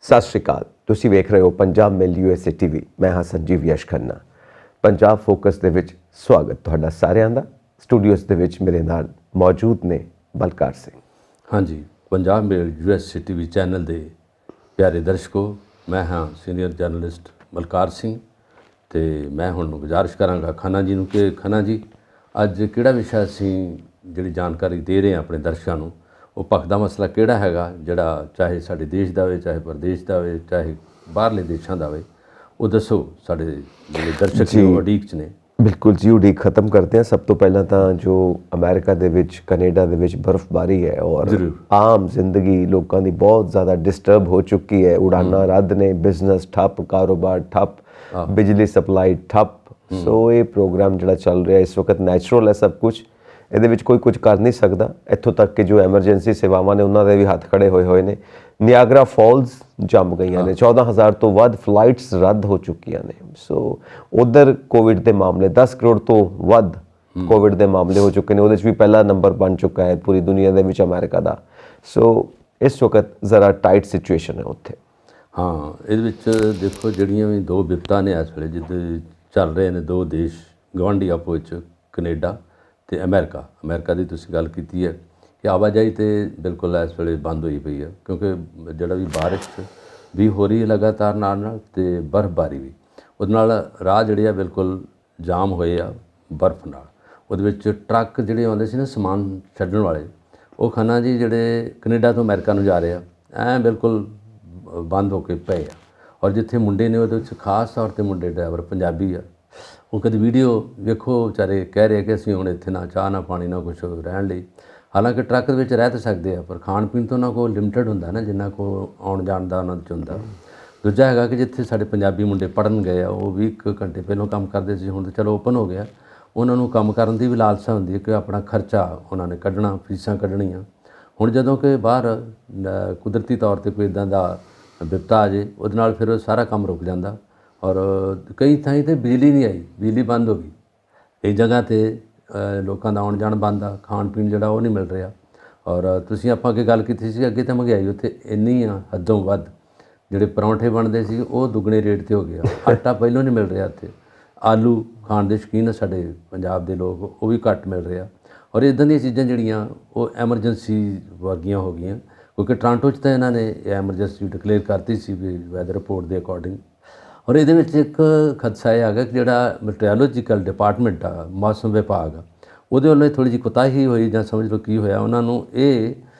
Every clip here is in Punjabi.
ਸਤਿ ਸ਼੍ਰੀ ਅਕਾਲ। ਤੁਸੀਂ ਵੇਖ ਰਹੇ ਹੋ ਪੰਜਾਬ ਮੇਲ USA TV। ਮੈਂ ਹਾਂ ਸੰਜੀਵ ਯਸ਼ ਖੰਨਾ। ਪੰਜਾਬ ਫੋਕਸ ਦੇ ਵਿੱਚ ਸਵਾਗਤ ਤੁਹਾਡਾ ਸਾਰਿਆਂ ਦਾ। ਸਟੂਡੀਓਜ਼ ਦੇ ਵਿੱਚ ਮੇਰੇ ਨਾਲ ਮੌਜੂਦ ਨੇ ਬਲਕਾਰ ਸਿੰਘ। ਹਾਂਜੀ, ਪੰਜਾਬ ਮੇਲ USA TV ਚੈਨਲ ਦੇ ਪਿਆਰੇ ਦਰਸ਼ਕੋ, ਮੈਂ ਹਾਂ ਸੀਨੀਅਰ ਜਰਨਲਿਸਟ ਬਲਕਾਰ ਸਿੰਘ ਤੇ ਮੈਂ ਹੁਣ ਗੁਜ਼ਾਰਿਸ਼ ਕਰਾਂਗਾ ਖੰਨਾ ਜੀ ਨੂੰ ਕਿ ਖੰਨਾ ਜੀ ਅੱਜ ਕਿਹੜਾ ਵਿਸ਼ਾ ਅਸੀਂ ਜਿਹੜੀ ਜਾਣਕਾਰੀ ਦੇ ਰਹੇ ਹਾਂ ਆਪਣੇ ਦਰਸ਼ਕਾਂ ਨੂੰ, ਉਹ ਭਖਦਾ ਮਸਲਾ ਕਿਹੜਾ ਹੈਗਾ ਜਿਹੜਾ ਚਾਹੇ ਸਾਡੇ ਦੇਸ਼ ਦਾ ਹੋਵੇ, ਚਾਹੇ ਪ੍ਰਦੇਸ਼ ਦਾ ਹੋਵੇ, ਚਾਹੇ ਬਾਹਰਲੇ ਦੇਸ਼ਾਂ ਦਾ ਹੋਵੇ, ਉਹ ਦੱਸੋ ਸਾਡੇ ਜਿਹੜੇ ਦਰਸ਼ਕ ਨੇ ਉਹ ਉਡੀਕ 'ਚ ਨੇ। ਬਿਲਕੁਲ ਜੀ, ਉਡੀਕ ਖਤਮ ਕਰਦੇ ਹਾਂ। ਸਭ ਤੋਂ ਪਹਿਲਾਂ ਤਾਂ ਜੋ ਅਮਰੀਕਾ ਦੇ ਵਿੱਚ, ਕੈਨੇਡਾ ਦੇ ਵਿੱਚ ਬਰਫ਼ਬਾਰੀ ਹੈ ਔਰ ਆਮ ਜ਼ਿੰਦਗੀ ਲੋਕਾਂ ਦੀ ਬਹੁਤ ਜ਼ਿਆਦਾ ਡਿਸਟਰਬ ਹੋ ਚੁੱਕੀ ਹੈ। ਉਡਾਨਾਂ ਰੱਦ ਨੇ, ਬਿਜ਼ਨਸ ਠੱਪ, ਕਾਰੋਬਾਰ ਠੱਪ, ਬਿਜਲੀ ਸਪਲਾਈ ਠੱਪ। ਸੋ ਇਹ ਪ੍ਰੋਗਰਾਮ ਜਿਹੜਾ ਚੱਲ ਰਿਹਾ ਇਸ ਵਕਤ ਨੈਚੁਰਲ ਹੈ ਸਭ ਕੁਝ, ਇਹਦੇ ਵਿੱਚ ਕੋਈ ਕੁਝ ਕਰ ਨਹੀਂ ਸਕਦਾ। ਇੱਥੋਂ ਤੱਕ ਕਿ ਜੋ ਐਮਰਜੈਂਸੀ ਸੇਵਾਵਾਂ ਨੇ ਉਹਨਾਂ ਦੇ ਵੀ ਹੱਥ ਖੜੇ ਹੋਏ ਨੇ। ਨਿਆਗਰਾ ਫਾਲਸ ਜੰਮ ਗਈਆਂ ਨੇ, 14,000 ਤੋਂ ਵੱਧ ਫਲਾਈਟਸ ਰੱਦ ਹੋ ਚੁੱਕੀਆਂ ਨੇ। ਸੋ ਉੱਧਰ ਕੋਵਿਡ ਦੇ ਮਾਮਲੇ 10 ਕਰੋੜ ਤੋਂ ਵੱਧ ਕੋਵਿਡ ਦੇ ਮਾਮਲੇ ਹੋ ਚੁੱਕੇ ਨੇ। ਉਹਦੇ 'ਚ ਵੀ ਪਹਿਲਾ ਨੰਬਰ ਬਣ ਚੁੱਕਾ ਹੈ ਪੂਰੀ ਦੁਨੀਆ ਦੇ ਵਿੱਚ ਅਮਰੀਕਾ ਦਾ। ਸੋ ਇਸ ਵਕਤ ਜ਼ਰਾ ਟਾਈਟ ਸਿਚੁਏਸ਼ਨ ਹੈ ਉੱਥੇ। ਹਾਂ, ਇਹਦੇ ਵਿੱਚ ਦੇਖੋ ਜਿਹੜੀਆਂ ਵੀ ਦੋ ਵਿਪਤਾ ਨੇ ਇਸ ਵੇਲੇ ਜਿੱਦੇ ਚੱਲ ਰਹੇ ਨੇ, ਦੋ ਦੇਸ਼ ਗਵਾਂਢੀ ਆਪੋ ਵਿੱਚ, ਕੈਨੇਡਾ ਤੇ ਅਮਰੀਕਾ ਦੀ ਤੁਸੀਂ ਗੱਲ ਕੀਤੀ ਹੈ ਕਿ ਆਵਾਜਾਈ ਤੇ ਬਿਲਕੁਲ ਇਸ ਵੇਲੇ ਬੰਦ ਹੋਈ ਪਈ ਹੈ, ਕਿਉਂਕਿ ਜਿਹੜਾ ਵੀ ਬਾਰਿਸ਼ ਵੀ ਹੋ ਰਹੀ ਹੈ ਲਗਾਤਾਰ ਨਾਲ ਤੇ ਬਰਫ਼ਬਾਰੀ ਵੀ, ਉਹਦੇ ਨਾਲ ਰਾਹ ਜਿਹੜੇ ਆ ਬਿਲਕੁਲ ਜਾਮ ਹੋਏ ਆ ਬਰਫ਼ ਨਾਲ। ਉਹਦੇ ਵਿੱਚ ਟਰੱਕ ਜਿਹੜੇ ਆਉਂਦੇ ਸੀ ਨਾ ਸਮਾਨ ਛੱਡਣ ਵਾਲੇ, ਉਹ ਖੰਨਾ ਜੀ ਜਿਹੜੇ ਕੈਨੇਡਾ ਤੋਂ ਅਮਰੀਕਾ ਨੂੰ ਜਾ ਰਹੇ ਆ, ਐਂ ਬਿਲਕੁਲ ਬੰਦ ਹੋ ਕੇ ਪਏ ਆ। ਔਰ ਜਿੱਥੇ ਮੁੰਡੇ ਨੇ ਉਹਦੇ ਵਿੱਚ ਖਾਸ ਤੌਰ 'ਤੇ ਮੁੰਡੇ ਡਰਾਈਵਰ ਪੰਜਾਬੀ ਆ, ਉਹ ਕਦੇ ਵੀਡੀਓ ਵੇਖੋ ਵਿਚਾਰੇ ਕਹਿ ਰਹੇ ਕਿ ਅਸੀਂ ਹੁਣ ਇੱਥੇ ਨਾ ਚਾਹ ਨਾ ਪਾਣੀ ਨਾ ਕੁਛ ਰਹਿਣ ਲਈ। ਹਾਲਾਂਕਿ ਟਰੱਕ ਦੇ ਵਿੱਚ ਰਹਿ ਤਾਂ ਸਕਦੇ ਆ, ਪਰ ਖਾਣ ਪੀਣ ਤੋਂ ਉਹਨਾਂ ਕੋਲ ਲਿਮਟਿਡ ਹੁੰਦਾ ਨਾ, ਜਿੰਨਾ ਕੋਲ ਆਉਣ ਜਾਣ ਦਾ ਉਹਨਾਂ 'ਚ ਹੁੰਦਾ। ਦੂਜਾ ਹੈਗਾ ਕਿ ਜਿੱਥੇ ਸਾਡੇ ਪੰਜਾਬੀ ਮੁੰਡੇ ਪੜ੍ਹਨ ਗਏ ਆ, ਉਹ 20 ਘੰਟੇ ਪਹਿਲਾਂ ਕੰਮ ਕਰਦੇ ਸੀ, ਹੁਣ ਤਾਂ ਚਲੋ ਓਪਨ ਹੋ ਗਿਆ। ਉਹਨਾਂ ਨੂੰ ਕੰਮ ਕਰਨ ਦੀ ਵੀ ਲਾਲਸਾ ਹੁੰਦੀ ਹੈ ਕਿ ਆਪਣਾ ਖਰਚਾ ਉਹਨਾਂ ਨੇ ਕੱਢਣਾ, ਫੀਸਾਂ ਕੱਢਣੀਆਂ। ਹੁਣ ਜਦੋਂ ਕਿ ਬਾਹਰ ਕੁਦਰਤੀ ਤੌਰ 'ਤੇ ਕੋਈ ਇੱਦਾਂ ਦਾ ਵਿਪਤਾ ਆ ਜੇ, ਉਹਦੇ ਨਾਲ ਫਿਰ ਸਾਰਾ ਕੰਮ ਰੁਕ ਜਾਂਦਾ। ਔਰ ਕਈ ਥਾਈਂ 'ਤੇ ਬਿਜਲੀ ਨਹੀਂ ਆਈ, ਬਿਜਲੀ ਬੰਦ ਹੋ ਗਈ। ਕਈ ਜਗ੍ਹਾ 'ਤੇ ਲੋਕਾਂ ਦਾ ਆਉਣ ਜਾਣ ਬੰਦ ਆ, ਖਾਣ ਪੀਣ ਜਿਹੜਾ ਉਹ ਨਹੀਂ ਮਿਲ ਰਿਹਾ। ਔਰ ਤੁਸੀਂ ਆਪਾਂ ਅੱਗੇ ਗੱਲ ਕੀਤੀ ਸੀ, ਅੱਗੇ ਤਾਂ ਮਹਿੰਗਾਈ ਉੱਥੇ ਇੰਨੀ ਆ ਹੱਦੋਂ ਵੱਧ, ਜਿਹੜੇ ਪਰੌਂਠੇ ਬਣਦੇ ਸੀ ਉਹ ਦੁੱਗਣੇ ਰੇਟ 'ਤੇ ਹੋ ਗਿਆ। ਆਟਾ ਪਹਿਲੋਂ ਨਹੀਂ ਮਿਲ ਰਿਹਾ ਇੱਥੇ। ਆਲੂ ਖਾਣ ਦੇ ਸ਼ੌਕੀਨ ਆ ਸਾਡੇ ਪੰਜਾਬ ਦੇ ਲੋਕ, ਉਹ ਵੀ ਘੱਟ ਮਿਲ ਰਿਹਾ। ਔਰ ਇੱਦਾਂ ਦੀਆਂ ਚੀਜ਼ਾਂ ਜਿਹੜੀਆਂ ਉਹ ਐਮਰਜੈਂਸੀ ਵਰਗੀਆਂ ਹੋ ਗਈਆਂ, ਕਿਉਂਕਿ ਟੋਰਾਂਟੋ 'ਚ ਤਾਂ ਇਹਨਾਂ ਨੇ ਐਮਰਜੈਂਸੀ ਡਿਕਲੇਅਰ ਕਰਤੀ ਸੀ ਵੀ ਵੈਦਰ ਰਿਪੋਰਟ ਦੇ ਅਕੋਰਡਿੰਗ। ਔਰ ਇਹਦੇ ਵਿੱਚ ਇੱਕ ਖਦਸ਼ਾ ਇਹ ਹੈਗਾ ਕਿ ਜਿਹੜਾ ਮੈਟਰੋਲੋਜੀਕਲ ਡਿਪਾਰਟਮੈਂਟ ਆ, ਮੌਸਮ ਵਿਭਾਗ ਆ, ਉਹਦੇ ਵੱਲੋਂ ਥੋੜ੍ਹੀ ਜਿਹੀ ਕੁਤਾਹੀ ਹੋਈ ਜਾਂ ਸਮਝ ਲਓ ਕੀ ਹੋਇਆ। ਉਹਨਾਂ ਨੂੰ ਇਹ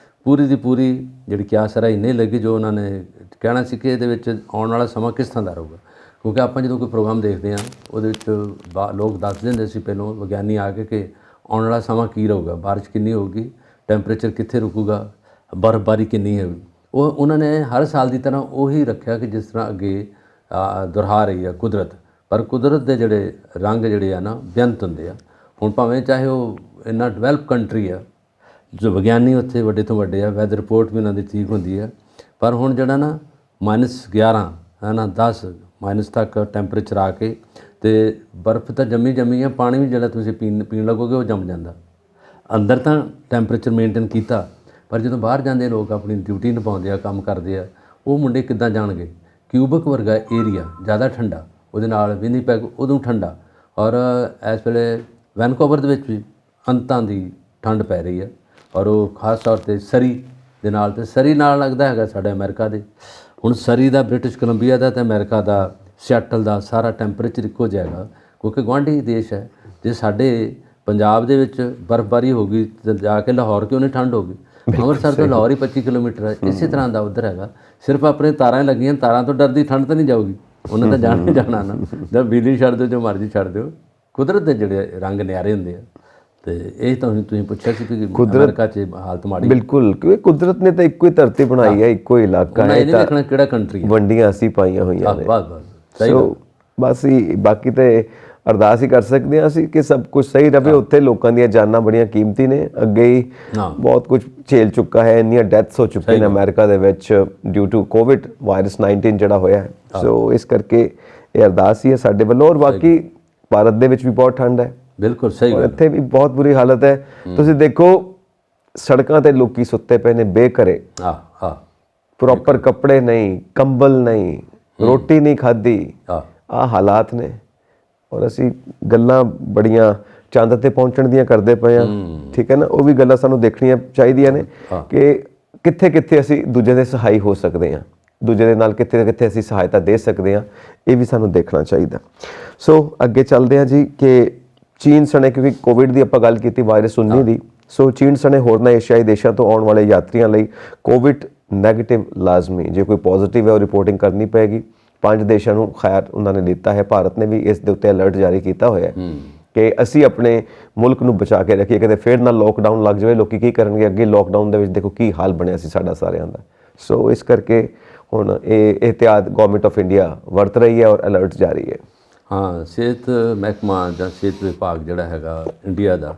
ਪੂਰੀ ਦੀ ਪੂਰੀ ਜਿਹੜੀ ਕਿਆਸ ਰਾਹੀਂ ਨਹੀਂ ਲੱਗੀ ਜੋ ਉਹਨਾਂ ਨੇ ਕਹਿਣਾ ਸੀ ਕਿ ਇਹਦੇ ਵਿੱਚ ਆਉਣ ਵਾਲਾ ਸਮਾਂ ਕਿਸ ਤਰ੍ਹਾਂ ਦਾ ਰਹੂਗਾ। ਕਿਉਂਕਿ ਆਪਾਂ ਜਦੋਂ ਕੋਈ ਪ੍ਰੋਗਰਾਮ ਦੇਖਦੇ ਹਾਂ ਉਹਦੇ ਵਿੱਚ ਲੋਕ ਦੱਸ ਦਿੰਦੇ ਸੀ ਪਹਿਲੋਂ, ਵਿਗਿਆਨੀ ਆ ਕੇ, ਕਿ ਆਉਣ ਵਾਲਾ ਸਮਾਂ ਕੀ ਰਹੂਗਾ, ਬਾਰਿਸ਼ ਕਿੰਨੀ ਹੋਊਗੀ, ਟੈਂਪਰੇਚਰ ਕਿੱਥੇ ਰੁਕੂਗਾ, ਬਰਫ਼ਬਾਰੀ ਕਿੰਨੀ ਹੈ। ਉਹ ਉਹਨਾਂ ਨੇ ਹਰ ਸਾਲ ਦੀ ਤਰ੍ਹਾਂ ਉਹੀ ਰੱਖਿਆ ਕਿ ਜਿਸ ਤਰ੍ਹਾਂ ਅੱਗੇ ਦੁਹਰਾ ਰਹੀ ਆ ਕੁਦਰਤ। ਪਰ ਕੁਦਰਤ ਦੇ ਜਿਹੜੇ ਰੰਗ ਜਿਹੜੇ ਆ ਨਾ ਬੇਅੰਤ ਹੁੰਦੇ ਆ। ਹੁਣ ਭਾਵੇਂ ਚਾਹੇ ਉਹ ਇੰਨਾ ਡਿਵੈਲਪ ਕੰਟਰੀ ਆ, ਜੋ ਵਿਗਿਆਨੀ ਉੱਥੇ ਵੱਡੇ ਤੋਂ ਵੱਡੇ ਆ, ਵੈਦਰ ਰਿਪੋਰਟ ਵੀ ਉਹਨਾਂ ਦੀ ਠੀਕ ਹੁੰਦੀ ਹੈ, ਪਰ ਹੁਣ ਜਿਹੜਾ ਨਾ -11 ਹੈ ਨਾ 10 ਮਾਈਨਸ ਤੱਕ ਟੈਂਪਰੇਚਰ ਆ ਕੇ ਅਤੇ ਬਰਫ਼ ਤਾਂ ਜੰਮੀ ਆ, ਪਾਣੀ ਵੀ ਜਿਹੜਾ ਤੁਸੀਂ ਪੀਣ ਲੱਗੋਗੇ ਉਹ ਜੰਮ ਜਾਂਦਾ। ਅੰਦਰ ਤਾਂ ਟੈਂਪਰੇਚਰ ਮੇਨਟੇਨ ਕੀਤਾ, ਪਰ ਜਦੋਂ ਬਾਹਰ ਜਾਂਦੇ ਲੋਕ ਆਪਣੀ ਡਿਊਟੀ ਨਿਭਾਉਂਦੇ ਆ, ਕੰਮ ਕਰਦੇ ਆ, ਉਹ ਮੁੰਡੇ ਕਿੱਦਾਂ ਜਾਣਗੇ। ਕਿਊਬਕ ਵਰਗਾ ਏਰੀਆ ਜ਼ਿਆਦਾ ਠੰਡਾ, ਉਹਦੇ ਨਾਲ ਵਿਨੀਪੈਗ ਉਦੋਂ ਠੰਡਾ। ਔਰ ਇਸ ਵੇਲੇ ਵੈਨਕੂਵਰ ਦੇ ਵਿੱਚ ਵੀ ਅੰਤਾਂ ਦੀ ਠੰਡ ਪੈ ਰਹੀ ਹੈ। ਔਰ ਉਹ ਖਾਸ ਤੌਰ 'ਤੇ ਸਰੀ ਦੇ ਨਾਲ, ਅਤੇ ਸਰੀ ਨਾਲ ਲੱਗਦਾ ਹੈਗਾ ਸਾਡੇ ਅਮਰੀਕਾ ਦੇ। ਹੁਣ ਸਰੀ ਦਾ, ਬ੍ਰਿਟਿਸ਼ ਕੋਲੰਬੀਆ ਦਾ ਅਤੇ ਅਮਰੀਕਾ ਦਾ, ਸਿਆਟਲ ਦਾ ਸਾਰਾ ਟੈਂਪਰੇਚਰ ਇੱਕੋ ਜਿਹਾ ਹੈਗਾ, ਕਿਉਂਕਿ ਗੁਆਂਢੀ ਦੇਸ਼ ਹੈ। ਜੇ ਸਾਡੇ ਪੰਜਾਬ ਦੇ ਵਿੱਚ ਬਰਫ਼ਬਾਰੀ ਹੋ ਗਈ ਤਾਂ ਜਾ ਕੇ ਲਾਹੌਰ ਕਿਉਂ ਨਹੀਂ ਠੰਡ ਹੋ ਗਈ। ਅੰਮ੍ਰਿਤਸਰ ਤੋਂ ਲਾਹੌਰ ਹੀ 25 ਕਿਲੋਮੀਟਰ ਹੈ। ਇਸੇ ਤਰ੍ਹਾਂ ਦਾ ਉੱਧਰ ਹੈਗਾ। ਸਿਰਫ ਆਪਣੇ ਤਾਰਾਂ ਲੱਗੀਆਂ, ਤਾਰਾਂ ਤੋਂ ਡਰਦੀ ਠੰਡ ਤਾਂ ਨਹੀਂ ਜਾਊਗੀ, ਉਹਨਾਂ ਦਾ ਜਾਣਾ ਹੀ ਜਾਣਾ ਨਾ। ਜਦ ਬਿਜਲੀ ਛੱਡ ਦਿਓ, ਜੋ ਮਰਜ਼ੀ ਛੱਡ ਦਿਓ, ਕੁਦਰਤ ਦੇ ਜਿਹੜੇ ਰੰਗ ਨਿਆਰੇ ਹੁੰਦੇ ਆ। ਅਤੇ ਇਹ ਤਾਂ ਤੁਸੀਂ ਪੁੱਛਿਆ ਸੀ ਕਿ ਅਮਰੀਕਾ 'ਚ ਹਾਲਤ ਮਾੜੀ। ਬਿਲਕੁਲ, ਕਿਉਂਕਿ ਕੁਦਰਤ ਨੇ ਤਾਂ ਇੱਕੋ ਹੀ ਧਰਤੀ ਬਣਾਈ ਹੈ, ਇੱਕੋ ਹੀ ਇਲਾਕਾ ਹੈ, ਇਹ ਨਹੀਂ ਵੇਖਣਾ ਕਿਹੜਾ ਕੰਟਰੀ ਹੈ, ਵੰਡੀਆਂ ਅਸੀਂ ਪਾਈਆਂ ਹੋਈਆਂ ਨੇ। ਸੋ ਬਸ ਹੀ ਬਾਕੀ ਤਾਂ ਅਰਦਾਸ ਹੀ ਕਰ ਸਕਦੇ ਹਾਂ ਅਸੀਂ ਕਿ ਸਭ ਕੁਝ ਸਹੀ ਰਹੇ। ਉੱਥੇ ਲੋਕਾਂ ਦੀਆਂ ਜਾਨਾਂ ਬੜੀਆਂ ਕੀਮਤੀ ਨੇ, ਅੱਗੇ ਹੀ ਬਹੁਤ ਕੁਝ ਝੇਲ ਚੁੱਕਾ ਹੈ, ਇੰਨੀਆਂ ਡੈਥਸ ਹੋ ਚੁੱਕੀਆਂ ਨੇ ਅਮਰੀਕਾ ਦੇ ਵਿੱਚ ਡਿਊ ਟੂ ਕੋਵਿਡ ਵਾਇਰਸ 19 ਜਿਹੜਾ ਹੋਇਆ ਹੈ। ਸੋ ਇਸ ਕਰਕੇ ਇਹ ਅਰਦਾਸ ਹੀ ਹੈ ਸਾਡੇ ਵੱਲੋਂ। ਔਰ ਬਾਕੀ ਭਾਰਤ ਦੇ ਵਿੱਚ ਵੀ ਬਹੁਤ ਠੰਡ ਹੈ, ਬਿਲਕੁਲ ਸਹੀ ਗੱਲ, ਇੱਥੇ ਵੀ ਬਹੁਤ ਬੁਰੀ ਹਾਲਤ ਹੈ। ਤੁਸੀਂ ਦੇਖੋ ਸੜਕਾਂ 'ਤੇ ਲੋਕੀ ਸੁੱਤੇ ਪਏ ਨੇ ਬੇਘਰੇ, ਪ੍ਰੋਪਰ ਕੱਪੜੇ ਨਹੀਂ, ਕੰਬਲ ਨਹੀਂ, ਰੋਟੀ ਨਹੀਂ ਖਾਧੀ, ਆਹ ਹਾਲਾਤ ਨੇ। ਔਰ ਅਸੀਂ ਗੱਲਾਂ ਬੜੀਆਂ ਚੰਦ ਤੇ ਪਹੁੰਚਣ ਦੀਆਂ ਕਰਦੇ ਪਏ ਆ, ਠੀਕ ਹੈ ਨਾ। ਉਹ ਵੀ ਗੱਲਾਂ ਸਾਨੂੰ ਦੇਖਣੀਆਂ ਚਾਹੀਦੀਆਂ ਨੇ ਕਿ ਕਿੱਥੇ ਕਿੱਥੇ ਅਸੀਂ ਦੂਜੇ ਦੇ ਸਹਾਈ ਹੋ ਸਕਦੇ ਹਾਂ, ਦੂਜੇ ਦੇ ਨਾਲ ਕਿੱਥੇ ਕਿੱਥੇ ਅਸੀਂ ਸਹਾਇਤਾ ਦੇ ਸਕਦੇ ਹਾਂ, ਇਹ ਵੀ ਸਾਨੂੰ ਦੇਖਣਾ ਚਾਹੀਦਾ। ਸੋ ਅੱਗੇ ਚੱਲਦੇ ਹਾਂ ਜੀ ਕਿ ਚੀਨ ਸਣੇ, ਕਿਉਂਕਿ ਕੋਵਿਡ ਦੀ ਆਪਾਂ ਗੱਲ ਕੀਤੀ, ਵਾਇਰਸ 19 ਦੀ। ਸੋ ਚੀਨ ਸਣੇ ਹੋਰਨਾਂ ਏਸ਼ੀਆਈ ਦੇਸ਼ਾਂ ਤੋਂ ਆਉਣ ਵਾਲੇ ਯਾਤਰੀਆਂ ਲਈ ਕੋਵਿਡ ਨੈਗੇਟਿਵ ਲਾਜ਼ਮੀ, ਜੇ ਕੋਈ ਪੋਜ਼ਿਟਿਵ ਹੈ ਉਹ ਰਿਪੋਰਟਿੰਗ ਕਰਨੀ ਪਏਗੀ। 5 ਦੇਸ਼ਾਂ ਨੂੰ ਖੈਰ ਉਹਨਾਂ ਨੇ ਦਿੱਤਾ ਹੈ। ਭਾਰਤ ਨੇ ਵੀ ਇਸ ਦੇ ਉੱਤੇ ਅਲਰਟ ਜਾਰੀ ਕੀਤਾ ਹੋਇਆ ਹੈ ਕਿ ਅਸੀਂ ਆਪਣੇ ਮੁਲਕ ਨੂੰ ਬਚਾ ਕੇ ਰੱਖੀਏ, ਕਿਤੇ ਫਿਰ ਨਾ ਲੋਕਡਾਊਨ ਲੱਗ ਜਾਵੇ। ਲੋਕੀ ਕੀ ਕਰਨਗੇ ਅੱਗੇ ਲੋਕਡਾਊਨ ਦੇ ਵਿੱਚ, ਦੇਖੋ ਕੀ ਹਾਲ ਬਣਿਆ ਸੀ ਸਾਡਾ ਸਾਰਿਆਂ ਦਾ। ਸੋ ਇਸ ਕਰਕੇ ਹੁਣ ਇਹ ਇਹਤਿਆਤ ਗਵਰਨਮੈਂਟ ਆਫ ਇੰਡੀਆ ਵਰਤ ਰਹੀ ਹੈ ਔਰ ਅਲਰਟ ਜਾਰੀ ਹੈ। ਹਾਂ, ਸਿਹਤ ਮਹਿਕਮਾ ਜਾਂ ਸਿਹਤ ਵਿਭਾਗ ਜਿਹੜਾ ਹੈਗਾ ਇੰਡੀਆ ਦਾ,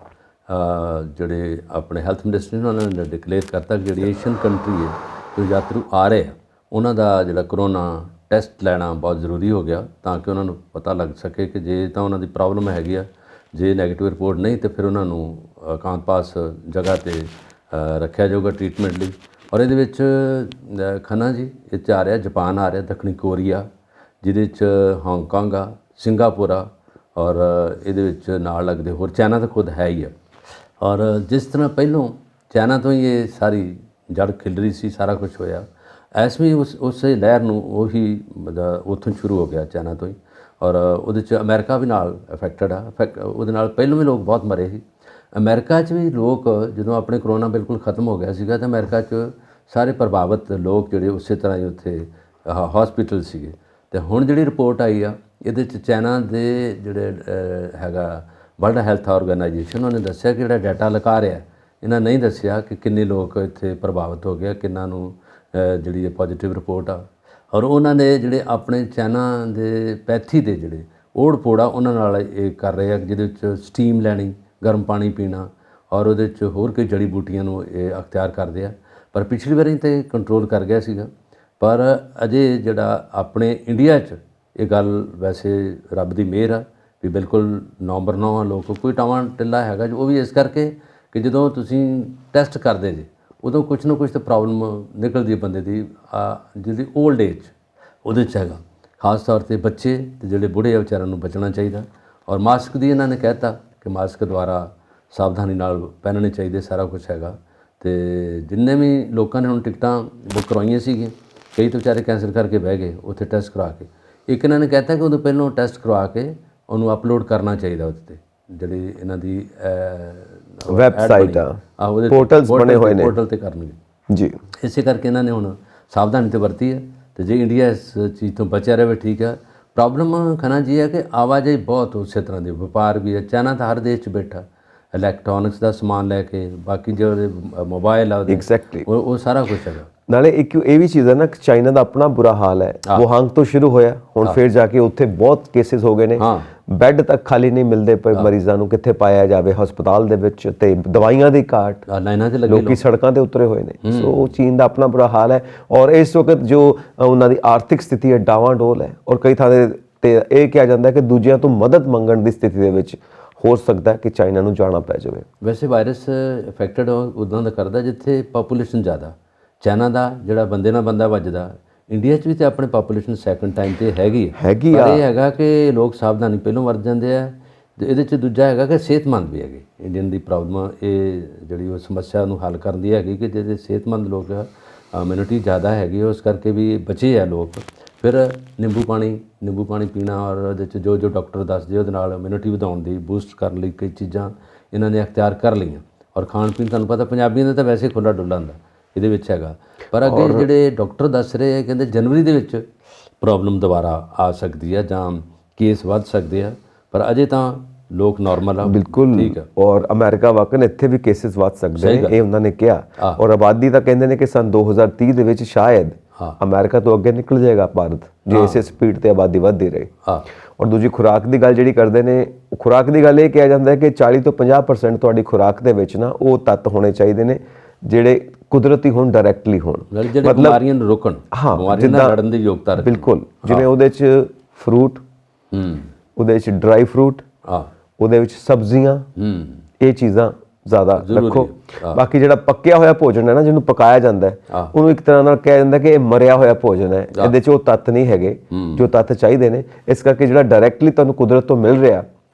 ਜਿਹੜੇ ਆਪਣੇ ਹੈਲਥ ਮਿਨਿਸਟਰ ਨੇ ਉਹਨਾਂ ਨੇ ਡਿਕਲੇਅਰ ਕਰਤਾ ਕਿ ਜਿਹੜੀ ਏਸ਼ੀਅਨ ਕੰਟਰੀ ਹੈ ਜੋ ਯਾਤਰੂ ਆ ਰਹੇ ਆ ਉਹਨਾਂ ਦਾ ਜਿਹੜਾ ਕਰੋਨਾ ਟੈਸਟ ਲੈਣਾ ਬਹੁਤ ਜ਼ਰੂਰੀ ਹੋ ਗਿਆ, ਤਾਂ ਕਿ ਉਹਨਾਂ ਨੂੰ ਪਤਾ ਲੱਗ ਸਕੇ ਕਿ ਜੇ ਤਾਂ ਉਹਨਾਂ ਦੀ ਪ੍ਰੋਬਲਮ ਹੈਗੀ ਆ, ਜੇ ਨੈਗੇਟਿਵ ਰਿਪੋਰਟ ਨਹੀਂ ਤਾਂ ਫਿਰ ਉਹਨਾਂ ਨੂੰ ਇਕਾਂਤ ਪਾਸ ਜਗ੍ਹਾ 'ਤੇ ਰੱਖਿਆ ਜਾਊਗਾ ਟ੍ਰੀਟਮੈਂਟ ਲਈ। ਔਰ ਇਹਦੇ ਵਿੱਚ ਖੰਨਾ ਜੀ ਇਹ 'ਚ ਆ ਰਿਹਾ, ਜਾਪਾਨ ਆ ਰਿਹਾ, ਦੱਖਣੀ ਕੋਰੀਆ, ਜਿਹਦੇ 'ਚ ਹਾਂਗਕਾਂਗ ਆ, ਸਿੰਗਾਪੁਰ ਆ, ਔਰ ਇਹਦੇ ਵਿੱਚ ਨਾਲ ਲੱਗਦੇ ਹੋਰ ਚਾਈਨਾ ਤਾਂ ਖੁਦ ਹੈ ਹੀ ਆ। ਔਰ ਜਿਸ ਤਰ੍ਹਾਂ ਪਹਿਲੋਂ ਚਾਈਨਾ ਤੋਂ ਹੀ ਇਹ ਸਾਰੀ ਜੜ ਖਿਲ ਰਹੀ ਸੀ, ਸਾਰਾ ਕੁਝ ਹੋਇਆ, ਐਸ ਵੀ ਉਸੇ ਲਹਿਰ ਨੂੰ ਉਹੀ ਉੱਥੋਂ ਸ਼ੁਰੂ ਹੋ ਗਿਆ, ਚਾਈਨਾ ਤੋਂ ਹੀ। ਔਰ ਉਹਦੇ 'ਚ ਅਮਰੀਕਾ ਵੀ ਨਾਲ ਅਫੈਕਟਡ ਆ। ਉਹਦੇ ਨਾਲ ਪਹਿਲੋਂ ਵੀ ਲੋਕ ਬਹੁਤ ਮਰੇ ਸੀ। ਅਮਰੀਕਾ 'ਚ ਵੀ ਲੋਕ ਜਦੋਂ ਆਪਣੇ ਕਰੋਨਾ ਬਿਲਕੁਲ ਖਤਮ ਹੋ ਗਿਆ ਸੀਗਾ ਤਾਂ ਅਮਰੀਕਾ 'ਚ ਸਾਰੇ ਪ੍ਰਭਾਵਿਤ ਲੋਕ ਜਿਹੜੇ ਉਸੇ ਤਰ੍ਹਾਂ ਹੀ ਉੱਥੇ ਹਸਪੀਟਲ ਸੀਗੇ। ਅਤੇ ਹੁਣ ਜਿਹੜੀ ਰਿਪੋਰਟ ਆਈ ਆ ਇਹਦੇ 'ਚ ਚਾਈਨਾ ਦੇ ਜਿਹੜੇ ਹੈਗਾ ਵਰਲਡ ਹੈਲਥ ਆਰਗੇਨਾਈਜੇਸ਼ਨ, ਉਹਨੇ ਦੱਸਿਆ ਕਿ ਜਿਹੜਾ ਡਾਟਾ ਲਿਖਾ ਰਿਹਾ, ਇਹਨਾਂ ਨਹੀਂ ਦੱਸਿਆ ਕਿ ਕਿੰਨੇ ਲੋਕ ਇੱਥੇ ਪ੍ਰਭਾਵਿਤ ਹੋ ਗਏ, ਕਿੰਨਾਂ ਨੂੰ ਜਿਹੜੀ ਇਹ ਪੋਜ਼ੀਟਿਵ ਰਿਪੋਰਟ ਆ। ਔਰ ਉਹਨਾਂ ਨੇ ਜਿਹੜੇ ਆਪਣੇ ਚਾਈਨਾ ਦੇ ਪੈਥੀ ਦੇ ਜਿਹੜੇ ਓੜ ਪੋੜਾ ਉਹਨਾਂ ਨਾਲ ਇਹ ਕਰ ਰਹੇ ਆ, ਜਿਹਦੇ ਵਿੱਚ ਸਟੀਮ ਲੈਣੀ, ਗਰਮ ਪਾਣੀ ਪੀਣਾ, ਔਰ ਉਹਦੇ 'ਚ ਹੋਰ ਕਈ ਜੜੀ ਬੂਟੀਆਂ ਨੂੰ ਇਹ ਅਖਤਿਆਰ ਕਰਦੇ ਆ। ਪਰ ਪਿਛਲੀ ਵਾਰੀ ਤਾਂ ਕੰਟਰੋਲ ਕਰ ਗਿਆ ਸੀਗਾ, ਪਰ ਅਜੇ ਜਿਹੜਾ ਆਪਣੇ ਇੰਡੀਆ 'ਚ ਇਹ ਗੱਲ ਵੈਸੇ ਰੱਬ ਦੀ ਮਿਹਰ ਆ ਵੀ ਬਿਲਕੁਲ ਨੰਬਰ 9 ਆ। ਲੋਕ ਕੋਈ ਟਾਵਾਂ ਟਿੱਲਾ ਹੈਗਾ ਉਹ ਵੀ ਇਸ ਕਰਕੇ ਕਿ ਜਦੋਂ ਤੁਸੀਂ ਟੈਸਟ ਕਰਦੇ ਜੇ ਉਦੋਂ ਕੁਛ ਨਾ ਕੁਛ ਤਾਂ ਪ੍ਰੋਬਲਮ ਨਿਕਲਦੀ ਹੈ ਬੰਦੇ ਦੀ, ਜਿਹਦੀ ਓਲਡ ਏਜ ਉਹਦੇ 'ਚ ਹੈਗਾ। ਖਾਸ ਤੌਰ 'ਤੇ ਬੱਚੇ ਅਤੇ ਜਿਹੜੇ ਬੁੜੇ ਆ ਵਿਚਾਰਿਆਂ ਨੂੰ ਬਚਣਾ ਚਾਹੀਦਾ। ਔਰ ਮਾਸਕ ਦੀ ਇਹਨਾਂ ਨੇ ਕਹਿਤਾ ਕਿ ਮਾਸਕ ਦੁਆਰਾ ਸਾਵਧਾਨੀ ਨਾਲ ਪਹਿਨਣੇ ਚਾਹੀਦੇ, ਸਾਰਾ ਕੁਛ ਹੈਗਾ। ਅਤੇ ਜਿੰਨੇ ਵੀ ਲੋਕਾਂ ਨੇ ਹੁਣ ਟਿਕਟਾਂ ਬੁੱਕ ਕਰਵਾਈਆਂ ਸੀਗੀਆਂ, ਕਈ ਤਾਂ ਵਿਚਾਰੇ ਕੈਂਸਲ ਕਰਕੇ ਬਹਿ ਗਏ ਉੱਥੇ ਟੈਸਟ ਕਰਵਾ ਕੇ। ਇੱਕ ਇਹਨਾਂ ਨੇ ਕਹਿਤਾ ਕਿ ਉਦੋਂ ਪਹਿਲਾਂ ਟੈਸਟ ਕਰਵਾ ਕੇ ਉਹਨੂੰ ਅਪਲੋਡ ਕਰਨਾ ਚਾਹੀਦਾ ਉਹਦੇ 'ਤੇ, ਜਿਹੜੀ ਇਹਨਾਂ ਦੀ ਵੈਬਸਾਈਟ ਆ, ਪੋਰਟਲਸ ਬਣੇ ਹੋਏ ਨੇ, ਪੋਰਟਲ 'ਤੇ ਕਰਨਗੇ ਜੀ। ਇਸੇ ਕਰਕੇ ਇਹਨਾਂ ਨੇ ਹੁਣ ਸਾਵਧਾਨੀ 'ਤੇ ਵਰਤੀ ਹੈ। ਅਤੇ ਜੇ ਇੰਡੀਆ ਇਸ ਚੀਜ਼ ਤੋਂ ਬਚਿਆ ਰਹੇ ਠੀਕ ਹੈ। ਪ੍ਰੋਬਲਮ ਖੰਨਾ ਜੀ ਹੈ ਕਿ ਆਵਾਜਾਈ ਬਹੁਤ ਉਸੇ ਤਰ੍ਹਾਂ ਦੀ, ਵਪਾਰ ਵੀ ਹੈ। ਚਾਈਨਾ ਤਾਂ ਹਰ ਦੇਸ਼ 'ਚ ਬੈਠਾ, ਇਲੈਕਟ੍ਰੋਨਿਕਸ ਦਾ ਸਮਾਨ ਲੈ ਕੇ, ਬਾਕੀ ਜਿਹੜੇ ਮੋਬਾਈਲ ਆ ਉਹ ਸਾਰਾ ਕੁਛ ਹੈਗਾ। ਨਾਲੇ ਇੱਕ ਇਹ ਵੀ ਚੀਜ਼ ਹੈ ਨਾ, ਚਾਈਨਾ ਦਾ ਆਪਣਾ ਬੁਰਾ ਹਾਲ ਹੈ। ਵੁਹਾਨ ਤੋਂ ਸ਼ੁਰੂ ਹੋਇਆ, ਹੁਣ ਫਿਰ ਜਾ ਕੇ ਉੱਥੇ ਬਹੁਤ ਕੇਸਿਸ ਹੋ ਗਏ ਨੇ। ਬੈੱਡ ਤੱਕ ਖਾਲੀ ਨਹੀਂ ਮਿਲਦੇ ਪਏ ਮਰੀਜ਼ਾਂ ਨੂੰ, ਕਿੱਥੇ ਪਾਇਆ ਜਾਵੇ ਹਸਪਤਾਲ ਦੇ ਵਿੱਚ, ਤੇ ਦਵਾਈਆਂ ਦੀ ਘਾਟ, ਲਾਈਨਾਂ 'ਚ ਲੱਗੇ ਲੋਕੀ ਸੜਕਾਂ ਤੇ ਉਤਰੇ ਹੋਏ ਨੇ। ਸੋ ਚੀਨ ਦਾ ਆਪਣਾ ਬੁਰਾ ਹਾਲ ਹੈ। ਔਰ ਇਸ ਵਕਤ ਜੋ ਉਹਨਾਂ ਦੀ ਆਰਥਿਕ ਸਥਿਤੀ ਹੈ ਡਾਵਾਂਡੋਲ ਹੈ। ਔਰ ਕਈ ਥਾਂ ਤੇ ਇਹ ਕਿਹਾ ਜਾਂਦਾ ਕਿ ਦੂਜਿਆਂ ਤੋਂ ਮਦਦ ਮੰਗਣ ਦੀ ਸਥਿਤੀ ਦੇ ਵਿੱਚ ਹੋ ਸਕਦਾ ਕਿ ਚਾਈਨਾ ਨੂੰ ਜਾਣਾ ਪੈ ਜਾਵੇ। ਵੈਸੇ ਵਾਇਰਸ ਇਫੈਕਟਡ ਉੱਦਾਂ ਦਾ ਕਰਦਾ ਜਿੱਥੇ ਪਾਪੂਲੇਸ਼ਨ ਜ਼ਿਆਦਾ। ਚਾਈਨਾ ਦਾ ਜਿਹੜਾ ਬੰਦੇ ਨਾਲ ਬੰਦਾ ਵੱਜਦਾ, ਇੰਡੀਆ 'ਚ ਵੀ ਤਾਂ ਆਪਣੀ ਪਾਪੂਲੇਸ਼ਨ ਸੈਕੰਡ ਟਾਈਮ 'ਤੇ ਹੈਗੀ ਆ। ਪਰ ਇਹ ਹੈਗਾ ਕਿ ਲੋਕ ਸਾਵਧਾਨੀ ਪਹਿਲੋਂ ਵਰਤ ਜਾਂਦੇ ਆ। ਅਤੇ ਇਹਦੇ 'ਚ ਦੂਜਾ ਹੈਗਾ ਕਿ ਸਿਹਤਮੰਦ ਵੀ ਹੈਗੇ। ਇੰਡੀਅਨ ਦੀ ਪ੍ਰੋਬਲਮ ਇਹ ਜਿਹੜੀ ਉਹ ਸਮੱਸਿਆ ਨੂੰ ਹੱਲ ਕਰਨ ਦੀ ਹੈਗੀ ਕਿ ਜਿਹੜੇ ਸਿਹਤਮੰਦ ਲੋਕ ਆ, ਇਮਿਊਨਿਟੀ ਜ਼ਿਆਦਾ ਹੈਗੀ, ਉਸ ਕਰਕੇ ਵੀ ਬਚੇ ਆ ਲੋਕ। ਫਿਰ ਨਿੰਬੂ ਪਾਣੀ ਪੀਣਾ, ਔਰ ਉਹਦੇ 'ਚ ਜੋ ਡਾਕਟਰ ਦੱਸਦੇ ਉਹਦੇ ਨਾਲ ਇਮਿਊਨਿਟੀ ਵਧਾਉਣ ਦੀ, ਬੂਸਟ ਕਰਨ ਲਈ ਕਈ ਚੀਜ਼ਾਂ ਇਹਨਾਂ ਨੇ ਅਖਤਿਆਰ ਕਰ ਲਈਆਂ। ਔਰ ਖਾਣ ਪੀਣ ਤੁਹਾਨੂੰ ਪਤਾ ਪੰਜਾਬੀਆਂ ਦਾ ਤਾਂ ਵੈਸੇ ਖੁੱਲ੍ਹਾ ਡੁੱਲਾ ਹੁੰਦਾ ਇਹਦੇ ਵਿੱਚ ਹੈਗਾ। ਪਰ ਅੱਗੇ ਜਿਹੜੇ ਡਾਕਟਰ ਦੱਸ ਰਹੇ ਆ, ਕਹਿੰਦੇ ਜਨਵਰੀ ਦੇ ਵਿੱਚ ਪ੍ਰੋਬਲਮ ਦੁਬਾਰਾ ਆ ਸਕਦੀ ਆ ਜਾਂ ਕੇਸ ਵੱਧ ਸਕਦੇ ਆ। ਪਰ ਅਜੇ ਤਾਂ ਲੋਕ ਨਾਰਮਲ ਆ, ਬਿਲਕੁਲ ਠੀਕ ਆ। ਔਰ ਅਮਰੀਕਾ ਵਾਕਨ ਇੱਥੇ ਵੀ ਕੇਸਿਸ ਵੱਧ ਸਕਦੇ ਨੇ, ਇਹ ਉਹਨਾਂ ਨੇ ਕਿਹਾ। ਔਰ ਆਬਾਦੀ ਤਾਂ ਕਹਿੰਦੇ ਨੇ ਕਿ ਸੰਨ 2030 ਦੇ ਵਿੱਚ ਸ਼ਾਇਦ ਅਮਰੀਕਾ ਤੋਂ ਅੱਗੇ ਨਿਕਲ ਜਾਏਗਾ ਭਾਰਤ, ਜੇ ਇਸੇ ਸਪੀਡ ਤੇ ਆਬਾਦੀ ਵੱਧਦੀ ਰਹੇ। ਔਰ ਦੂਜੀ ਖੁਰਾਕ ਦੀ ਗੱਲ ਜਿਹੜੀ ਕਰਦੇ ਨੇ, ਖੁਰਾਕ ਦੀ ਗੱਲ ਇਹ ਕਿਹਾ ਜਾਂਦਾ ਹੈ ਕਿ 40 ਤੋਂ 50% ਤੁਹਾਡੀ ਖੁਰਾਕ ਦੇ ਵਿੱਚ ਨਾ ਉਹ ਤੱਤ ਹੋਣੇ ਚਾਹੀਦੇ ਨੇ ਜਿਹੜੇ ਕੁਦਰਤੀ ਹੋਣ, ਡਾਇਰੈਕਟਲੀ ਹੋਣ, ਮਤਲਬ ਬਿਮਾਰੀਆਂ ਨੂੰ ਰੋਕਣ, ਬਿਮਾਰੀਆਂ ਨਾਲ ਲੜਨ ਦੀ ਯੋਗਤਾ ਰੱਖਣ। ਬਿਲਕੁਲ, ਜਿਵੇਂ ਉਹਦੇ 'ਚ ਫਰੂਟ, ਉਹਦੇ 'ਚ ਡਰਾਈ ਫਰੂਟ, ਉਹਦੇ ਵਿੱਚ ਸਬਜ਼ੀਆਂ, ਇਹ ਚੀਜ਼ਾਂ ਜ਼ਿਆਦਾ ਜ਼ਰੂਰੀ ਰੱਖੋ। ਹੈ। ਬਾਕੀ ਜਿਹੜਾ ਪੱਕਿਆ ਹੋਇਆ ਭੋਜਨ ਹੈ ਨਾ, ਜਿਹਨੂੰ ਪਕਾਇਆ ਜਾਂਦਾ ਹੈ, ਉਹਨੂੰ ਇੱਕ ਤਰ੍ਹਾਂ ਨਾਲ ਕਿਹਾ ਜਾਂਦਾ ਕਿ ਇਹ ਮਰਿਆ ਹੋਇਆ ਭੋਜਨ ਹੈ, ਇਹਦੇ 'ਚ ਉਹ ਤੱਤ ਨਹੀਂ ਹੈਗੇ ਜੋ ਤੱਤ ਚਾਹੀਦੇ ਨੇ। ਇਸ ਕਰਕੇ ਜਿਹੜਾ ਡਾਇਰੈਕਟਲੀ ਤੁਹਾਨੂੰ ਕੁਦਰਤ ਤੋਂ ਮਿਲ ਰਿਹਾ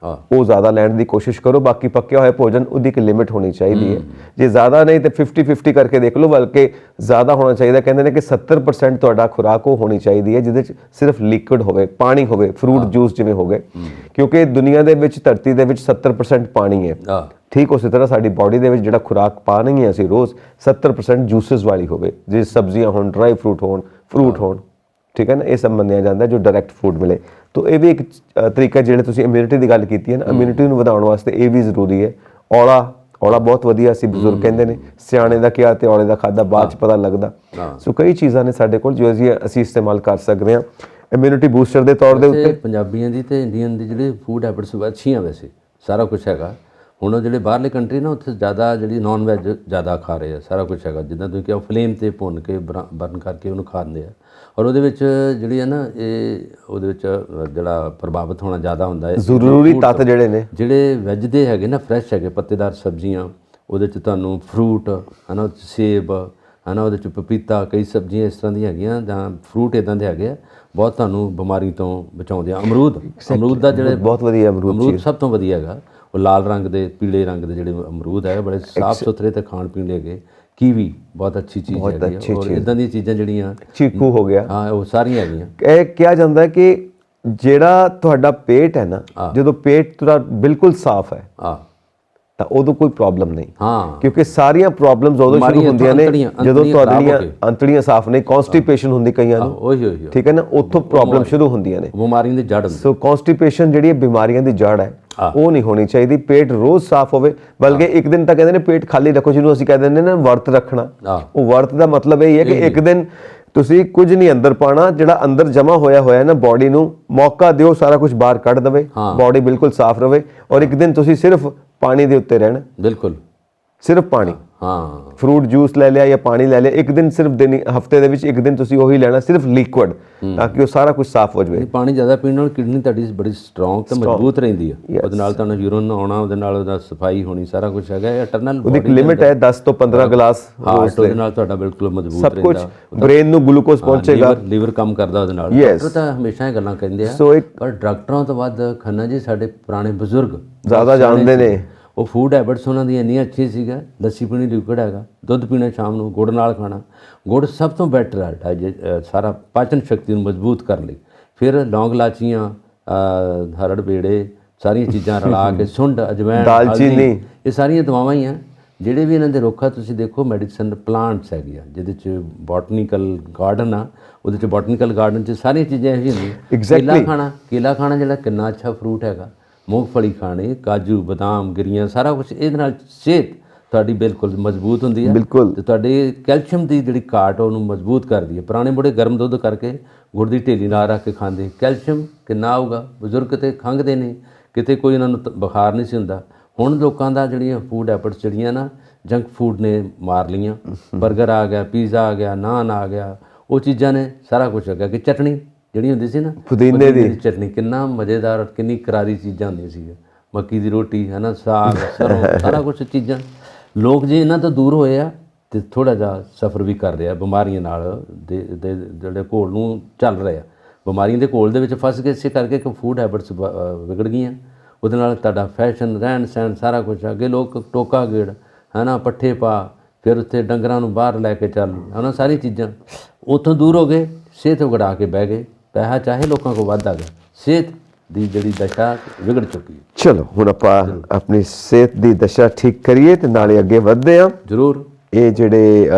ਉਹ ਜ਼ਿਆਦਾ ਲੈਣ ਦੀ ਕੋਸ਼ਿਸ਼ ਕਰੋ। ਬਾਕੀ ਪੱਕਿਆ ਹੋਇਆ ਭੋਜਨ ਉਹਦੀ ਇੱਕ ਲਿਮਿਟ ਹੋਣੀ ਚਾਹੀਦੀ ਹੈ। ਜੇ ਜ਼ਿਆਦਾ ਨਹੀਂ ਤੇ 50-50 ਕਰਕੇ ਦੇਖ ਲਓ, ਬਲਕਿ ਜ਼ਿਆਦਾ ਹੋਣਾ ਚਾਹੀਦਾ। ਕਹਿੰਦੇ ਨੇ ਕਿ 70% ਤੁਹਾਡਾ ਖੁਰਾਕ ਉਹ ਹੋਣੀ ਚਾਹੀਦੀ ਹੈ ਜਿਹਦੇ 'ਚ ਸਿਰਫ ਲਿਕੁਇਡ ਹੋਵੇ, ਪਾਣੀ ਹੋਵੇ, ਫਰੂਟ ਜੂਸ ਜਿਵੇਂ ਹੋ ਗਏ, ਕਿਉਂਕਿ ਦੁਨੀਆ ਦੇ ਵਿੱਚ, ਧਰਤੀ ਦੇ ਵਿੱਚ 70% ਪਾਣੀ ਹੈ। ਠੀਕ ਉਸੇ ਤਰ੍ਹਾਂ ਸਾਡੀ ਬਾਡੀ ਦੇ ਵਿੱਚ ਜਿਹੜਾ ਖੁਰਾਕ ਪਾ ਨਹੀਂ ਹੈ ਅਸੀਂ ਰੋਜ਼, 70% ਜੂਸਿਸ ਵਾਲੀ ਹੋਵੇ, ਜੇ ਸਬਜ਼ੀਆਂ ਹੋਣ, ਡਰਾਈ ਫਰੂਟ ਹੋਣ, ਠੀਕ ਹੈ ਨਾ, ਇਹ ਸਭ ਮੰਨਿਆ ਜਾਂਦਾ ਜੋ ਡਾਇਰੈਕਟ ਫੂਡ ਮਿਲੇ। ਤੋ ਇਹ ਵੀ ਇੱਕ ਤਰੀਕਾ, ਜਿਹੜੇ ਤੁਸੀਂ ਇਮਿਊਨਿਟੀ ਦੀ ਗੱਲ ਕੀਤੀ ਹੈ ਨਾ, ਇਮਿਊਨਿਟੀ ਨੂੰ ਵਧਾਉਣ ਵਾਸਤੇ ਇਹ ਵੀ ਜ਼ਰੂਰੀ ਹੈ। ਔਲਾ ਬਹੁਤ ਵਧੀਆ ਸੀ, ਬਜ਼ੁਰਗ ਕਹਿੰਦੇ ਨੇ ਸਿਆਣੇ ਦਾ ਕਿਹਾ ਤੇ ਔਲੇ ਦਾ ਖਾਦਾ ਬਾਅਦ ਚ ਪਤਾ ਲੱਗਦਾ। ਸੋ ਕਈ ਚੀਜ਼ਾਂ ਨੇ ਸਾਡੇ ਕੋਲ ਜੋ ਅਸੀਂ ਇਸਤੇਮਾਲ ਕਰ ਸਕਦੇ ਹਾਂ ਇਮਿਊਨਿਟੀ ਬੂਸਟਰ ਦੇ ਤੌਰ ਦੇ ਉੱਤੇ। ਪੰਜਾਬੀਆਂ ਦੀ ਤੇ ਇੰਡੀਅਨ ਦੀ ਜਿਹੜੇ ਫੂਡ ਹੈਬਿਟਸ ਅੱਛੀਆਂ, ਵੈਸੇ ਸਾਰਾ ਕੁਝ ਹੈਗਾ। ਹੁਣ ਜਿਹੜੇ ਬਾਹਰਲੇ ਕੰਟਰੀ ਨਾ, ਉੱਥੇ ਜ਼ਿਆਦਾ ਜਿਹੜੀ ਨੌਨ ਵੈਜ ਜ਼ਿਆਦਾ ਖਾ ਰਹੇ ਆ, ਸਾਰਾ ਕੁਝ ਹੈਗਾ। ਜਿੱਦਾਂ ਤੁਸੀਂ ਕਿਹਾ ਫਲੇਮ 'ਤੇ ਭੁੰਨ ਕੇ ਬਰਨ ਕਰਕੇ ਉਹਨੂੰ ਖਾਂਦੇ ਆ, ਔਰ ਉਹਦੇ ਵਿੱਚ ਜਿਹੜੀ ਹੈ ਨਾ, ਉਹਦੇ ਵਿੱਚ ਜਿਹੜਾ ਪ੍ਰਭਾਵਿਤ ਹੋਣਾ ਜ਼ਿਆਦਾ ਹੁੰਦਾ ਹੈ। ਜ਼ਰੂਰੀ ਤੱਤ ਜਿਹੜੇ ਵੈਜ ਦੇ ਹੈਗੇ ਨਾ, ਫਰੈਸ਼ ਹੈਗੇ, ਪੱਤੇਦਾਰ ਸਬਜ਼ੀਆਂ, ਉਹਦੇ 'ਚ ਤੁਹਾਨੂੰ ਫਰੂਟ ਹੈ ਨਾ, ਸੇਬ ਹੈ ਨਾ, ਉਹਦੇ 'ਚ ਪਪੀਤਾ, ਕਈ ਸਬਜ਼ੀਆਂ ਇਸ ਤਰ੍ਹਾਂ ਦੀਆਂ ਹੈਗੀਆਂ ਜਾਂ ਫਰੂਟ ਇੱਦਾਂ ਦੇ ਹੈਗੇ ਆ, ਬਹੁਤ ਤੁਹਾਨੂੰ ਬਿਮਾਰੀ ਤੋਂ ਬਚਾਉਂਦੇ ਆ। ਅਮਰੂਦ ਦਾ ਜਿਹੜੇ ਬਹੁਤ ਵਧੀਆ ਅਮਰੂਦ ਸਭ ਤੋਂ ਵਧੀਆ ਹੈਗਾ। ਉਹ ਲਾਲ ਰੰਗ ਦੇ, ਪੀਲੇ ਰੰਗ ਦੇ ਜਿਹੜੇ ਅਮਰੂਦ ਹੈ, ਬੜੇ ਸਾਫ਼ ਸੁਥਰੇ ਤੇ ਖਾਣ ਪੀਣ ਦੇ ਹੈਗੇ। ਕੀਵੀ ਬਹੁਤ ਅੱਛੀ ਚੀਜ਼ ਹੈਗੀ ਹੈ। ਔਰ ਇਦਾਂ ਦੀਆਂ ਚੀਜ਼ਾਂ ਜਿਹੜੀਆਂ, ਚੀਕੂ ਹੋ ਗਿਆ, ਹਾਂ, ਉਹ ਸਾਰੀਆਂ ਹੈਗੀਆਂ। ਇਹ ਕਿਹਾ ਜਾਂਦਾ ਕਿ ਜਿਹੜਾ ਤੁਹਾਡਾ ਪੇਟ ਹੈ ਨਾ, ਜਦੋਂ ਪੇਟ ਤੁਹਾਡਾ ਬਿਲਕੁਲ ਸਾਫ਼ ਹੈ ਤਾਂ ਉਦੋਂ ਕੋਈ ਪ੍ਰੋਬਲਮ ਨਹੀਂ। ਕਿਉਂਕਿ ਸਾਰੀਆਂ ਪ੍ਰੋਬਲਮਸ ਉਦੋਂ ਸ਼ੁਰੂ ਹੁੰਦੀਆਂ ਨੇ ਜਦੋਂ ਤੁਹਾਡੀਆਂ ਅੰਤੜੀਆਂ ਸਾਫ਼ ਨਹੀਂ। ਕਨਸਟੀਪੇਸ਼ਨ ਹੁੰਦੀ ਕਈਆਂ ਨੂੰ, ਠੀਕ ਹੈ ਨਾ, ਉੱਥੋਂ ਪ੍ਰੋਬਲਮ ਸ਼ੁਰੂ ਹੁੰਦੀਆਂ ਨੇ, ਬਿਮਾਰੀਆਂ ਦੀ ਜੜ। ਸੋ ਕਨਸਟੀਪੇਸ਼ਨ ਜਿਹੜੀ ਬਿਮਾਰੀਆਂ ਦੀ ਜੜ ਹੈ, ਉਹ ਨਹੀਂ ਹੋਣੀ ਚਾਹੀਦੀ। ਪੇਟ ਰੋਜ਼ ਸਾਫ਼ ਹੋਵੇ, ਬਲਕਿ ਇੱਕ ਦਿਨ ਤਾਂ ਕਹਿੰਦੇ ਨੇ ਪੇਟ ਖਾਲੀ ਰੱਖੋ, ਜਿਹਨੂੰ ਅਸੀਂ ਕਹਿ ਦਿੰਦੇ ਨੇ ਵਰਤ ਰੱਖਣਾ। ਉਹ ਵਰਤ ਦਾ ਮਤਲਬ ਇਹ ਹੈ ਕਿ ਇੱਕ ਦਿਨ ਤੁਸੀਂ ਕੁਝ ਨਹੀਂ ਅੰਦਰ ਪਾਣਾ, ਜਿਹੜਾ ਅੰਦਰ ਜਮਾ ਹੋਇਆ ਨਾ, ਬਾਡੀ ਨੂੰ ਮੌਕਾ ਦਿਓ ਸਾਰਾ ਕੁਝ ਬਾਹਰ ਕੱਢ ਦੇਵੇ, ਬਾਡੀ ਬਿਲਕੁਲ ਸਾਫ਼ ਰਵੇ। ਔਰ ਇੱਕ ਦਿਨ ਤੁਸੀਂ ਸਿਰਫ ਪਾਣੀ ਦੇ ਉੱਤੇ ਰਹਿਣਾ, ਬਿਲਕੁਲ ਸਿਰਫ ਪਾਣੀ। ਫਰੂਟ ਜੂਸ ਲੈ ਲਿਆ ਜਾਂ ਪਾਣੀ ਲੈ ਲਿਆ, ਇੱਕ ਦਿਨ ਸਿਰਫ ਹਫਤੇ ਦੇ ਵਿੱਚ ਇੱਕ ਦਿਨ ਤੁਸੀਂ ਉਹੀ ਲੈਣਾ, ਸਿਰਫ ਲਿਕੁਇਡ, ਤਾਂ ਕਿ ਉਹ ਸਾਰਾ ਕੁਝ ਸਾਫ਼ ਹੋ ਜਾਵੇ। ਪਾਣੀ ਜ਼ਿਆਦਾ ਪੀਣ ਨਾਲ ਕਿਡਨੀ ਤੁਹਾਡੀ ਬੜੀ ਸਟਰੋਂਗ ਤੇ ਮਜ਼ਬੂਤ ਰਹਿੰਦੀ ਹੈ। ਉਹਦੇ ਨਾਲ ਤੁਹਾਨੂੰ ਯੂਰਿਨ ਆਉਣਾ, ਉਹਦੇ ਨਾਲ ਉਹਦਾ ਸਫਾਈ ਹੋਣੀ, ਸਾਰਾ ਕੁਝ ਹੈਗਾ। ਇਟਰਨਲ ਉਹਦੀ ਇੱਕ ਲਿਮਿਟ ਹੈ 10 ਤੋਂ 15 ਗਲਾਸ ਰੋਜ਼। ਉਹਦੇ ਨਾਲ ਤੁਹਾਡਾ ਬਿਲਕੁਲ ਮਜ਼ਬੂਤ ਸਭ ਕੁਝ, ਬ੍ਰੇਨ ਨੂੰ ਗਲੂਕੋਜ਼ ਪਹੁੰਚੇਗਾ, ਲੀਵਰ ਕੰਮ ਕਰਦਾ ਉਹਦੇ ਨਾਲ। ਡਾਕਟਰ ਤਾਂ ਹਮੇਸ਼ਾ ਇਹ ਗੱਲਾਂ ਕਹਿੰਦੇ ਆ, ਪਰ ਡਾਕਟਰਾਂ ਤੋਂ ਵੱਧ ਖੰਨਾ ਜੀ ਸਾਡੇ ਪੁਰਾਣੇ ਬਜ਼ੁਰਗ ਜ਼ਿਆਦਾ ਜਾਣਦੇ ਨੇ। ਉਹ ਫੂਡ ਹੈਬਿਟਸ ਉਹਨਾਂ ਦੀਆਂ ਇੰਨੀਆਂ ਅੱਛੀ ਸੀਗਾ। ਲੱਸੀ ਪੀਣੀ ਲਿਕੁਇਡ ਹੈਗਾ, ਦੁੱਧ ਪੀਣਾ ਸ਼ਾਮ ਨੂੰ, ਗੁੜ ਨਾਲ ਖਾਣਾ। ਗੁੜ ਸਭ ਤੋਂ ਬੈਟਰ ਹੈ ਸਾਰਾ ਪਾਚਨ ਸ਼ਕਤੀ ਨੂੰ ਮਜ਼ਬੂਤ ਕਰਨ ਲਈ। ਫਿਰ ਲੌਂਗ ਲਾਚੀਆਂ, ਹਰੜ ਬੇੜੇ, ਸਾਰੀਆਂ ਚੀਜ਼ਾਂ ਰਲਾ ਕੇ, ਸੁੰਡ, ਅਜਵਾਇਣ, ਦਾਲਚੀਨੀ, ਇਹ ਸਾਰੀਆਂ ਦਵਾਵਾਂ ਹੀ ਆ। ਜਿਹੜੇ ਵੀ ਇਹਨਾਂ ਦੇ ਰੁੱਖ ਆ, ਤੁਸੀਂ ਦੇਖੋ ਮੈਡੀਸਨ ਪਲਾਂਟਸ ਹੈਗੇ ਆ, ਜਿਹਦੇ 'ਚ ਬੋਟਨੀਕਲ ਗਾਰਡਨ ਆ, ਉਹਦੇ 'ਚ ਬੋਟਨੀਕਲ ਗਾਰਡਨ 'ਚ ਸਾਰੀਆਂ ਚੀਜ਼ਾਂ ਇਹੋ ਜਿਹੀਆਂ ਹੁੰਦੀਆਂ। ਕੇਲਾ ਖਾਣਾ ਜਿਹੜਾ ਕਿੰਨਾ ਅੱਛਾ ਫਰੂਟ ਹੈਗਾ। ਮੂੰਗਫਲੀ ਖਾਣੀ, ਕਾਜੂ, ਬਦਾਮ, ਗਿਰੀਆਂ, ਸਾਰਾ ਕੁਝ। ਇਹਦੇ ਨਾਲ ਸਿਹਤ ਤੁਹਾਡੀ ਬਿਲਕੁਲ ਮਜ਼ਬੂਤ ਹੁੰਦੀ ਹੈ ਤੇ ਤੁਹਾਡੇ ਕੈਲਸ਼ੀਅਮ ਦੀ ਜਿਹੜੀ ਘਾਟ ਉਹਨੂੰ ਮਜ਼ਬੂਤ ਕਰਦੀ ਹੈ। ਪੁਰਾਣੇ ਬੁੜੇ ਗਰਮ ਦੁੱਧ ਕਰਕੇ ਗੁੜ ਦੀ ਢੇਲੀ ਨਾਲ ਰੱਖ ਕੇ ਖਾਂਦੇ। ਕੈਲਸ਼ੀਅਮ ਕਿੰਨਾ ਆਊਗਾ? ਬਜ਼ੁਰਗ ਤੇ ਖੰਘਦੇ ਨੇ, ਕਿਤੇ ਕੋਈ ਇਹਨਾਂ ਨੂੰ ਬੁਖਾਰ ਨਹੀਂ ਸੀ ਹੁੰਦਾ। ਹੁਣ ਲੋਕਾਂ ਦਾ ਜਿਹੜੀਆਂ ਫੂਡ ਹੈਬਿਟਸ ਜਿਹੜੀਆਂ ਨਾ, ਜੰਕ ਫੂਡ ਨੇ ਮਾਰ ਲਈਆਂ। ਬਰਗਰ ਆ ਗਿਆ, ਪੀਜ਼ਾ ਆ ਗਿਆ, ਨਾਨ ਆ ਗਿਆ, ਉਹ ਚੀਜ਼ਾਂ ਨੇ ਸਾਰਾ ਕੁਝ ਆ ਗਿਆ। ਕਿ ਚਟਣੀ ਜਿਹੜੀ ਹੁੰਦੀ ਸੀ ਨਾ, ਪੁਦੀਨੇ ਦੀ ਚਟਨੀ, ਕਿੰਨਾ ਮਜ਼ੇਦਾਰ, ਕਿੰਨੀ ਕਰਾਰੀ ਚੀਜ਼ਾਂ ਹੁੰਦੀਆਂ ਸੀ। ਮੱਕੀ ਦੀ ਰੋਟੀ ਹੈ ਨਾ, ਸਾਗ, ਸਰੋਂ, ਸਾਰਾ ਕੁਝ ਚੀਜ਼ਾਂ। ਲੋਕ ਜੇ ਇਹਨਾਂ ਤੋਂ ਦੂਰ ਹੋਏ ਆ ਤੇ ਥੋੜ੍ਹਾ ਜਿਹਾ ਸਫ਼ਰ ਵੀ ਕਰ ਰਿਹਾ ਬਿਮਾਰੀਆਂ ਨਾਲ, ਜਿਹੜੇ ਘੋਲ ਨੂੰ ਚੱਲ ਰਹੇ ਆ, ਬਿਮਾਰੀਆਂ ਦੇ ਘੋਲ ਦੇ ਵਿੱਚ ਫਸ ਗਏ। ਇਸੇ ਕਰਕੇ ਕਿ ਫੂਡ ਹੈਬਿਟਸ ਵਿਗੜ ਗਈਆਂ। ਉਹਦੇ ਨਾਲ ਤੁਹਾਡਾ ਫੈਸ਼ਨ, ਰਹਿਣ ਸਹਿਣ, ਸਾਰਾ ਕੁਝ। ਅੱਗੇ ਲੋਕ ਟੋਕਾ ਗੇੜ ਹੈ ਨਾ, ਪੱਠੇ ਪਾ, ਫਿਰ ਉੱਥੇ ਡੰਗਰਾਂ ਨੂੰ ਬਾਹਰ ਲੈ ਕੇ ਚੱਲ, ਹੈ ਨਾ, ਸਾਰੀ ਚੀਜ਼ਾਂ। ਉੱਥੋਂ ਦੂਰ ਹੋ ਗਏ, ਸਿਹਤ ਵਿਗੜਾ ਕੇ ਬਹਿ ਗਏ। ਪੈਸਾ ਚਾਹੇ ਲੋਕਾਂ ਕੋਲ ਵੱਧ ਆ ਗਿਆ, ਸਿਹਤ ਦੀ ਜਿਹੜੀ ਦਸ਼ਾ ਵਿਗੜ ਚੁੱਕੀ। ਚਲੋ ਹੁਣ ਆਪਾਂ ਆਪਣੀ ਸਿਹਤ ਦੀ ਦਸ਼ਾ ਠੀਕ ਕਰੀਏ ਤੇ ਨਾਲੇ ਅੱਗੇ ਵਧਦੇ ਹਾਂ। ਜ਼ਰੂਰ। ਇਹ ਜਿਹੜੇ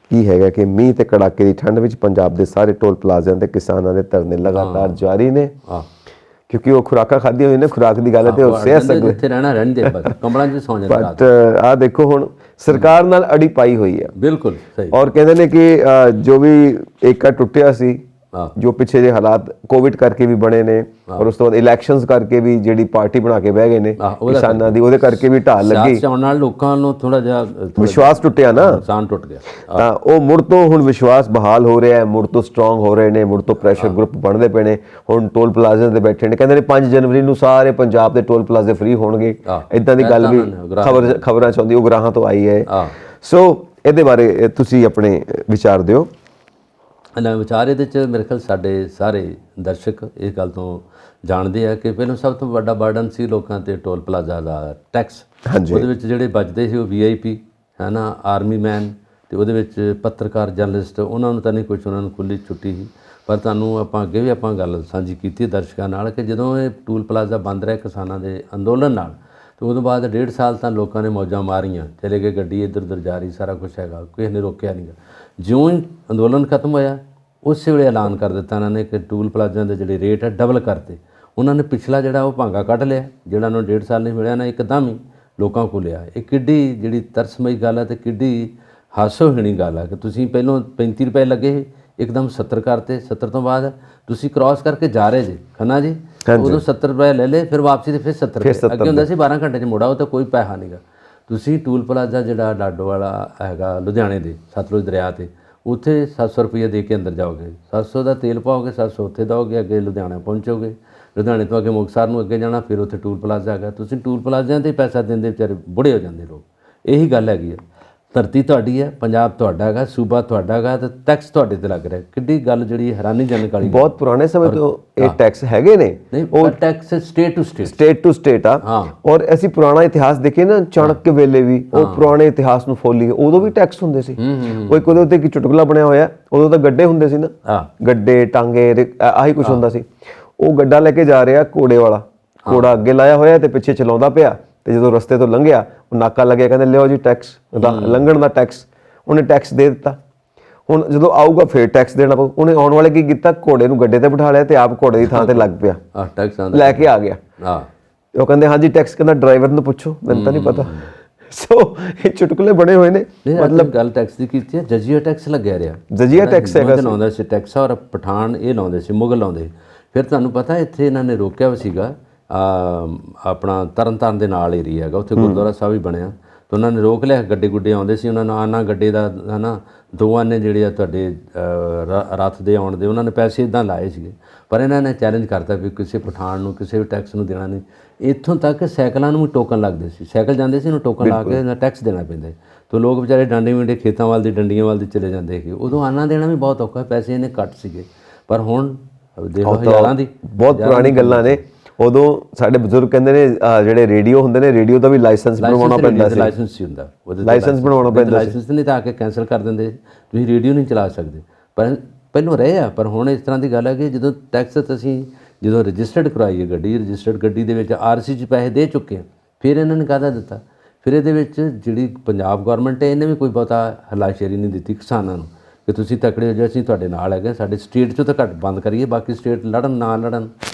ਕੀ ਹੈਗਾ ਕਿ ਮੀਂਹ ਤੇ ਕੜਾਕੇ ਦੀ ਠੰਡ ਵਿੱਚ ਪੰਜਾਬ ਦੇ ਸਾਰੇ ਟੋਲ ਪਲਾਜ਼ਿਆਂ ਤੇ ਕਿਸਾਨਾਂ ਦੇ ਧਰਨੇ ਲਗਾਤਾਰ ਜਾਰੀ ਨੇ, ਕਿਉਂਕਿ ਉਹ ਖੁਰਾਕਾਂ ਖਾਧੀਆਂ ਹੋਈਆਂ ਨੇ। ਖੁਰਾਕ ਦੀ ਗੱਲ ਹੈ ਤੇ ਉਹ ਸਿਹਤ ਸਕਦੇ, ਇੱਥੇ ਰਹਿਣਾ ਰਹਿੰਦੇ, ਬਸ ਕੰਬਲਾਂ 'ਚ ਸੌਂ ਜਾਂਦੇ। ਬਟ ਆਹ ਦੇਖੋ ਹੁਣ ਸਰਕਾਰ ਨਾਲ ਅੜੀ ਪਾਈ ਹੋਈ ਹੈ। ਬਿਲਕੁਲ ਸਹੀ। ਔਰ ਕਹਿੰਦੇ ਨੇ ਕਿ ਜੋ ਵੀ ਏਕਾ ਟੁੱਟਿਆ ਸੀ ਜੋ ਪਿੱਛੇ ਜੇ ਹਾਲਾਤ ਕੋਵਿਡ ਕਰਕੇ ਵੀ ਬਣੇ ਨੇ ਔਰ ਉਸ ਤੋਂ ਬਾਅਦ ਇਲੈਕਸ਼ਨਸ ਕਰਕੇ ਵੀ ਜਿਹੜੀ ਪਾਰਟੀ ਬਣਾ ਕੇ ਬਹਿ ਗਏ ਨੇ ਕਿਸਾਨਾਂ ਦੀ, ਉਹਦੇ ਕਰਕੇ ਵੀ ਢਾਲ ਲੱਗੀ, ਸਿਆਸਤ ਨਾਲ ਲੋਕਾਂ ਨੂੰ ਥੋੜਾ ਜਿਹਾ ਵਿਸ਼ਵਾਸ ਟੁੱਟਿਆ ਨਾ, ਨੁਕਸਾਨ ਟੁੱਟ ਗਿਆ। ਤਾਂ ਉਹ ਮੁੜ ਤੋਂ ਹੁਣ ਵਿਸ਼ਵਾਸ ਬਹਾਲ ਹੋ ਰਿਹਾ ਹੈ, ਮੁੜ ਤੋਂ ਸਟਰੋਂਗ ਹੋ ਰਹੇ ਨੇ, ਮੁੜ ਤੋਂ ਪ੍ਰੈਸ਼ਰ ਗਰੁੱਪ ਬਣਦੇ ਪਏ ਨੇ। ਹੁਣ ਟੋਲ ਪਲਾਜ਼ਾ ਤੇ ਬੈਠੇ ਨੇ, ਕਹਿੰਦੇ ਨੇ 5 ਜਨਵਰੀ ਨੂੰ ਸਾਰੇ ਪੰਜਾਬ ਦੇ ਟੋਲ ਪਲਾਜ਼ੇ ਫ੍ਰੀ ਹੋਣਗੇ, ਇਦਾਂ ਦੀ ਗੱਲ ਵੀ ਖਬਰਾਂ ਚ ਆਉਂਦੀ, ਉਹ ਗ੍ਰਾਹਾਂ ਤੋਂ ਆਈ ਹੈ। ਸੋ ਇਹਦੇ ਬਾਰੇ ਤੁਸੀਂ ਆਪਣੇ ਵਿਚਾਰ ਦਿਓ। ਨਾ ਵਿਚਾਰ ਇਹਦੇ 'ਚ ਮੇਰੇ ਖਿਆਲ ਸਾਡੇ ਸਾਰੇ ਦਰਸ਼ਕ ਇਸ ਗੱਲ ਤੋਂ ਜਾਣਦੇ ਆ ਕਿ ਪਹਿਲਾਂ ਸਭ ਤੋਂ ਵੱਡਾ ਬਰਡਨ ਸੀ ਲੋਕਾਂ 'ਤੇ ਟੋਲ ਪਲਾਜ਼ਾ ਦਾ ਟੈਕਸ। ਉਹਦੇ ਵਿੱਚ ਜਿਹੜੇ ਬਚਦੇ ਸੀ ਉਹ VIP ਹੈ ਨਾ, ਆਰਮੀ ਮੈਨ, ਅਤੇ ਉਹਦੇ ਵਿੱਚ ਪੱਤਰਕਾਰ, ਜਰਨਲਿਸਟ, ਉਹਨਾਂ ਨੂੰ ਤਾਂ ਨਹੀਂ ਕੁਛ, ਉਹਨਾਂ ਨੂੰ ਖੁੱਲ੍ਹੀ ਛੁੱਟੀ ਸੀ। ਪਰ ਤੁਹਾਨੂੰ ਆਪਾਂ ਅੱਗੇ ਵੀ ਆਪਾਂ ਗੱਲ ਸਾਂਝੀ ਕੀਤੀ ਦਰਸ਼ਕਾਂ ਨਾਲ ਕਿ ਜਦੋਂ ਇਹ ਟੋਲ ਪਲਾਜ਼ਾ ਬੰਦ ਰਿਹਾ ਕਿਸਾਨਾਂ ਦੇ ਅੰਦੋਲਨ ਨਾਲ, ਅਤੇ ਉਦੋਂ ਬਾਅਦ 1.5 ਸਾਲ ਤਾਂ ਲੋਕਾਂ ਨੇ ਮੌਜਾਂ ਮਾਰੀਆਂ, ਚਲੇ ਗਏ, ਗੱਡੀ ਇੱਧਰ ਉੱਧਰ ਜਾ ਰਹੀ, ਸਾਰਾ ਕੁਛ ਹੈਗਾ, ਕਿਸੇ ਨੇ ਰੋਕਿਆ ਨਹੀਂ ਗਾ। ਜਿਉਂ ਹੀ ਅੰਦੋਲਨ ਖਤਮ ਹੋਇਆ ਉਸੇ ਵੇਲੇ ਐਲਾਨ ਕਰ ਦਿੱਤਾ ਇਹਨਾਂ ਨੇ ਕਿ ਟੋਲ ਪਲਾਜ਼ਿਆਂ ਦੇ ਜਿਹੜੇ ਰੇਟ ਹੈ ਡਬਲ ਕਰਤੇ। ਉਹਨਾਂ ਨੇ ਪਿਛਲਾ ਜਿਹੜਾ ਉਹ ਭਾਂਗਾ ਕੱਢ ਲਿਆ, ਜਿਹੜਾ ਉਹਨਾਂ ਨੂੰ 1.5 ਸਾਲ ਨਹੀਂ ਮਿਲਿਆ ਨਾ, ਇੱਕਦਮ ਹੀ ਲੋਕਾਂ ਕੋਲ ਲਿਆ। ਇਹ ਕਿੱਡੀ ਜਿਹੜੀ ਤਰਸਮਈ ਗੱਲ ਹੈ ਅਤੇ ਕਿੱਡੀ ਹਾਸੋਹੀਣੀ ਗੱਲ ਹੈ ਕਿ ਤੁਸੀਂ ਪਹਿਲਾਂ 35 ਰੁਪਏ ਲੱਗੇ, ਇੱਕਦਮ 70 ਕਰਤੇ, 70 ਤੋਂ ਬਾਅਦ ਤੁਸੀਂ ਕ੍ਰਾਸ ਕਰਕੇ ਜਾ ਰਹੇ ਜੇ ਖੰਨਾ ਜੀ, ਉਦੋਂ 70 ਰੁਪਏ ਲੈ ਲਏ, ਫਿਰ ਵਾਪਸੀ ਤੇ ਫਿਰ 70 ਰੁਪਏ। ਅੱਗੇ ਹੁੰਦਾ ਸੀ 12 ਘੰਟੇ 'ਚ ਮੁੜਾਓ ਤਾਂ ਕੋਈ ਪੈਸਾ ਨਹੀਂਗਾ। ਤੁਸੀਂ ਟੋਲ ਪਲਾਜ਼ਾ ਜਿਹੜਾ ਲਾਡੋ ਵਾਲਾ ਹੈਗਾ ਲੁਧਿਆਣੇ ਦੇ ਸਤਲੁਜ ਦਰਿਆ 'ਤੇ, ਉੱਥੇ 700 ਰੁਪਏ ਦੇ ਕੇ ਅੰਦਰ ਜਾਓਗੇ, 700 ਦਾ ਤੇਲ ਪਾਓਗੇ, 700 ਉੱਥੇ ਦਿਓਗੇ, ਅੱਗੇ ਲੁਧਿਆਣਾ ਪਹੁੰਚੋਗੇ, ਲੁਧਿਆਣੇ ਤੋਂ ਅੱਗੇ ਮੁਕਤਸਰ ਨੂੰ ਅੱਗੇ ਜਾਣਾ, ਫਿਰ ਉੱਥੇ ਟੋਲ ਪਲਾਜ਼ਾ ਹੈਗਾ। ਤੁਸੀਂ ਟੋਲ ਪਲਾਜ਼ਿਆਂ 'ਤੇ ਪੈਸਾ ਦਿੰਦੇ ਵਿਚਾਰੇ ਬੁੜੇ ਹੋ ਜਾਂਦੇ ਲੋਕ। ਇਹੀ ਗੱਲ ਹੈਗੀ ਹੈ। ਧਰਤੀ ਤੁਹਾਡੀ ਹੈ, ਪੰਜਾਬ ਤੁਹਾਡਾ ਹੈਗਾ, ਸੂਬਾ ਤੁਹਾਡਾ ਹੈਗਾ, ਅਤੇ ਟੈਕਸ ਤੁਹਾਡੇ 'ਤੇ ਲੱਗ ਰਿਹਾ। ਕਿੱਡੀ ਗੱਲ ਜਿਹੜੀ ਹੈਰਾਨੀਜਨਕ ਵਾਲੀ, ਬਹੁਤ ਪੁਰਾਣੇ ਸਮੇਂ ਤੋਂ ਇਹ ਟੈਕਸ ਹੈਗੇ ਨੇ। ਨਹੀਂ, ਉਹ ਟੈਕਸ ਸਟੇਟ ਟੂ ਸਟੇਟ ਆ। ਔਰ ਅਸੀਂ ਪੁਰਾਣਾ ਇਤਿਹਾਸ ਦੇਖੀਏ ਨਾ, ਚਾਣਕ ਵੇਲੇ ਵੀ ਉਹ ਪੁਰਾਣੇ ਇਤਿਹਾਸ ਨੂੰ ਫੋਲੀਏ, ਉਦੋਂ ਵੀ ਟੈਕਸ ਹੁੰਦੇ ਸੀ। ਕੋਈ ਉਹਦੇ ਉੱਤੇ ਕੀ ਚੁਟਕਲਾ ਬਣਿਆ ਹੋਇਆ, ਉਦੋਂ ਤਾਂ ਗੱਡੇ ਹੁੰਦੇ ਸੀ ਨਾ, ਗੱਡੇ, ਟਾਂਗੇ, ਆਹੀ ਕੁਛ ਹੁੰਦਾ ਸੀ। ਉਹ ਗੱਡਾ ਲੈ ਕੇ ਜਾ ਰਿਹਾ ਘੋੜੇ ਵਾਲਾ, ਘੋੜਾ ਅੱਗੇ ਲਾਇਆ ਹੋਇਆ ਤੇ ਪਿੱਛੇ ਚਲਾਉਂਦਾ ਪਿਆ, ਤੇ ਜਦੋਂ ਰਸਤੇ ਤੋਂ ਲੰਘਿਆ ਉਹ ਨਾਕਾ ਲੱਗਿਆ, ਕਹਿੰਦੇ ਲਿਓ ਜੀ ਟੈਕਸ, ਲੰਘਣ ਦਾ ਟੈਕਸ। ਉਹਨੇ ਟੈਕਸ ਦੇ ਦਿੱਤਾ। ਹੁਣ ਜਦੋਂ ਆਊਗਾ ਫਿਰ ਟੈਕਸ ਦੇਣਾ ਪਊ। ਉਹਨੇ ਆਉਣ ਵਾਲੇ ਕੀ ਕੀਤਾ, ਘੋੜੇ ਨੂੰ ਗੱਡੇ ਤੇ ਬਿਠਾ ਲਿਆ ਤੇ ਆਪ ਘੋੜੇ ਦੀ ਥਾਂ ਤੇ ਲੱਗ ਪਿਆ, ਲੈ ਕੇ ਆ ਗਿਆ। ਉਹ ਕਹਿੰਦੇ ਹਾਂਜੀ ਟੈਕਸ, ਕਹਿੰਦਾ ਡਰਾਈਵਰ ਨੂੰ ਪੁੱਛੋ, ਮੈਨੂੰ ਤਾਂ ਨਹੀਂ ਪਤਾ। ਸੋ ਇਹ ਚੁਟਕਲੇ ਬਣੇ ਹੋਏ ਨੇ। ਮਤਲਬ ਗੱਲ ਟੈਕਸ ਦੀ ਕੀਤੀ ਹੈ, ਜਜ਼ੀਆ ਟੈਕਸ ਲੱਗਿਆ ਰਿਹਾ, ਜਜ਼ੀਆ ਟੈਕਸ ਹੈਗਾ, ਲਾਉਂਦਾ ਸੀ ਟੈਕਸ, ਔਰ ਪਠਾਨ ਇਹ ਲਾਉਂਦੇ ਸੀ, ਮੁਗਲ ਲਾਉਂਦੇ। ਫਿਰ ਤੁਹਾਨੂੰ ਪਤਾ ਇੱਥੇ ਇਹਨਾਂ ਨੇ ਰੋਕਿਆ ਵੀ ਸੀਗਾ, ਆਪਣਾ ਤਰਨਤਾਰਨ ਦੇ ਨਾਲ ਏਰੀਆ ਹੈਗਾ, ਉੱਥੇ ਗੁਰਦੁਆਰਾ ਸਾਹਿਬ ਵੀ ਬਣਿਆ, ਤਾਂ ਉਹਨਾਂ ਨੇ ਰੋਕ ਲਿਆ। ਗੱਡੇ ਗੁੱਡੇ ਆਉਂਦੇ ਸੀ, ਉਹਨਾਂ ਨੂੰ ਆਨਾ ਗੱਡੇ ਦਾ ਹੈ ਨਾ, 2 ਆਨੇ ਜਿਹੜੇ ਆ ਤੁਹਾਡੇ ਰੱਥ ਦੇ ਆਉਣ ਦੇ, ਉਹਨਾਂ ਨੇ ਪੈਸੇ ਇੱਦਾਂ ਲਾਏ ਸੀਗੇ। ਪਰ ਇਹਨਾਂ ਨੇ ਚੈਲੰਜ ਕਰਤਾ ਵੀ ਕਿਸੇ ਪਠਾਨ ਨੂੰ ਕਿਸੇ ਵੀ ਟੈਕਸ ਨੂੰ ਦੇਣਾ ਨਹੀਂ। ਇੱਥੋਂ ਤੱਕ ਸਾਈਕਲਾਂ ਨੂੰ ਵੀ ਟੋਕਨ ਲੱਗਦੇ ਸੀ, ਸਾਈਕਲ ਜਾਂਦੇ ਸੀ, ਉਹਨੂੰ ਟੋਕਨ ਲਾ ਕੇ ਟੈਕਸ ਦੇਣਾ ਪੈਂਦਾ। ਤਾਂ ਲੋਕ ਵਿਚਾਰੇ ਡਾਂਡੇ ਮਿੰਡੇ ਖੇਤਾਂ ਵੱਲ ਦੀ, ਡੰਡੀਆਂ ਵੱਲ ਦੀ ਚਲੇ ਜਾਂਦੇ ਸੀ। ਉਦੋਂ ਆਨਾ ਦੇਣਾ ਵੀ ਬਹੁਤ ਔਖਾ, ਪੈਸੇ ਇਹਨੇ ਘੱਟ ਸੀਗੇ। ਪਰ ਹੁਣ ਦੇਖ ਲਓ ਹਜ਼ਾਰਾਂ ਦੀ, ਬਹੁਤ ਪੁਰਾਣੀ ਗੱਲਾਂ ਨੇ। ਉਦੋਂ ਸਾਡੇ ਬਜ਼ੁਰਗ ਕਹਿੰਦੇ ਨੇ ਜਿਹੜੇ ਰੇਡੀਓ ਹੁੰਦੇ ਨੇ, ਰੇਡੀਓ ਦਾ ਵੀ ਲਾਇਸੈਂਸ ਬਣਵਾਉਣਾ ਪੈਂਦਾ ਸੀ। ਲਾਇਸੈਂਸ ਹੀ ਹੁੰਦਾ, ਲਾਇਸੈਂਸ ਬਣਵਾਉਣਾ ਪੈਂਦਾ ਸੀ। ਲਾਇਸੈਂਸ ਨਹੀਂ ਤਾਂ ਆ ਕੇ ਕੈਂਸਲ ਕਰ ਦਿੰਦੇ, ਤੁਸੀਂ ਰੇਡੀਓ ਨਹੀਂ ਚਲਾ ਸਕਦੇ। ਪਰ ਪਹਿਲੋਂ ਰਹੇ ਆ। ਪਰ ਹੁਣ ਇਸ ਤਰ੍ਹਾਂ ਦੀ ਗੱਲ ਹੈ ਕਿ ਜਦੋਂ ਟੈਕਸ ਅਸੀਂ ਜਦੋਂ ਰਜਿਸਟਰਡ ਕਰਵਾਈਏ ਗੱਡੀ, ਰਜਿਸਟਰਡ ਗੱਡੀ ਦੇ ਵਿੱਚ RC 'ਚ ਪੈਸੇ ਦੇ ਚੁੱਕੇ ਆ, ਫਿਰ ਇਹਨਾਂ ਨੇ ਕਾਹਦਾ ਦਿੱਤਾ। ਫਿਰ ਇਹਦੇ ਵਿੱਚ ਜਿਹੜੀ ਪੰਜਾਬ ਗੌਰਮੈਂਟ ਹੈ, ਇਹਨੇ ਵੀ ਕੋਈ ਬਹੁਤਾ ਹਲਾਸ਼ੇਰੀ ਨਹੀਂ ਦਿੱਤੀ ਕਿਸਾਨਾਂ ਨੂੰ ਕਿ ਤੁਸੀਂ ਤਕੜੇ ਹੋ ਜਾਓ, ਅਸੀਂ ਤੁਹਾਡੇ ਨਾਲ ਹੈਗੇ। ਸਾਡੇ ਸਟੇਟ 'ਚੋਂ ਤਾਂ ਘੱਟ ਬੰਦ ਕਰੀਏ, ਬਾਕੀ ਸਟੇਟ ਲੜਨ ਨਾ ਲੜਨ।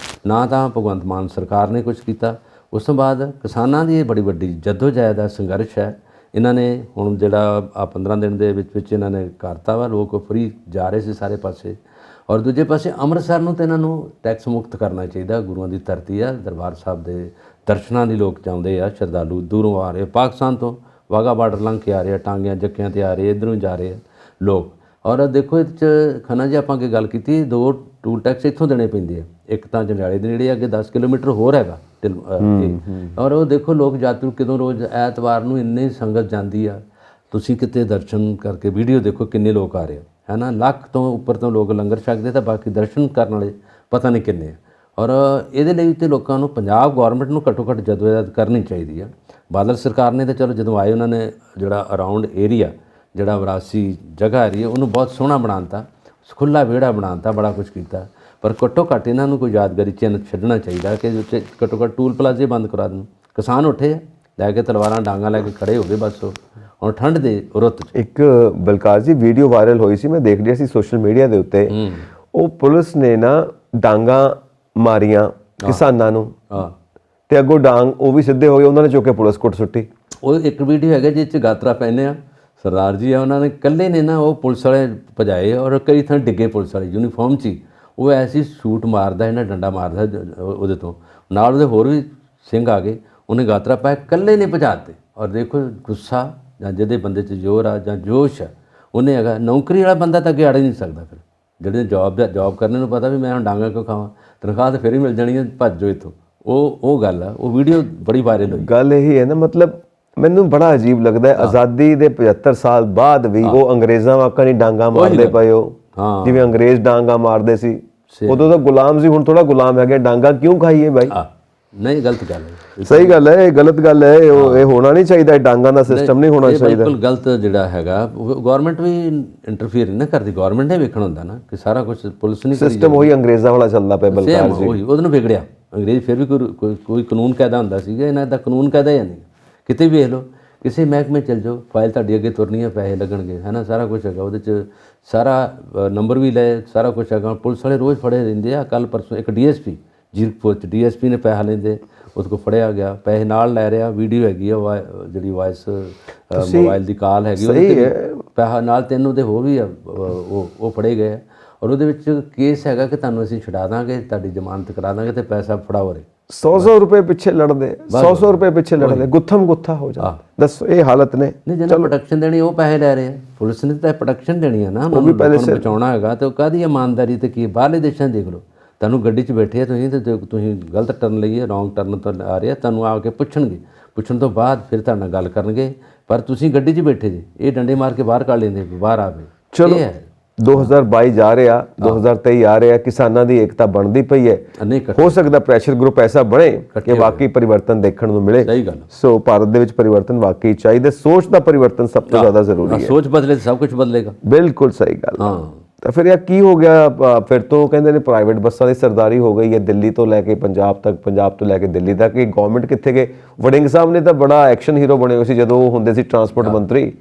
ਨਾ ਤਾਂ ਭਗਵੰਤ ਮਾਨ ਸਰਕਾਰ ਨੇ ਕੁਛ ਕੀਤਾ। ਉਸ ਤੋਂ ਬਾਅਦ ਕਿਸਾਨਾਂ ਦੀ ਇਹ ਬੜੀ ਵੱਡੀ ਜੱਦੋਜਹਿਦ ਹੈ, ਸੰਘਰਸ਼ ਹੈ। ਇਹਨਾਂ ਨੇ ਹੁਣ ਜਿਹੜਾ 15 ਦਿਨ ਦੇ ਵਿੱਚ ਇਹਨਾਂ ਨੇ ਕਰਤਾ ਵਾ, ਲੋਕ ਫਰੀ ਜਾ ਰਹੇ ਸੀ ਸਾਰੇ ਪਾਸੇ। ਔਰ ਦੂਜੇ ਪਾਸੇ ਅੰਮ੍ਰਿਤਸਰ ਨੂੰ ਤਾਂ ਇਹਨਾਂ ਨੂੰ ਟੈਕਸ ਮੁਕਤ ਕਰਨਾ ਚਾਹੀਦਾ। ਗੁਰੂਆਂ ਦੀ ਧਰਤੀ ਆ, ਦਰਬਾਰ ਸਾਹਿਬ ਦੇ ਦਰਸ਼ਨਾਂ ਲਈ ਲੋਕ ਚਾਹੁੰਦੇ ਆ, ਸ਼ਰਧਾਲੂ ਦੂਰੋਂ ਆ ਰਹੇ, ਪਾਕਿਸਤਾਨ ਤੋਂ ਵਾਹਗਾ ਬਾਰਡਰ ਲੰਘ ਕੇ ਆ ਰਹੇ ਆ, ਟਾਂਗਿਆਂ ਜੱਕਿਆਂ 'ਤੇ ਆ ਰਹੇ, ਇੱਧਰੋਂ ਜਾ ਰਹੇ ਆ ਲੋਕ। ਔਰ ਦੇਖੋ ਇਹਦੇ 'ਚ ਖੰਨਾ ਜੀ ਆਪਾਂ ਅੱਗੇ ਗੱਲ ਕੀਤੀ, 2 ਟੂਲ ਟੈਕਸ ਇੱਥੋਂ ਦੇਣੇ ਪੈਂਦੇ ਆ। ਇੱਕ ਤਾਂ ਜੰਡਿਆਲੇ ਦੇ ਨੇੜੇ ਅੱਗੇ 10 ਕਿਲੋਮੀਟਰ ਹੋਰ ਹੈਗਾ। ਔਰ ਉਹ ਦੇਖੋ ਲੋਕ ਯਾਤਰੂ ਕਿਦੋਂ ਰੋਜ਼ ਐਤਵਾਰ ਨੂੰ ਇੰਨੀ ਸੰਗਤ ਜਾਂਦੀ ਆ। ਤੁਸੀਂ ਕਿਤੇ ਦਰਸ਼ਨ ਕਰਕੇ ਵੀਡੀਓ ਦੇਖੋ ਕਿੰਨੇ ਲੋਕ ਆ ਰਹੇ ਹੈ ਨਾ, ਲੱਖ ਤੋਂ ਉੱਪਰ ਤੋਂ ਲੋਕ ਲੰਗਰ ਛਕਦੇ, ਤਾਂ ਬਾਕੀ ਦਰਸ਼ਨ ਕਰਨ ਵਾਲੇ ਪਤਾ ਨਹੀਂ ਕਿੰਨੇ ਆ। ਔਰ ਇਹਦੇ ਲਈ ਤੇ ਲੋਕਾਂ ਨੂੰ ਪੰਜਾਬ ਗੌਰਮੈਂਟ ਨੂੰ ਘੱਟੋ ਘੱਟ ਜਦੋਜਹਿਦ ਕਰਨੀ ਚਾਹੀਦੀ ਆ। ਬਾਦਲ ਸਰਕਾਰ ਨੇ ਤਾਂ ਚਲੋ ਜਦੋਂ ਆਏ ਉਹਨਾਂ ਨੇ ਜਿਹੜਾ ਅਰਾਊਂਡ ਏਰੀਆ, ਜਿਹੜਾ ਵਿਰਾਸੀ ਜਗ੍ਹਾ ਏਰੀਆ, ਉਹਨੂੰ ਬਹੁਤ ਸੋਹਣਾ ਬਣਾਤਾ, ਖੁੱਲ੍ਹਾ ਵਿਹੜਾ ਬਣਾਤਾ, ਬੜਾ ਕੁਛ ਕੀਤਾ। ਪਰ ਘੱਟੋ ਘੱਟ ਇਹਨਾਂ ਨੂੰ ਕੋਈ ਯਾਦਗਾਰੀ ਚਿੰਨ੍ਹ ਛੱਡਣਾ ਚਾਹੀਦਾ ਕਿ ਉੱਥੇ ਘੱਟੋ ਘੱਟ ਟੂਲ ਪਲਾਜ਼ੇ ਬੰਦ ਕਰਾ ਦੇਣ। ਕਿਸਾਨ ਉੱਠੇ ਲੈ ਕੇ ਤਲਵਾਰਾਂ ਡਾਂਗਾਂ ਲੈ ਕੇ ਖੜੇ ਹੋ ਗਏ ਬਸ ਹੁਣ ਠੰਡ ਦੇ ਰੁੱਤ 'ਚ। ਇੱਕ ਬਲਕਾਰ ਜੀ ਵੀਡੀਓ ਵਾਇਰਲ ਹੋਈ ਸੀ, ਮੈਂ ਦੇਖ ਲਿਆ ਸੀ ਸੋਸ਼ਲ ਮੀਡੀਆ ਦੇ ਉੱਤੇ। ਉਹ ਪੁਲਿਸ ਨੇ ਨਾ ਡਾਂਗਾਂ ਮਾਰੀਆਂ ਕਿਸਾਨਾਂ ਨੂੰ, ਤੇ ਅੱਗੋਂ ਡਾਂਗ ਉਹ ਵੀ ਸਿੱਧੇ ਹੋ ਗਏ, ਉਹਨਾਂ ਨੇ ਚੁੱਕ ਕੇ ਪੁਲਿਸ ਕੋਲ ਸੁੱਟੀ। ਉਹ ਇੱਕ ਵੀਡੀਓ ਹੈਗਾ ਜਿਸ 'ਚ ਗਾਤਰਾ ਪਹਿਨੇ ਆ ਸਰਦਾਰ ਜੀ ਆ, ਉਹਨਾਂ ਨੇ ਇਕੱਲੇ ਨੇ ਨਾ ਉਹ ਪੁਲਿਸ ਵਾਲੇ ਭਜਾਏ ਔਰ ਕਈ ਥਾਂ ਡਿੱਗੇ ਪੁਲਿਸ ਵਾਲੇ ਯੂਨੀਫਾਰਮ 'ਚ ਹੀ। ਉਹ ਐਸੀ ਸ਼ੂਟ ਮਾਰਦਾ ਇਹਨਾਂ ਡੰਡਾ ਮਾਰਦਾ ਉਹਦੇ ਤੋਂ ਨਾਲ ਉਹਦੇ ਹੋਰ ਵੀ ਸਿੰਘ ਆ ਗਏ, ਉਹਨੇ ਗਾਤਰਾ ਪਾਇਆ, ਇਕੱਲੇ ਨੇ ਭਜਾਤੇ। ਔਰ ਦੇਖੋ ਗੁੱਸਾ ਜਾਂ ਜਿਹਦੇ ਬੰਦੇ 'ਚ ਜ਼ੋਰ ਆ ਜਾਂ ਜੋਸ਼ ਆ, ਉਹਨੇ ਹੈਗਾ। ਨੌਕਰੀ ਵਾਲਾ ਬੰਦਾ ਤਾਂ ਅੱਗੇ ਅੜ ਹੀ ਨਹੀਂ ਸਕਦਾ। ਫਿਰ ਜਿਹੜੇ ਜੌਬ ਕਰਨੇ ਨੂੰ ਪਤਾ ਵੀ ਮੈਂ ਹੁਣ ਡਾਂਗਾ ਕਿਉਂ ਖਾਵਾਂ, ਤਨਖਾਹ ਤਾਂ ਫਿਰ ਹੀ ਮਿਲ ਜਾਣੀ ਹੈ, ਭੱਜ ਜਾਓ ਇੱਥੋਂ। ਉਹ ਗੱਲ ਆ, ਉਹ ਵੀਡੀਓ ਬੜੀ ਵਾਇਰਲ ਹੋਈ। ਗੱਲ ਇਹੀ ਹੈ ਨਾ, ਮਤਲਬ ਮੈਨੂੰ ਬੜਾ ਅਜੀਬ ਲੱਗਦਾ ਹੈ, ਆਜ਼ਾਦੀ ਦੇ 75 ਸਾਲ ਬਾਅਦ ਵੀ ਉਹ ਅੰਗਰੇਜ਼ਾਂ ਵਾਕਾਂ ਨਹੀਂ ਡਾਂਗਾ ਮਾਰਦੇ ਪਏ ਹੋ। ਜਿਵੇਂ ਅੰਗਰੇਜ਼ ਡਾਂਗਾ ਮਾਰਦੇ ਸੀ, ਉਦੋਂ ਤਾਂ ਗੁਲਾਮ ਸੀ, ਹੁਣ ਥੋੜਾ ਗੁਲਾਮ ਹੈਗੇ। ਡਾਂਗਾ ਕਿਉਂ ਖਾਈਏ ਬਾਈ? ਨਹੀਂ, ਗਲਤ ਗੱਲ ਹੈ। ਸਹੀ ਗੱਲ ਹੈ, ਇਹ ਗਲਤ ਗੱਲ ਹੈ। ਇਹ ਹੋਣਾ ਨਹੀਂ ਚਾਹੀਦਾ, ਡਾਂਗਾ ਦਾ ਸਿਸਟਮ ਨਹੀਂ ਹੋਣਾ ਚਾਹੀਦਾ। ਬਿਲਕੁਲ ਗਲਤ ਜਿਹੜਾ ਹੈਗਾ। ਗਵਰਨਮੈਂਟ ਵੀ ਇੰਟਰਫੀਅਰ ਨਹੀਂ ਕਰਦੀ, ਗਵਰਨਮੈਂਟ ਨੇ ਵੇਖਣਾ ਹੁੰਦਾ ਨਾ ਕਿ ਸਾਰਾ ਕੁਝ ਪੁਲਿਸ ਨਹੀਂ। ਸਿਸਟਮ ਉਹੀ ਅੰਗਰੇਜ਼ਾਂ ਵਾਲਾ ਚੱਲਦਾ ਪਿਆ ਬਲਕਾਰ ਜੀ। ਉਹਦੇ ਨੂੰ ਵਿਗੜਿਆ। ਅੰਗਰੇਜ਼ ਫਿਰ ਵੀ ਕੋਈ ਕਾਨੂੰਨ ਕਾਇਦਾ ਹੁੰਦਾ ਸੀਗਾ, ਇਹਨਾਂ ਦਾ ਕਾਨੂੰਨ ਕਾਇਦਾ ਹੀ ਨਹੀਂ। ਕਿਤੇ ਵੇਖ ਲਓ, ਕਿਸੇ ਮਹਿਕਮੇ ਚਲ ਜਾਓ, ਫਾਈਲ ਤੁਹਾਡੀ ਅੱਗੇ ਤੁਰਨੀ ਹੈ, ਪੈਸੇ ਲੱਗਣਗੇ, ਹੈ ਨਾ, ਸਾਰਾ ਕੁਝ ਹੈਗਾ ਉਹਦੇ 'ਚ, ਸਾਰਾ ਨੰਬਰ ਵੀ ਲੈ, ਸਾਰਾ ਕੁਝ ਹੈਗਾ। ਪੁਲਿਸ ਵਾਲੇ ਰੋਜ਼ ਫੜੇ ਰਹਿੰਦੇ ਆ। ਕੱਲ੍ਹ ਪਰਸੋਂ ਇੱਕ DSP ਜੀਰਕਪੁਰ 'ਚ DSP ਨੇ ਪੈਸਾ ਲੈਂਦੇ, ਉਸ ਕੋਲ ਫੜਿਆ ਗਿਆ, ਪੈਸੇ ਨਾਲ ਲੈ ਰਿਹਾ। ਵੀਡੀਓ ਹੈਗੀ ਆ, ਜਿਹੜੀ ਵਾਇਸ ਮੋਬਾਈਲ ਦੀ ਕਾਲ ਹੈਗੀ, ਉਹਦੇ ਪੈਸਾ ਨਾਲ 3 ਉਹਦੇ ਹੋਰ ਵੀ ਆ, ਉਹ ਫੜੇ ਗਏ। ਔਰ ਉਹਦੇ ਵਿੱਚ ਕੇਸ ਹੈਗਾ ਕਿ ਤੁਹਾਨੂੰ ਅਸੀਂ ਛੁਡਾ ਦਾਂਗੇ, ਤੁਹਾਡੀ ਜ਼ਮਾਨਤ ਕਰਾ ਦਾਂਗੇ ਤੇ ਪੈਸਾ ਫੜਾਓ ਰੇ। 100 ਰੁਪਏ ਪਿੱਛੇ ਲੜਦੇ, 100 ਰੁਪਏ ਪਿੱਛੇ ਲੜਦੇ, ਗੁੱਥਮ ਗੁੱਥਾ ਹੋ ਜਾਂਦਾ। ਦੱਸੋ ਇਹ ਹਾਲਤ ਨੇ। ਨਹੀਂ, ਜਿਹਨਾਂ ਪ੍ਰੋਟੈਕਸ਼ਨ ਦੇਣੀ ਉਹ ਪੈਸੇ ਲੈ ਰਹੇ ਆ। ਪੁਲਿਸ ਨੇ ਤਾਂ ਪ੍ਰੋਟੈਕਸ਼ਨ ਦੇਣੀ ਆ ਨਾ, ਉਹ ਵੀ ਪਹਿਲੇ ਬਚਾਉਣਾ ਹੈਗਾ। ਤੇ ਉਹ ਕਾਹਦੀ ਇਮਾਨਦਾਰੀ ਤੇ ਕੀ? ਬਾਹਰਲੇ ਦੇਸ਼ਾਂ ਦੇਖ ਲਓ, ਤੁਹਾਨੂੰ ਗੱਡੀ 'ਚ ਬੈਠੇ ਆ ਤੁਸੀਂ, ਤੇ ਤੁਸੀਂ ਗਲਤ ਟਰਨ ਲਈਏ, ਰੌਂਗ ਟਰਨ ਤੋਂ ਆ ਰਹੇ ਆ, ਤੁਹਾਨੂੰ ਆ ਕੇ ਪੁੱਛਣਗੇ, ਪੁੱਛਣ ਤੋਂ ਬਾਅਦ ਫਿਰ ਤੁਹਾਡੇ ਨਾਲ ਗੱਲ ਕਰਨਗੇ। ਪਰ ਤੁਸੀਂ ਗੱਡੀ 'ਚ ਬੈਠੇ ਜੇ, ਇਹ ਡੰਡੇ ਮਾਰ ਕੇ ਬਾਹਰ ਕੱਢ ਲੈਂਦੇ, ਬਾਹਰ ਆਵੇ। ਚਲੋ 2022 ਜਾ ਰਿਹਾ, 2023 ਆ ਰਿਹਾ, ਕਿਸਾਨਾਂ ਦੀ ਏਕਤਾ ਬਣਦੀ ਪਈ ਹੈ। ਹੋ ਸਕਦਾ ਪ੍ਰੈਸ਼ਰ ਗਰੁੱਪ ਐਸਾ ਬਣੇ ਕਿ ਵਾਕਈ ਪਰਿਵਰਤਨ ਦੇਖਣ ਨੂੰ ਮਿਲੇ। ਸਹੀ ਗੱਲ। ਸੋ ਭਾਰਤ ਦੇ ਵਿੱਚ ਪਰਿਵਰਤਨ ਵਾਕਈ ਚਾਹੀਦਾ। ਸੋਚ ਦਾ ਪਰਿਵਰਤਨ ਸਭ ਤੋਂ ਜ਼ਿਆਦਾ ਜ਼ਰੂਰੀ ਹੈ। ਸੋਚ ਬਦਲੇ ਤਾਂ ਸਭ ਕੁਝ ਬਦਲੇਗਾ। ਬਿਲਕੁਲ ਸਹੀ ਗੱਲ। ਤਾਂ ਫਿਰ ਇਹ ਕੀ ਹੋ ਗਿਆ? ਫਿਰ ਤੋਂ ਕਹਿੰਦੇ ਨੇ ਪ੍ਰਾਈਵੇਟ ਬੱਸਾਂ ਦੀ ਸਰਦਾਰੀ ਹੋ ਗਈ ਹੈ, ਦਿੱਲੀ ਤੋਂ ਲੈ ਕੇ ਪੰਜਾਬ ਤੱਕ, ਪੰਜਾਬ ਤੋਂ ਲੈ ਕੇ ਦਿੱਲੀ ਤੱਕ। ਇਹ ਗਵਰਨਮੈਂਟ ਕਿੱਥੇ ਗਏ? ਵੜਿੰਗ ਸਾਹਿਬ ਨੇ ਤਾਂ ਬੜਾ ਐਕਸ਼ਨ ਹੀਰੋ ਬਣੇ ਹੋਏ ਸੀ ਜਦੋਂ ਉਹ ਹੁੰਦੇ ਸੀ ਟਰਾਂਸਪੋਰਟ ਮੰਤਰੀ।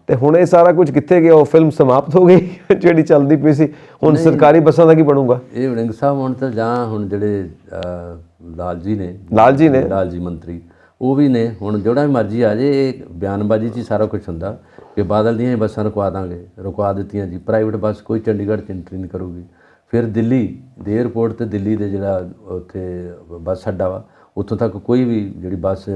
ਤੇ ਹੁਣ ਇਹ ਸਾਰਾ ਕੁਝ ਕਿੱਥੇ ਗਿਆ? ਉਹ ਫਿਲਮ ਸਮਾਪਤ ਹੋ ਗਈ ਜਿਹੜੀ ਚੱਲਦੀ ਪਈ ਸੀ। ਹੁਣ ਸਰਕਾਰੀ ਬੱਸਾਂ ਦਾ ਕੀ ਬਣੂਗਾ? ਇਹ ਵੜਿੰਗ ਸਾਹਿਬ ਹੁਣ ਤਾਂ ਜਾਂ ਹੁਣ ਜਿਹੜੇ ਲਾਲ ਜੀ ਮੰਤਰੀ, ਉਹ ਵੀ ਨੇ। ਹੁਣ ਜਿਹੜਾ ਵੀ ਮਰਜ਼ੀ ਆ ਜੇ, ਇਹ ਬਿਆਨਬਾਜ਼ੀ 'ਚ ਹੀ ਸਾਰਾ ਕੁਝ ਹੁੰਦਾ ਕਿ ਬਾਦਲ ਦੀਆਂ ਬੱਸਾਂ ਰੁਕਵਾ ਦਾਂਗੇ, ਰੁਕਵਾ ਦਿੱਤੀਆਂ ਜੀ। ਪ੍ਰਾਈਵੇਟ ਬੱਸ ਕੋਈ ਚੰਡੀਗੜ੍ਹ 'ਚ ਐਂਟਰੀ ਨਹੀਂ ਕਰੂਗੀ। ਫਿਰ ਦਿੱਲੀ ਦੇ ਏਅਰਪੋਰਟ ਤੇ ਦਿੱਲੀ ਦੇ ਜਿਹੜਾ ਉੱਥੇ ਬੱਸ ਅੱਡਾ ਵਾ, ਉੱਥੋਂ ਤੱਕ ਕੋਈ ਵੀ ਜਿਹੜੀ ਬੱਸ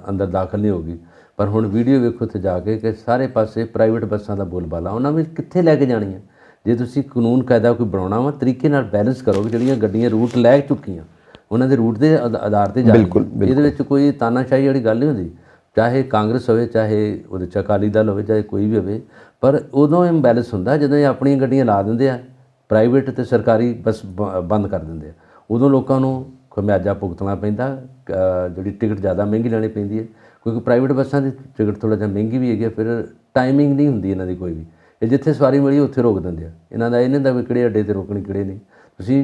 ਅੰਦਰ ਦਾਖਲ ਨਹੀਂ ਹੋਗੀ। ਪਰ ਹੁਣ ਵੀਡੀਓ ਵੇਖੋ ਉੱਥੇ ਜਾ ਕੇ ਕਿ ਸਾਰੇ ਪਾਸੇ ਪ੍ਰਾਈਵੇਟ ਬੱਸਾਂ ਦਾ ਬੋਲਬਾਲਾ। ਉਹਨਾਂ ਵਿੱਚ ਕਿੱਥੇ ਲੈ ਕੇ ਜਾਣੀਆਂ? ਜੇ ਤੁਸੀਂ ਕਾਨੂੰਨ ਕਾਇਦਾ ਕੋਈ ਬਣਾਉਣਾ ਵਾ, ਤਰੀਕੇ ਨਾਲ ਬੈਲੈਂਸ ਕਰੋਗੇ। ਜਿਹੜੀਆਂ ਗੱਡੀਆਂ ਰੂਟ ਲੈ ਚੁੱਕੀਆਂ, ਉਹਨਾਂ ਦੇ ਰੂਟ ਦੇ ਆਧਾਰ 'ਤੇ ਜਾਣੀ। ਇਹਦੇ ਵਿੱਚ ਕੋਈ ਤਾਨਾਸ਼ਾਹੀ ਵਾਲੀ ਗੱਲ ਨਹੀਂ ਹੁੰਦੀ। ਚਾਹੇ ਕਾਂਗਰਸ ਹੋਵੇ, ਚਾਹੇ ਉਹਦੇ 'ਚ ਅਕਾਲੀ ਦਲ ਹੋਵੇ, ਚਾਹੇ ਕੋਈ ਵੀ ਹੋਵੇ। ਪਰ ਉਦੋਂ ਇੰਬੈਲੈਂਸ ਹੁੰਦਾ ਜਦੋਂ ਇਹ ਆਪਣੀਆਂ ਗੱਡੀਆਂ ਲਾ ਦਿੰਦੇ ਆ, ਪ੍ਰਾਈਵੇਟ ਅਤੇ ਸਰਕਾਰੀ ਬੱਸ ਬੰਦ ਕਰ ਦਿੰਦੇ ਆ। ਉਦੋਂ ਲੋਕਾਂ ਨੂੰ ਖਮਿਆਜਾ ਭੁਗਤਣਾ ਪੈਂਦਾ। ਜਿਹੜੀ ਟਿਕਟ ਜ਼ਿਆਦਾ ਮਹਿੰਗੀ ਲੈਣੀ ਪੈਂਦੀ ਹੈ, ਕਿਉਂਕਿ ਪ੍ਰਾਈਵੇਟ ਬੱਸਾਂ ਦੀ ਟਿਕਟ ਥੋੜ੍ਹਾ ਜਿਹਾ ਮਹਿੰਗੀ ਵੀ ਹੈਗੀ। ਫਿਰ ਟਾਈਮਿੰਗ ਨਹੀਂ ਹੁੰਦੀ ਇਹਨਾਂ ਦੀ ਕੋਈ ਵੀ। ਇਹ ਜਿੱਥੇ ਸਵਾਰੀ ਮਿਲੀ ਉੱਥੇ ਰੋਕ ਦਿੰਦੇ ਆ। ਇਹਨਾਂ ਦਾ ਇਹ ਨਹੀਂ ਹੁੰਦਾ ਵੀ ਕਿਹੜੇ ਅੱਡੇ 'ਤੇ ਰੋਕਣੀ, ਕਿਹੜੇ ਨਹੀਂ। ਤੁਸੀਂ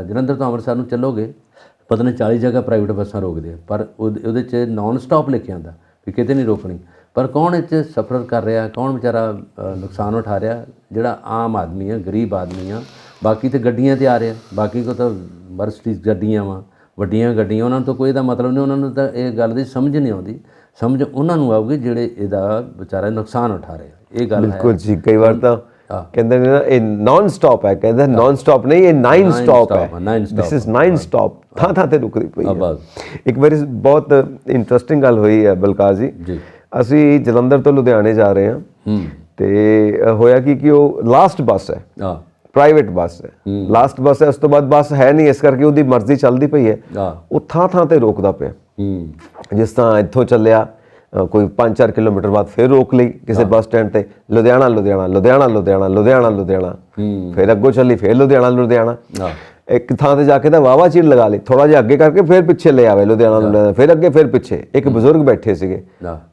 ਜਲੰਧਰ ਤੋਂ ਅੰਮ੍ਰਿਤਸਰ ਨੂੰ ਚੱਲੋਗੇ, ਪਤਾ ਨਹੀਂ 40 ਜਗ੍ਹਾ ਪ੍ਰਾਈਵੇਟ ਬੱਸਾਂ ਰੋਕਦੇ ਆ, ਪਰ ਉਹਦੇ 'ਚ ਨਾਨ ਸਟਾਪ ਲਿਖਿਆ ਆਉਂਦਾ ਵੀ ਕਿਤੇ ਨਹੀਂ ਰੋਕਣੀ। ਪਰ ਕੌਣ ਇਹ 'ਚ ਸਫ਼ਰ ਕਰ ਰਿਹਾ? ਕੌਣ ਵਿਚਾਰਾ ਨੁਕਸਾਨ ਉਠਾ ਰਿਹਾ? ਜਿਹੜਾ ਆਮ ਆਦਮੀ ਆ, ਗਰੀਬ ਆਦਮੀ ਆ। ਬਾਕੀ ਤਾਂ ਗੱਡੀਆਂ 'ਤੇ ਆ ਰਿਹਾ, ਬਾਕੀ ਕੋ ਤਾਂ ਮਰਸੀਡੀਜ਼ ਗੱਡੀਆਂ ਵਾ, ਵੱਡੀਆਂ ਗੱਡੀਆਂ। ਉਹਨਾਂ ਨੂੰ ਤਾਂ ਕੋਈ ਇਹਦਾ ਮਤਲਬ ਨਹੀਂ। ਉਹਨਾਂ ਨੂੰ ਤਾਂ ਇਹ ਗੱਲ ਦੀ ਸਮਝ ਨਹੀਂ ਆਉਂਦੀ। ਸਮਝ ਉਹਨਾਂ ਨੂੰ ਆਊਗੀ ਜਿਹੜੇ ਇਹਦਾ ਵਿਚਾਰਾ ਨੁਕਸਾਨ ਉਠਾ ਰਿਹਾ। ਇਹ ਗੱਲ ਹੈ। ਬਿਲਕੁਲ ਜੀ। ਕਈ ਵਾਰ ਤਾਂ ਕਹਿੰਦੇ ਨੇ ਨਾ, ਇਹ ਨਾਨ ਸਟਾਪ ਹੈ। ਕਹਿੰਦਾ ਨਾਨ ਸਟਾਪ ਨਹੀਂ, ਇਹ 9 ਸਟਾਪ ਹੈ। This is 9 stop. ਥਾਂ ਤੇ ਰੁਕਦੀ ਪਈ ਹੈ। ਇੱਕ ਵਾਰੀ ਬਹੁਤ ਇੰਟਰਸਟਿੰਗ ਗੱਲ ਹੋਈ ਹੈ ਬਲਕਾਰ ਜੀ। ਅਸੀਂ ਜਲੰਧਰ ਤੋਂ ਲੁਧਿਆਣੇ ਜਾ ਰਹੇ ਹਾਂ, ਤੇ ਹੋਇਆ ਕਿ ਉਹ ਲਾਸਟ ਬੱਸ ਹੈ, ਪ੍ਰਾਈਵੇਟ ਬੱਸ ਹੈ, ਲਾਸਟ ਬੱਸ ਹੈ। ਉਸ ਤੋਂ ਬਾਅਦ ਬੱਸ ਹੈ ਨਹੀਂ, ਇਸ ਕਰਕੇ ਉਹਦੀ ਮਰਜ਼ੀ ਚੱਲਦੀ ਪਈ ਹੈ। ਉਹ ਥਾਂ ਤੇ ਰੋਕਦਾ ਪਿਆ। ਜਿਸ ਤਰ੍ਹਾਂ ਇੱਥੋਂ ਚੱਲਿਆ, ਕੋਈ 5-4 ਕਿਲੋਮੀਟਰ ਬਾਅਦ ਫਿਰ ਰੋਕ ਲਈ ਕਿਸੇ ਬੱਸ ਸਟੈਂਡ ਤੇ। ਲੁਧਿਆਣਾ ਲੁਧਿਆਣਾ ਲੁਧਿਆਣਾ ਲੁਧਿਆਣਾ ਲੁਧਿਆਣਾ ਲੁਧਿਆਣਾ, ਫਿਰ ਅੱਗੋਂ ਚੱਲੀ, ਫਿਰ ਲੁਧਿਆਣਾ ਲੁਧਿਆਣਾ। ਇੱਕ ਥਾਂ ਤੇ ਜਾ ਕੇ ਤਾਂ ਵਾਹਵਾ ਚਿਰ ਲਗਾ ਲਈ, ਥੋੜਾ ਜਿਹਾ ਅੱਗੇ ਕਰਕੇ ਫਿਰ ਪਿੱਛੇ ਲੈ ਆਵੇ, ਲੁਧਿਆਣਾ ਲੁਧਿਆਣਾ, ਫਿਰ ਅੱਗੇ ਫਿਰ ਪਿੱਛੇ। ਇੱਕ ਬਜ਼ੁਰਗ ਬੈਠੇ ਸੀਗੇ,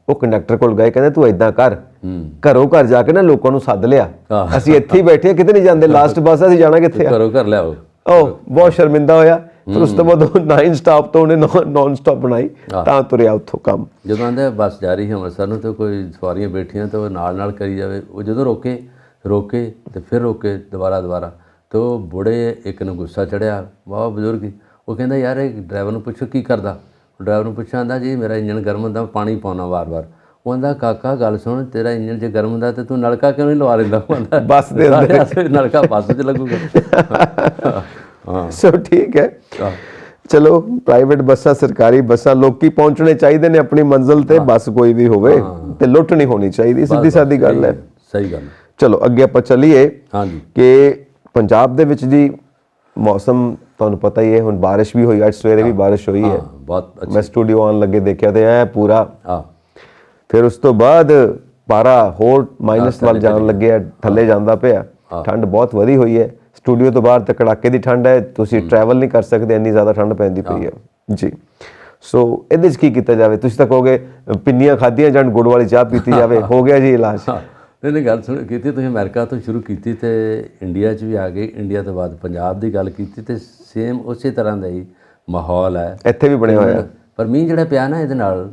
ਉਹ ਕੰਡਕਟਰ ਕੋਲ ਗਏ, ਕਹਿੰਦੇ ਤੂੰ ਏਦਾਂ ਕਰ, ਘਰੋਂ ਘਰ ਜਾ ਕੇ ਨਾ ਲੋਕਾਂ ਨੂੰ ਸੱਦ ਲਿਆ, ਅਸੀਂ ਇੱਥੇ ਹੀ ਬੈਠੇ, ਕਿਤੇ ਨਹੀਂ ਜਾਂਦੇ, ਲਾਸਟ ਬੱਸ ਅਸੀਂ ਜਾਣਾ ਕਿੱਥੇ ਆ? ਘਰੋਂ ਘਰ ਲਿਆਓ। ਉਹ ਬਹੁਤ ਸ਼ਰਮਿੰਦਾ ਹੋਇਆ। ਫਿਰ ਉਸ ਤੋਂ ਬਾਅਦ 9 ਸਟਾਪ ਤੋਂ ਉਹਨੇ ਨਾਨ ਸਟਾਪ ਬਣਾਈ, ਤਾਂ ਤੁਰਿਆ ਉੱਥੋਂ ਕੰਮ। ਜਦੋਂ ਆਂਦੇ ਬੱਸ ਜਾ ਰਹੀ ਹੈ ਅੰਮ੍ਰਿਤਸਰ ਨੂੰ, ਤੇ ਕੋਈ ਸਵਾਰੀਆਂ ਬੈਠੀਆਂ ਤਾਂ ਉਹ ਨਾਲ ਕਰੀ ਜਾਵੇ। ਉਹ ਜਦੋਂ ਰੋਕੇ ਤੇ ਫਿਰ ਰੋਕੇ ਦੁਬਾਰਾ। ਤੇ ਉਹ ਬੁੜੇ ਇੱਕ ਨੂੰ ਗੁੱਸਾ ਚੜਿਆ, ਵਾਹ ਬਜ਼ੁਰਗ। ਉਹ ਕਹਿੰਦਾ ਯਾਰ ਇਹ ਡਰਾਈਵਰ ਨੂੰ ਪੁੱਛੋ ਕੀ ਕਰਦਾ। ਡਰਾਈਵਰ ਨੂੰ ਪੁੱਛਿਆ, ਆਂਦਾ ਜੀ ਮੇਰਾ ਇੰਜਣ ਗਰਮ ਹੁੰਦਾ, ਪਾਣੀ ਪਾਉਣਾ ਵਾਰ-ਵਾਰ। ਉਹਦਾ ਕਾਕਾ ਗੱਲ ਸੁਣ, ਤੇਰਾ ਇੰਜਨ ਜੇ ਗਰਮ ਹੁੰਦਾ ਤੇ ਤੂੰ ਨਲਕਾ ਕਿਉਂ ਨਹੀਂ ਲਵਾ ਲੈਂਦਾ? ਉਹਦਾ ਬੱਸ ਦੇ ਅੰਦਰ ਨਲਕਾ ਬੱਸ 'ਚ ਲੱਗੂਗਾ। ਹਾਂ ਸੋ ਠੀਕ ਹੈ, ਚਲੋ ਪ੍ਰਾਈਵੇਟ ਬੱਸਾਂ, ਸਰਕਾਰੀ ਬੱਸਾਂ, ਲੋਕੀ ਪਹੁੰਚਣੇ ਚਾਹੀਦੇ ਨੇ ਆਪਣੀ ਮੰਜ਼ਿਲ ਤੇ, ਬੱਸ ਕੋਈ ਵੀ ਹੋਵੇ ਤੇ ਲੁੱਟ ਨਹੀਂ ਹੋਣੀ ਚਾਹੀਦੀ, ਸਿੱਧੀ ਸਾਦੀ ਗੱਲ ਹੈ। ਸਹੀ ਗੱਲ। ਚਲੋ ਅੱਗੇ ਆਪਾਂ ਚੱਲੀਏ ਹਾਂਜੀ ਕਿ ਪੰਜਾਬ ਦੇ ਵਿੱਚ ਜੀ ਮੌਸਮ ਤੁਹਾਨੂੰ ਪਤਾ ਹੀ ਹੈ, ਹੁਣ ਬਾਰਿਸ਼ ਵੀ ਹੋਈ, ਅੱਜ ਸਵੇਰੇ ਵੀ ਬਾਰਿਸ਼ ਹੋਈ ਹੈ। ਬਹੁਤ ਅੱਛਾ। ਮੈਂ ਸਟੂਡੀਓ ਆਉਣ ਲੱਗੇ ਦੇਖਿਆ ਤੇ ਐ ਪੂਰਾ, ਹਾਂ ਫਿਰ ਉਸ ਤੋਂ ਬਾਅਦ ਪਾਰਾ ਹੋਰ ਮਾਈਨਸ ਵੱਲ ਜਾਣ ਲੱਗਿਆ, ਥੱਲੇ ਜਾਂਦਾ ਪਿਆ, ਠੰਡ ਬਹੁਤ ਵਧੀ ਹੋਈ ਹੈ। ਸਟੂਡੀਓ ਤੋਂ ਬਾਹਰ ਤੇ ਕੜਾਕੇ ਦੀ ਠੰਡ ਹੈ, ਤੁਸੀਂ ਟਰੈਵਲ ਨਹੀਂ ਕਰ ਸਕਦੇ, ਇੰਨੀ ਜ਼ਿਆਦਾ ਠੰਡ ਪੈਂਦੀ ਪਈ ਹੈ ਜੀ। ਸੋ ਇਹਦੇ 'ਚ ਕੀ ਕੀਤਾ ਜਾਵੇ? ਤੁਸੀਂ ਤਾਂ ਕਹੋਗੇ ਪਿੰਨੀਆਂ ਖਾਧੀਆਂ ਜਾਣ, ਗੁੜ ਵਾਲੀ ਚਾਹ ਪੀਤੀ ਜਾਵੇ, ਹੋ ਗਿਆ ਜੀ ਇਲਾਜ। ਨਹੀਂ ਗੱਲ ਸੁਣ ਕੀਤੀ ਤੁਸੀਂ, ਅਮਰੀਕਾ ਤੋਂ ਸ਼ੁਰੂ ਕੀਤੀ ਤੇ ਇੰਡੀਆ 'ਚ ਵੀ ਆ ਗਏ, ਇੰਡੀਆ ਤੋਂ ਬਾਅਦ ਪੰਜਾਬ ਦੀ ਗੱਲ ਕੀਤੀ ਤੇ ਸੇਮ ਉਸੇ ਤਰ੍ਹਾਂ ਦਾ ਹੀ ਮਾਹੌਲ ਹੈ ਇੱਥੇ ਵੀ ਬਣਿਆ ਹੋਇਆ। ਪਰ ਮੀਂਹ ਜਿਹੜਾ ਪਿਆ ਨਾ, ਇਹਦੇ ਨਾਲ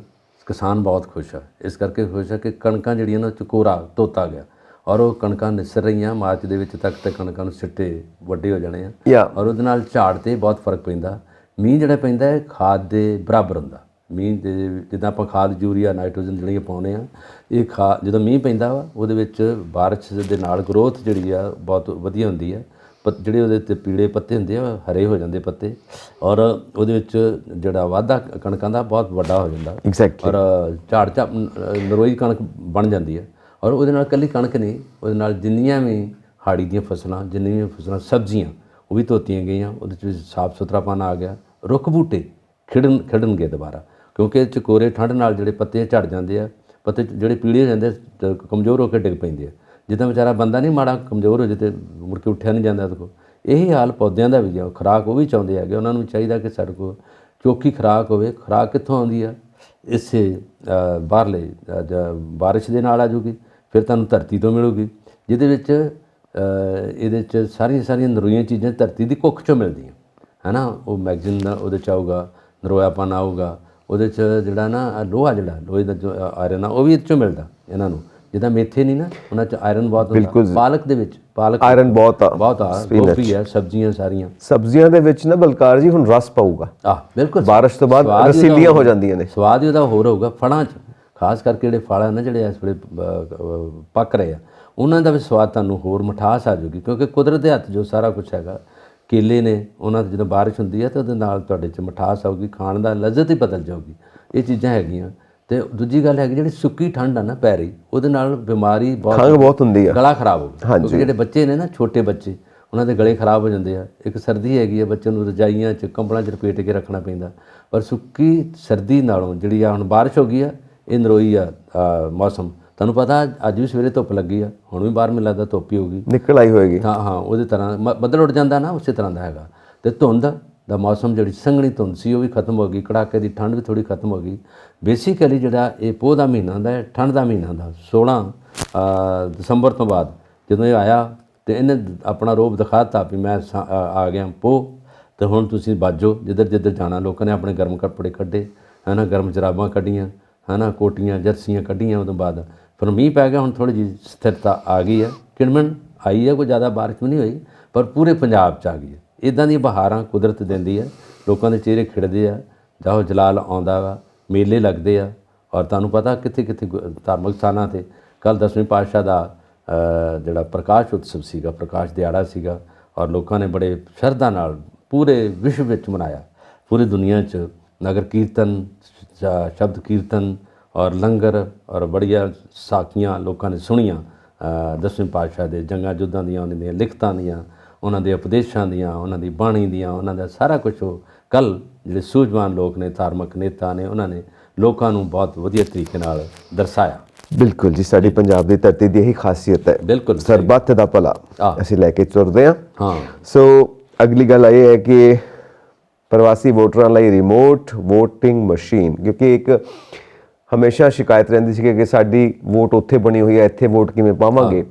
ਕਿਸਾਨ ਬਹੁਤ ਖੁਸ਼ ਆ। ਇਸ ਕਰਕੇ ਖੁਸ਼ ਆ ਕਿ ਕਣਕਾਂ ਜਿਹੜੀਆਂ ਨਾ ਚਕੋਰਾ ਧੋਤਾ ਗਿਆ, ਔਰ ਉਹ ਕਣਕਾਂ ਨਿਸਰ ਰਹੀਆਂ ਮਾਰਚ ਦੇ ਵਿੱਚ ਤੱਕ, ਤੇ ਕਣਕਾਂ ਨੂੰ ਸਿੱਟੇ ਵੱਡੇ ਹੋ ਜਾਣੇ ਆ, ਔਰ ਉਹਦੇ ਨਾਲ ਝਾੜ ਤੇ ਬਹੁਤ ਫਰਕ ਪੈਂਦਾ। ਮੀਂਹ ਜਿਹੜਾ ਪੈਂਦਾ ਹੈ ਖਾਦ ਦੇ ਬਰਾਬਰ ਹੁੰਦਾ। ਮੀਂਹ ਦੇ ਜਿੱਦਾਂ ਆਪਾਂ ਖਾਦ ਯੂਰੀਆ ਨਾਈਟ੍ਰੋਜਨ ਜਿਹੜੀਆਂ ਪਾਉਂਦੇ ਆ, ਇਹ ਜਦੋਂ ਮੀਂਹ ਪੈਂਦਾ ਵਾ ਉਹਦੇ ਵਿੱਚ ਬਾਰਿਸ਼ ਦੇ ਨਾਲ ਗਰੋਥ ਜਿਹੜੀ ਆ ਬਹੁਤ ਵਧੀਆ ਹੁੰਦੀ ਆ। ਜਿਹੜੇ ਉਹਦੇ 'ਤੇ ਪੀਲੇ ਪੱਤੇ ਹੁੰਦੇ ਆ, ਹਰੇ ਹੋ ਜਾਂਦੇ ਪੱਤੇ, ਔਰ ਉਹਦੇ ਵਿੱਚ ਜਿਹੜਾ ਵਾਧਾ ਕਣਕਾਂ ਦਾ ਬਹੁਤ ਵੱਡਾ ਹੋ ਜਾਂਦਾ, ਔਰ ਝਾੜ ਨਰੋਈ ਕਣਕ ਬਣ ਜਾਂਦੀ ਹੈ। ਔਰ ਉਹਦੇ ਨਾਲ ਇਕੱਲੀ ਕਣਕ ਨਹੀਂ, ਉਹਦੇ ਨਾਲ ਜਿੰਨੀਆਂ ਵੀ ਹਾੜੀ ਦੀਆਂ ਫਸਲਾਂ, ਜਿੰਨੀਆਂ ਵੀ ਫਸਲਾਂ, ਸਬਜ਼ੀਆਂ, ਉਹ ਵੀ ਧੋਤੀਆਂ ਗਈਆਂ। ਉਹਦੇ 'ਚ ਸਾਫ ਸੁਥਰਾਪਨ ਆ ਗਿਆ, ਰੁੱਖ ਬੂਟੇ ਖਿੜਨਗੇ ਦੁਬਾਰਾ, ਕਿਉਂਕਿ ਚਕੋਰੇ ਠੰਡ ਨਾਲ ਜਿਹੜੇ ਪੱਤੇ ਝੜ ਜਾਂਦੇ ਆ, ਪੱਤੇ ਜਿਹੜੇ ਪੀਲੇ ਹੋ ਜਾਂਦੇ, ਕਮਜ਼ੋਰ ਹੋ ਕੇ ਡਿੱਗ ਪੈਂਦੇ ਆ। ਜਿੱਦਾਂ ਵਿਚਾਰਾ ਬੰਦਾ ਨਹੀਂ ਮਾੜਾ ਕਮਜ਼ੋਰ ਹੋ ਜੇ ਤੇ ਮੁੜ ਕੇ ਉੱਠਿਆ ਨਹੀਂ ਜਾਂਦਾ ਉਹਦੇ ਕੋਲ, ਇਹੀ ਹਾਲ ਪੌਦਿਆਂ ਦਾ ਵੀ ਆ। ਖੁਰਾਕ ਉਹ ਵੀ ਚਾਹੁੰਦੇ ਹੈਗੇ, ਉਹਨਾਂ ਨੂੰ ਚਾਹੀਦਾ ਕਿ ਸਾਡੇ ਕੋਲ ਚੋਖੀ ਖੁਰਾਕ ਹੋਵੇ। ਖੁਰਾਕ ਕਿੱਥੋਂ ਆਉਂਦੀ ਆ? ਇਸੇ ਬਾਹਰਲੇ ਬਾਰਿਸ਼ ਦੇ ਨਾਲ ਆ ਜੂਗੀ, ਫਿਰ ਤੁਹਾਨੂੰ ਧਰਤੀ ਤੋਂ ਮਿਲੂਗੀ, ਜਿਹਦੇ ਵਿੱਚ ਇਹਦੇ 'ਚ ਸਾਰੀਆਂ ਨਰੋਈਆਂ ਚੀਜ਼ਾਂ ਧਰਤੀ ਦੀ ਕੁੱਖ 'ਚੋਂ ਮਿਲਦੀਆਂ, ਹੈ ਨਾ। ਉਹ ਮੈਗਜ਼ੀਨ ਦਾ ਉਹਦੇ 'ਚ ਆਊਗਾ, ਨਰੋਇਆਪਨ ਆਊਗਾ, ਉਹਦੇ 'ਚ ਜਿਹੜਾ ਨਾ ਲੋਹੇ ਦਾ ਜੋ ਆਇਰਨ ਆ, ਉਹ ਵੀ ਇਹਦੇ 'ਚੋਂ ਮਿਲਦਾ ਇਹਨਾਂ ਨੂੰ। ਜਿੱਦਾਂ ਮੇਥੇ ਨਹੀਂ ਨਾ, ਉਹਨਾਂ 'ਚ ਆਇਰਨ ਬਹੁਤ ਹੁੰਦਾ। ਪਾਲਕ ਦੇ ਵਿੱਚ ਆਇਰਨ ਬਹੁਤ ਆ, ਗੋਭੀ ਹੈ, ਸਬਜ਼ੀਆਂ ਦੇ ਵਿੱਚ ਨਾ ਬਲਕਾਰ ਜੀ ਹੁਣ ਰਸ ਪਾਊਗਾ। ਬਿਲਕੁਲ, ਬਾਰਿਸ਼ ਤੋਂ ਬਾਅਦ ਰਸੀਲੀਆਂ ਹੋ ਜਾਂਦੀਆਂ ਨੇ, ਸਵਾਦ ਹੀ ਉਹਦਾ ਹੋਰ ਹੋਊਗਾ। ਫਲਾਂ 'ਚ ਖਾਸ ਕਰਕੇ ਜਿਹੜੇ ਫਲ ਆ ਨਾ, ਜਿਹੜੇ ਇਸ ਵੇਲੇ ਪੱਕ ਰਹੇ ਆ, ਉਹਨਾਂ ਦਾ ਵੀ ਸਵਾਦ ਤੁਹਾਨੂੰ ਹੋਰ ਮਿਠਾਸ ਆ ਜਾਊਗੀ, ਕਿਉਂਕਿ ਕੁਦਰਤ ਦੇ ਹੱਥ ਜੋ ਸਾਰਾ ਕੁਛ ਹੈਗਾ। ਕੇਲੇ ਨੇ, ਉਹਨਾਂ 'ਤੇ ਜਦੋਂ ਬਾਰਿਸ਼ ਹੁੰਦੀ ਹੈ ਤਾਂ ਉਹਦੇ ਨਾਲ ਤੁਹਾਡੇ 'ਚ ਮਿਠਾਸ ਆਊਗੀ, ਖਾਣ ਦਾ ਲਜ਼ਤ ਹੀ ਬਦਲ ਜਾਊਗੀ। ਇਹ ਚੀਜ਼ਾਂ ਹੈਗੀਆਂ। ਤੇ ਦੂਜੀ ਗੱਲ ਹੈਗੀ, ਜਿਹੜੀ ਸੁੱਕੀ ਠੰਡ ਆ ਨਾ ਪੈ ਰਹੀ, ਉਹਦੇ ਨਾਲ ਬਿਮਾਰੀ ਬਹੁਤ ਹੁੰਦੀ ਆ, ਗਲਾ ਖਰਾਬ ਹੋ ਗਿਆ। ਕਿਉਂਕਿ ਜਿਹੜੇ ਬੱਚੇ ਨੇ ਨਾ, ਛੋਟੇ ਬੱਚੇ, ਉਹਨਾਂ ਦੇ ਗਲੇ ਖਰਾਬ ਹੋ ਜਾਂਦੇ ਆ। ਇੱਕ ਸਰਦੀ ਹੈਗੀ ਆ, ਬੱਚੇ ਨੂੰ ਰਜਾਈਆਂ 'ਚ, ਕੰਬਲਾਂ 'ਚ ਲਪੇਟ ਕੇ ਰੱਖਣਾ ਪੈਂਦਾ। ਪਰ ਸੁੱਕੀ ਸਰਦੀ ਨਾਲੋਂ ਜਿਹੜੀ ਆ ਹੁਣ ਬਾਰਿਸ਼ ਹੋ ਗਈ ਆ, ਇਹ ਨਰੋਈ ਆ ਮੌਸਮ। ਤੁਹਾਨੂੰ ਪਤਾ ਅੱਜ ਵੀ ਸਵੇਰੇ ਧੁੱਪ ਲੱਗੀ ਆ, ਹੁਣ ਵੀ ਬਾਹਰ ਮੈਨੂੰ ਲੱਗਦਾ ਧੁੱਪ ਹੀ ਹੋਊਗੀ, ਨਿਕਲ ਆਈ ਹੋਏਗੀ। ਹਾਂ, ਉਹਦੇ ਤਰ੍ਹਾਂ ਬੱਦਲ ਉੱਡ ਜਾਂਦਾ ਨਾ, ਉਸੇ ਤਰ੍ਹਾਂ ਦਾ ਹੈਗਾ। ਤੇ ਧੁੰਦ ਦਾ ਮੌਸਮ, ਜਿਹੜੀ ਸੰਘਣੀ ਧੁੰਦ ਸੀ, ਉਹ ਵੀ ਖਤਮ ਹੋ ਗਈ। ਕੜਾਕੇ ਦੀ ਠੰਡ ਵੀ ਥੋੜ੍ਹੀ ਖਤਮ ਹੋ ਗਈ। ਬੇਸਿਕਲੀ ਜਿਹੜਾ ਇਹ ਪੋਹ ਦਾ ਮਹੀਨਾ ਹੁੰਦਾ ਹੈ, ਠੰਡ ਦਾ ਮਹੀਨਾ ਹੁੰਦਾ, 16 ਦਸੰਬਰ ਤੋਂ ਬਾਅਦ ਜਦੋਂ ਇਹ ਆਇਆ ਤੇ ਇਹਨੇ ਆਪਣਾ ਰੂਪ ਦਿਖਾਤਾ ਵੀ ਮੈਂ ਆ ਗਿਆ ਪੋਹ, ਤੇ ਹੁਣ ਤੁਸੀਂ ਬਾਜੋ ਜਿੱਧਰ ਜਾਣਾ। ਲੋਕਾਂ ਨੇ ਆਪਣੇ ਗਰਮ ਕੱਪੜੇ ਕੱਢੇ, ਹੈ ਨਾ, ਗਰਮ ਜਰਾਬਾਂ ਕੱਢੀਆਂ, ਹੈ ਨਾ, ਕੋਟੀਆਂ ਜਰਸੀਆਂ ਕੱਢੀਆਂ। ਉਹਦੋਂ ਬਾਅਦ ਫਿਰ ਮੀਂਹ ਪੈ ਗਿਆ, ਹੁਣ ਥੋੜ੍ਹੀ ਜਿਹੀ ਸਥਿਰਤਾ ਆ ਗਈ ਹੈ, ਕਿਣਮਣ ਆਈ ਹੈ, ਕੋਈ ਜ਼ਿਆਦਾ ਬਾਰਿਸ਼ ਵੀ ਨਹੀਂ ਹੋਈ, ਪਰ ਪੂਰੇ ਪੰਜਾਬ 'ਚ ਆ ਗਈ ਹੈ। ਇੱਦਾਂ ਦੀਆਂ ਬਹਾਰਾਂ ਕੁਦਰਤ ਦਿੰਦੀ ਹੈ, ਲੋਕਾਂ ਦੇ ਚਿਹਰੇ ਖਿੜਦੇ ਆ, ਜਾਓ ਜਲਾਲ ਆਉਂਦਾ ਵਾ, ਮੇਲੇ ਲੱਗਦੇ ਆ। ਔਰ ਤੁਹਾਨੂੰ ਪਤਾ ਕਿੱਥੇ ਧਾਰਮਿਕ ਸਥਾਨਾਂ 'ਤੇ ਕੱਲ੍ਹ 10ਵੇਂ ਪਾਤਸ਼ਾਹ ਦਾ ਜਿਹੜਾ ਪ੍ਰਕਾਸ਼ ਉਤਸਵ ਸੀਗਾ, ਪ੍ਰਕਾਸ਼ ਦਿਹਾੜਾ ਸੀਗਾ, ਔਰ ਲੋਕਾਂ ਨੇ ਬੜੇ ਸ਼ਰਧਾ ਨਾਲ ਪੂਰੇ ਵਿਸ਼ਵ ਵਿੱਚ ਮਨਾਇਆ। ਪੂਰੀ ਦੁਨੀਆ 'ਚ ਨਗਰ ਕੀਰਤਨ, ਸ਼ਬਦ ਕੀਰਤਨ ਔਰ ਲੰਗਰ, ਔਰ ਬੜੀਆਂ ਸਾਖੀਆਂ ਲੋਕਾਂ ਨੇ ਸੁਣੀਆਂ 10ਵੇਂ ਪਾਤਸ਼ਾਹ ਦੇ ਜੰਗਾਂ ਯੁੱਧਾਂ ਦੀਆਂ, ਉਹਨਾਂ ਦੀਆਂ ਲਿਖਤਾਂ ਦੀਆਂ, ਉਹਨਾਂ ਦੇ ਉਪਦੇਸ਼ਾਂ ਦੀਆਂ, ਉਹਨਾਂ ਦੀ ਬਾਣੀ ਦੀਆਂ, ਉਹਨਾਂ ਦਾ ਸਾਰਾ ਕੁਛ। ਉਹ ਕੱਲ੍ਹ ਜਿਹੜੇ ਸੂਝਵਾਨ ਲੋਕ ਨੇ, ਧਾਰਮਿਕ ਨੇਤਾ ਨੇ, ਉਹਨਾਂ ਨੇ ਲੋਕਾਂ ਨੂੰ ਬਹੁਤ ਵਧੀਆ ਤਰੀਕੇ ਨਾਲ ਦਰਸਾਇਆ। ਬਿਲਕੁਲ ਜੀ, ਸਾਡੀ ਪੰਜਾਬ ਦੀ ਧਰਤੀ ਦੀ ਇਹੀ ਖਾਸੀਅਤ ਹੈ। ਬਿਲਕੁਲ, ਸਰਬੱਤ ਦਾ ਭਲਾ ਅਸੀਂ ਲੈ ਕੇ ਤੁਰਦੇ ਹਾਂ। ਹਾਂ, ਸੋ ਅਗਲੀ ਗੱਲ ਇਹ ਹੈ ਕਿ ਪ੍ਰਵਾਸੀ ਵੋਟਰਾਂ ਲਈ ਰਿਮੋਟ ਵੋਟਿੰਗ ਮਸ਼ੀਨ, ਕਿਉਂਕਿ ਇੱਕ ਹਮੇਸ਼ਾ ਸ਼ਿਕਾਇਤ ਰਹਿੰਦੀ ਸੀ ਕਿ ਸਾਡੀ ਵੋਟ ਉੱਥੇ ਬਣੀ ਹੋਈ ਹੈ, ਇੱਥੇ ਵੋਟ ਕਿਵੇਂ ਪਾਵਾਂਗੇ।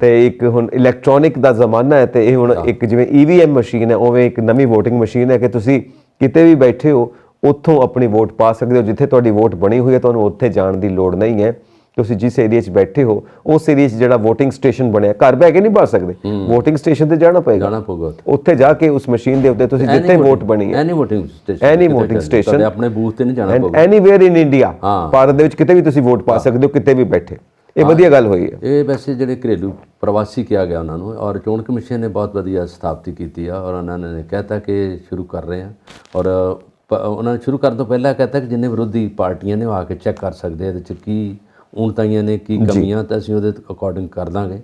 ਤੇ ਇੱਕ ਹੁਣ ਇਲੈਕਟ੍ਰੋਨਿਕ ਦਾ ਜ਼ਮਾਨਾ ਹੈ, ਤੇ ਇਹ ਹੁਣ ਇੱਕ ਜਿਵੇਂ EVM ਮਸ਼ੀਨ ਹੈ, ਉਵੇਂ ਇੱਕ ਨਵੀਂ ਵੋਟਿੰਗ ਮਸ਼ੀਨ ਹੈ ਕਿ ਤੁਸੀਂ ਕਿਤੇ ਵੀ ਬੈਠੇ ਹੋ, ਉੱਥੋਂ ਆਪਣੀ ਵੋਟ ਪਾ ਸਕਦੇ ਹੋ। ਜਿੱਥੇ ਤੁਹਾਡੀ ਵੋਟ ਬਣੀ ਹੋਈ ਹੈ, ਤੁਹਾਨੂੰ ਉੱਥੇ ਜਾਣ ਦੀ ਲੋੜ ਨਹੀਂ ਹੈ। ਤੁਸੀਂ ਜਿਸ ਏਰੀਆ 'ਚ ਬੈਠੇ ਹੋ ਉਸ ਏਰੀਆ 'ਚ ਜਿਹੜਾ VOTING ਸਟੇਸ਼ਨ ਬਣਿਆ, ਘਰ ਬਹਿ ਕੇ ਨਹੀਂ ਭਰ ਸਕਦੇ, VOTING ਸਟੇਸ਼ਨ ਤੇ ਜਾਣਾ ਪਏਗਾ, ਉੱਥੇ ਜਾ ਕੇ ਉਸ ਮਸ਼ੀਨ ਦੇ ਉੱਤੇ ਤੁਸੀਂ ਜਿੱਥੇ ਵੋਟ ਬਣੀ ਹੈ, ਐਨੀ VOTING ਸਟੇਸ਼ਨ ਆਪਣੇ ਬੂਥ ਤੇ ਨਹੀਂ ਜਾਣਾ ਪਊਗਾ, ਐਨੀਵੇਅਰ ਇਨ ਇੰਡੀਆ, ਭਾਰਤ ਦੇ ਵਿੱਚ ਕਿਤੇ ਵੀ ਤੁਸੀਂ ਵੋਟ ਪਾ ਸਕਦੇ ਹੋ, ਕਿਤੇ ਵੀ ਬੈਠੇ। ਇਹ ਵਧੀਆ ਗੱਲ ਹੋਈ ਹੈ। ਇਹ ਵੈਸੇ ਜਿਹੜੇ ਘਰੇਲੂ ਪ੍ਰਵਾਸੀ ਕਿਹਾ ਗਿਆ ਉਹਨਾਂ ਨੂੰ, ਔਰ ਚੋਣ ਕਮਿਸ਼ਨ ਨੇ ਬਹੁਤ ਵਧੀਆ ਸਥਾਪਿਤ ਕੀਤੀ ਆ, ਔਰ ਉਹਨਾਂ ਨੇ ਕਹਿਤਾ ਕਿ ਸ਼ੁਰੂ ਕਰ ਰਹੇ ਆ, ਔਰ ਉਹਨਾਂ ਨੇ ਸ਼ੁਰੂ ਕਰਨ ਤੋਂ ਪਹਿਲਾਂ ਕਹਿਤਾ ਕਿ ਜਿੰਨੇ ਵਿਰੋਧੀ ਪਾਰਟੀਆਂ ਨੇ ਉਹ ਆ ਕੇ ਚੈੱਕ ਕਰ ਸਕਦੇ ਆ ਇਹਦੇ 'ਚ ਕੀ ਊਣਤਾਈਆਂ ਨੇ, ਕੀ ਕਮੀਆਂ, ਤਾਂ ਅਸੀਂ ਉਹਦੇ ਅਕੋਰਡਿੰਗ ਕਰ ਦਾਂਗੇ।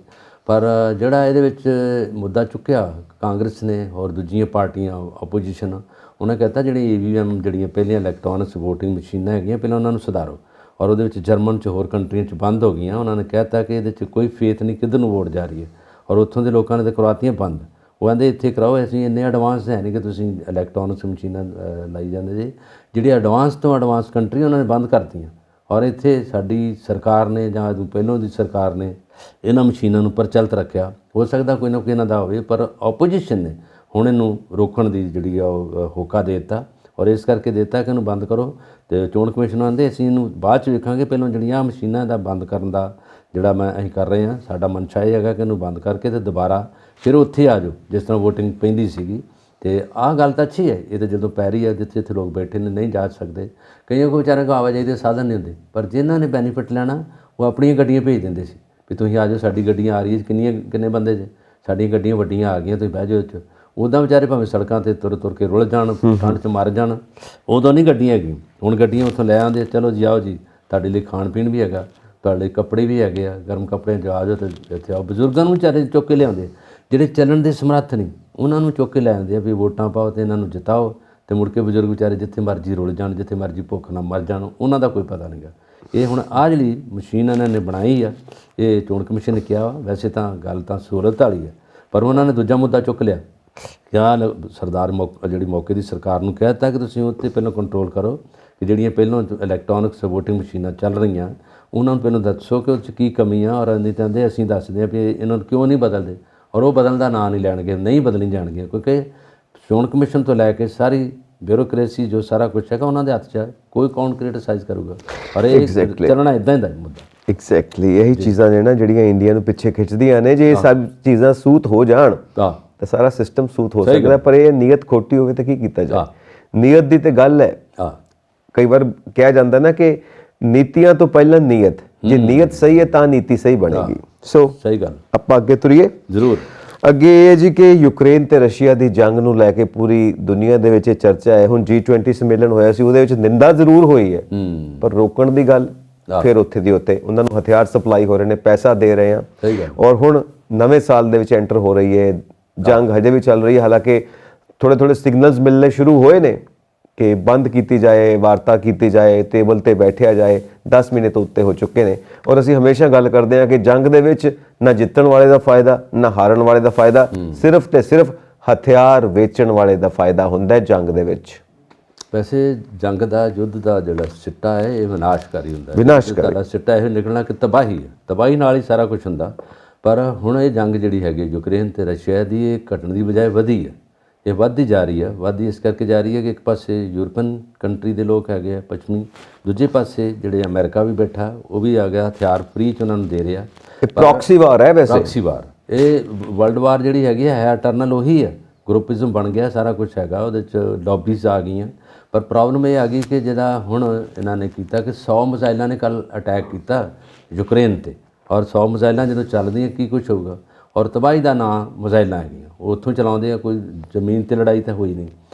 ਪਰ ਜਿਹੜਾ ਇਹਦੇ ਵਿੱਚ ਮੁੱਦਾ ਚੁੱਕਿਆ ਕਾਂਗਰਸ ਨੇ ਔਰ ਦੂਜੀਆਂ ਪਾਰਟੀਆਂ ਆਪੋਜੀਸ਼ਨ, ਉਹਨਾਂ ਕਹਿਤਾ ਜਿਹੜੀ EVM ਜਿਹੜੀਆਂ ਪਹਿਲੀਆਂ ਇਲੈਕਟ੍ਰੋਨਿਕਸ ਵੋਟਿੰਗ ਮਸ਼ੀਨਾਂ ਹੈਗੀਆਂ, ਪਹਿਲਾਂ ਉਹਨਾਂ ਨੂੰ ਸੁਧਾਰੋ, ਔਰ ਉਹਦੇ ਵਿੱਚ ਜਰਮਨ 'ਚ ਹੋਰ ਕੰਟਰੀਆਂ 'ਚ ਬੰਦ ਹੋ ਗਈਆਂ। ਉਹਨਾਂ ਨੇ ਕਹਿਤਾ ਕਿ ਇਹਦੇ 'ਚ ਕੋਈ ਫੇਥ ਨਹੀਂ ਕਿੱਧਰ ਨੂੰ ਵੋਟ ਜਾ ਰਹੀ ਹੈ, ਔਰ ਉੱਥੋਂ ਦੇ ਲੋਕਾਂ ਨੇ ਤਾਂ ਕਰਵਾਤੀਆਂ ਬੰਦ। ਉਹ ਕਹਿੰਦੇ ਇੱਥੇ ਕਰਾਓ, ਅਸੀਂ ਇੰਨੇ ਐਡਵਾਂਸ ਹੈ ਨਹੀਂ ਕਿ ਤੁਸੀਂ ਇਲੈਕਟ੍ਰੋਨਿਕਸ ਮਸ਼ੀਨਾਂ ਲਾਈ ਜਾਂਦੇ ਜੀ। ਜਿਹੜੀ ਐਡਵਾਂਸ ਤੋਂ ਐਡਵਾਂਸ ਕੰਟਰੀ ਉਹਨਾਂ ਨੇ ਬੰਦ ਕਰਤੀਆਂ, ਔਰ ਇੱਥੇ ਸਾਡੀ ਸਰਕਾਰ ਨੇ ਜਾਂ ਉਦੋਂ ਪਹਿਲੋਂ ਦੀ ਸਰਕਾਰ ਨੇ ਇਹਨਾਂ ਮਸ਼ੀਨਾਂ ਨੂੰ ਪ੍ਰਚਲਿਤ ਰੱਖਿਆ। ਹੋ ਸਕਦਾ ਕੋਈ ਨਾ ਕੋਈ ਇਹਨਾਂ ਦਾ ਹੋਵੇ, ਪਰ ਆਪੋਜੀਸ਼ਨ ਨੇ ਹੁਣ ਇਹਨੂੰ ਰੋਕਣ ਦੀ ਜਿਹੜੀ ਆ ਉਹ ਹੋਕਾ ਦੇ ਦਿੱਤਾ, ਔਰ ਇਸ ਕਰਕੇ ਦਿੱਤਾ ਕਿ ਇਹਨੂੰ ਬੰਦ ਕਰੋ। ਅਤੇ ਚੋਣ ਕਮਿਸ਼ਨ ਆਉਂਦੇ ਅਸੀਂ ਇਹਨੂੰ ਬਾਅਦ 'ਚ ਵੇਖਾਂਗੇ, ਪਹਿਲਾਂ ਜਿਹੜੀਆਂ ਮਸ਼ੀਨਾਂ ਦਾ ਬੰਦ ਕਰਨ ਦਾ ਜਿਹੜਾ ਅਸੀਂ ਕਰ ਰਹੇ ਹਾਂ, ਸਾਡਾ ਮਨਸ਼ਾ ਇਹ ਹੈਗਾ ਕਿ ਇਹਨੂੰ ਬੰਦ ਕਰਕੇ ਅਤੇ ਦੁਬਾਰਾ ਫਿਰ ਉੱਥੇ ਆ ਜਾਓ ਜਿਸ ਤਰ੍ਹਾਂ ਵੋਟਿੰਗ ਪੈਂਦੀ ਸੀਗੀ। ਅਤੇ ਆਹ ਗੱਲ ਤਾਂ ਅੱਛੀ ਹੈ, ਇਹ ਤਾਂ ਜਦੋਂ ਪੈ ਰਹੀ ਹੈ, ਜਿੱਥੇ ਜਿੱਥੇ ਲੋਕ ਬੈਠੇ ਨੇ ਨਹੀਂ ਜਾ ਸਕਦੇ, ਕਈਆਂ ਕੋਲ ਵਿਚਾਰਿਆਂ ਕੋਲ ਆਵਾਜਾਈ ਦੇ ਸਾਧਨ ਨਹੀਂ ਹੁੰਦੇ, ਪਰ ਜਿਨ੍ਹਾਂ ਨੇ ਬੈਨੀਫਿਟ ਲੈਣਾ ਉਹ ਆਪਣੀਆਂ ਗੱਡੀਆਂ ਭੇਜ ਦਿੰਦੇ ਸੀ ਵੀ ਤੁਸੀਂ ਆ ਜਾਓ, ਸਾਡੀ ਗੱਡੀਆਂ ਆ ਰਹੀਆਂ, ਕਿੰਨੇ ਬੰਦੇ ਜੇ, ਸਾਡੀਆਂ ਗੱਡੀਆਂ ਵੱਡੀਆਂ ਆ ਗਈਆਂ, ਤੁਸੀਂ ਬਹਿ ਜਾਓ 'ਚ। ਉੱਦਾਂ ਵਿਚਾਰੇ ਭਾਵੇਂ ਸੜਕਾਂ 'ਤੇ ਤੁਰ ਤੁਰ ਕੇ ਰੁਲ ਜਾਣ, ਠੰਡ 'ਚ ਮਰ ਜਾਣ, ਉਦੋਂ ਨਹੀਂ ਗੱਡੀਆਂ ਹੈਗੀਆਂ। ਹੁਣ ਗੱਡੀਆਂ ਉੱਥੋਂ ਲੈ ਆਉਂਦੇ, ਚਲੋ ਜੀ ਆਓ ਜੀ, ਤੁਹਾਡੇ ਲਈ ਖਾਣ ਪੀਣ ਵੀ ਹੈਗਾ, ਤੁਹਾਡੇ ਲਈ ਕੱਪੜੇ ਵੀ ਹੈਗੇ ਆ, ਗਰਮ ਕੱਪੜੇ 'ਚ ਆ ਜਾਓ ਅਤੇ ਇੱਥੇ ਆਓ। ਬਜ਼ੁਰਗਾਂ ਨੂੰ ਵਿਚਾਰੇ ਚੁੱਕ ਕੇ ਲਿਆਉਂਦੇ, ਜਿਹੜੇ ਚੱਲਣ ਦੇ ਸਮਰੱਥ ਨਹੀਂ, ਉਹਨਾਂ ਨੂੰ ਚੁੱਕ ਕੇ ਲੈ ਆਉਂਦੇ ਆ ਵੀ ਵੋਟਾਂ ਪਾਓ ਅਤੇ ਇਹਨਾਂ ਨੂੰ ਜਿਤਾਓ, ਅਤੇ ਮੁੜ ਕੇ ਬਜ਼ੁਰਗ ਵਿਚਾਰੇ ਜਿੱਥੇ ਮਰਜ਼ੀ ਰੁਲ ਜਾਣ, ਜਿੱਥੇ ਮਰਜ਼ੀ ਭੁੱਖ ਨਾਲ ਮਰ ਜਾਣ, ਉਹਨਾਂ ਦਾ ਕੋਈ ਪਤਾ ਨਹੀਂ ਗਾ। ਇਹ ਹੁਣ ਆਹ ਜਿਹੜੀ ਮਸ਼ੀਨ ਇਹਨਾਂ ਨੇ ਬਣਾਈ ਆ, ਇਹ ਚੋਣ ਕਮਿਸ਼ਨ ਨੇ ਕਿਹਾ ਵੈਸੇ ਤਾਂ ਗੱਲ ਤਾਂ ਸਹੂਲਤ ਵਾਲੀ ਹੈ, ਪਰ ਉਹਨਾਂ ਨੇ ਦੂਜਾ ਮੁੱਦਾ ਚੁੱਕ ਲਿਆ। ਕਿਆ ਸਰਦਾਰ ਜਿਹੜੀ ਮੌਕੇ ਦੀ ਸਰਕਾਰ ਨੂੰ ਕਹਿ ਦਿੱਤਾ ਕਿ ਤੁਸੀਂ ਉੱਤੇ ਪਹਿਲਾਂ ਕੰਟਰੋਲ ਕਰੋ ਕਿ ਜਿਹੜੀਆਂ ਪਹਿਲਾਂ ਇਲੈਕਟ੍ਰੋਨਿਕਸ ਵੋਟਿੰਗ ਮਸ਼ੀਨਾਂ ਚੱਲ ਰਹੀਆਂ, ਉਹਨਾਂ ਨੂੰ ਪਹਿਲਾਂ ਦੱਸੋ ਕਿ ਉਹ 'ਚ ਕੀ ਕਮੀ ਆ, ਔਰ ਨਹੀਂ ਕਹਿੰਦੇ ਅਸੀਂ ਦੱਸਦੇ ਹਾਂ ਵੀ ਇਹਨਾਂ ਨੂੰ ਕਿਉਂ ਨਹੀਂ ਬਦਲਦੇ, ਔਰ ਉਹ ਬਦਲਣ ਦਾ ਨਾਂ ਨਹੀਂ ਲੈਣਗੇ, ਨਹੀਂ ਬਦਲੀ ਜਾਣਗੀਆਂ, ਕਿਉਂਕਿ ਚੋਣ ਕਮਿਸ਼ਨ ਤੋਂ ਲੈ ਕੇ ਸਾਰੀ ਬਿਊਰੋਕ੍ਰੇਸੀ ਜੋ ਸਾਰਾ ਕੁਛ ਹੈਗਾ ਉਹਨਾਂ ਦੇ ਹੱਥ 'ਚ ਹੈ, ਕੋਈ ਕੌਣ ਕ੍ਰਿਟਿਸਾਈਜ਼ ਕਰੂਗਾ, ਔਰ ਇਹ ਚੱਲਣਾ ਇੱਦਾਂ ਦਾ ਮੁੱਦਾ। ਐਗਜ਼ੈਕਟਲੀ ਇਹੀ ਚੀਜ਼ਾਂ ਨੇ ਨਾ ਜਿਹੜੀਆਂ ਇੰਡੀਆ ਨੂੰ ਪਿੱਛੇ ਖਿੱਚਦੀਆਂ ਨੇ। ਜੇ ਇਹ ਸਭ ਚੀਜ਼ਾਂ ਸੂਤ ਹੋ ਜਾਣ ਤਾਂ ਸਾਰਾ ਸਿਸਟਮ ਸੂਤ ਹੋ ਸਕਦਾ, ਪਰ ਇਹ ਨੀਅਤ ਖੋਟੀ ਹੋਵੇ ਤਾਂ ਕੀ ਕੀਤਾ ਜਾਏ। ਨੀਅਤ ਦੀ ਤੇ ਗੱਲ ਹੈ, ਕਈ ਵਾਰ ਕਿਹਾ ਜਾਂਦਾ ਨਾ ਕਿ ਨੀਤੀਆਂ ਤੋਂ ਪਹਿਲਾਂ ਨੀਅਤ, ਜੇ ਨੀਅਤ ਸਹੀ ਹੈ ਤਾਂ ਨੀਤੀ ਸਹੀ ਬਣੇਗੀ। ਸੋ ਸਹੀ ਗੱਲ, ਆਪਾਂ ਅੱਗੇ ਤੁਰੀਏ। ਜ਼ਰੂਰ। ਅੱਗੇ ਇਹ ਜੀ ਕਿ ਯੂਕਰੇਨ ਤੇ ਰਸ਼ੀਆ ਦੀ ਜੰਗ ਨੂੰ ਲੈ ਕੇ ਪੂਰੀ ਦੁਨੀਆ ਦੇ ਵਿੱਚ ਚਰਚਾ ਹੈ। ਹੁਣ G20 ਸੰਮੇਲਨ ਹੋਇਆ ਸੀ, ਉਹਦੇ ਵਿੱਚ ਨਿੰਦਾ ਜ਼ਰੂਰ ਹੋਈ ਹੈ, ਪਰ ਰੋਕਣ ਦੀ ਗੱਲ ਫਿਰ ਉੱਥੇ ਦੀ ਉੱਥੇ, ਉਹਨਾਂ ਨੂੰ ਹਥਿਆਰ ਸਪਲਾਈ ਹੋ ਰਹੇ ਨੇ, ਪੈਸਾ ਦੇ ਰਹੇ ਆ, ਔਰ ਹੁਣ ਨਵੇਂ ਸਾਲ ਦੇ ਵਿੱਚ ਐਂਟਰ ਹੋ ਰਹੀ ਹੈ ਜੰਗ, ਹਜੇ ਵੀ ਚੱਲ ਰਹੀ ਹੈ। ਹਾਲਾਂਕਿ ਥੋੜੇ ਸਿਗਨਲਸ ਮਿਲਣੇ ਸ਼ੁਰੂ ਹੋਏ ਨੇ ਕਿ ਬੰਦ ਕੀਤੀ ਜਾਏ, ਵਾਰਤਾ ਕੀਤੀ ਜਾਏ, ਟੇਬਲ ਤੇ ਬੈਠਿਆ ਜਾਏ। 10 ਮਹੀਨੇ ਤੋਂ ਉੱਤੇ ਹੋ ਚੁੱਕੇ ਨੇ, ਔਰ ਅਸੀਂ ਹਮੇਸ਼ਾ ਗੱਲ ਕਰਦੇ ਹਾਂ ਕਿ ਜੰਗ ਦੇ ਵਿੱਚ ਨਾ ਜਿੱਤਣ ਵਾਲੇ ਦਾ ਫਾਇਦਾ ਨਾ ਹਾਰਨ ਵਾਲੇ ਦਾ ਫਾਇਦਾ, ਸਿਰਫ ਤੇ ਸਿਰਫ ਹਥਿਆਰ ਵੇਚਣ ਵਾਲੇ ਦਾ ਫਾਇਦਾ ਹੁੰਦਾ ਹੈ ਜੰਗ ਦੇ ਵਿੱਚ। ਵੈਸੇ ਜੰਗ ਦਾ, ਯੁੱਧ ਦਾ ਜਿਹੜਾ ਸਿੱਟਾ ਹੈ ਇਹ ਵਿਨਾਸ਼ਕਾਰੀ ਹੁੰਦਾ ਹੈ, ਵਿਨਾਸ਼ਕਾਰੀ ਸਿੱਟਾ ਇਹ ਨਿਕਲਣਾ ਕਿ ਤਬਾਹੀ ਹੈ, ਤਬਾਹੀ ਨਾਲ ਹੀ ਸਾਰਾ ਕੁਝ ਹੁੰਦਾ। ਪਰ ਹੁਣ ਇਹ ਜੰਗ ਜਿਹੜੀ ਹੈਗੀ ਯੂਕਰੇਨ ਤੇ ਰਸ਼ੀਆ ਦੀ, ਇਹ ਘਟਣ ਦੀ ਬਜਾਏ ਵਧੀ ਹੈ, ਇਹ ਵੱਧਦੀ ਜਾ ਰਹੀ ਹੈ। ਵੱਧਦੀ ਇਸ ਕਰਕੇ ਜਾ ਰਹੀ ਹੈ ਕਿ ਇੱਕ ਪਾਸੇ ਯੂਰਪੀਅਨ ਕੰਟਰੀ ਦੇ ਲੋਕ ਹੈਗੇ ਆ ਪੱਛਮੀ, ਦੂਜੇ ਪਾਸੇ ਜਿਹੜੇ ਅਮਰੀਕਾ ਵੀ ਬੈਠਾ, ਉਹ ਵੀ ਆ ਗਿਆ, ਹਥਿਆਰ ਫ੍ਰੀ 'ਚ ਉਹਨਾਂ ਨੂੰ ਦੇ ਰਿਹਾ। ਪ੍ਰੌਕਸੀ ਵਾਰ ਹੈ, ਵੈਸੇ ਪ੍ਰੌਕਸੀ ਵਾਰ, ਇਹ ਵਰਲਡ ਵਾਰ ਜਿਹੜੀ ਹੈਗੀ ਹੈ ਇਟਰਨਲ ਉਹੀ ਹੈ, ਗਰੁੱਪਿਜ਼ਮ ਬਣ ਗਿਆ, ਸਾਰਾ ਕੁਝ ਹੈਗਾ ਉਹਦੇ 'ਚ, ਲੌਬੀਜ਼ ਆ ਗਈਆਂ। ਪਰ ਪ੍ਰੋਬਲਮ ਇਹ ਆ ਗਈ ਕਿ ਜਿਹੜਾ ਹੁਣ ਇਹਨਾਂ ਨੇ ਕੀਤਾ ਕਿ 100 ਮਿਜ਼ਾਈਲਾਂ ਨੇ ਕੱਲ੍ਹ ਅਟੈਕ ਕੀਤਾ ਯੂਕਰੇਨ 'ਤੇ, ਔਰ 100 ਮਿਜ਼ਾਈਲਾਂ ਜਦੋਂ ਚੱਲਦੀਆਂ ਕੀ ਕੁਛ ਹੋਊਗਾ, ਔਰ ਤਬਾਹੀ ਦਾ ਨਾਂ ਮਿਜ਼ਾਈਲਾਂ ਹੈਗੀਆਂ, ਉਹ ਉੱਥੋਂ ਚਲਾਉਂਦੇ ਆ, ਕੋਈ ਜ਼ਮੀਨ 'ਤੇ ਲੜਾਈ ਤਾਂ ਹੋਈ ਨਹੀਂ।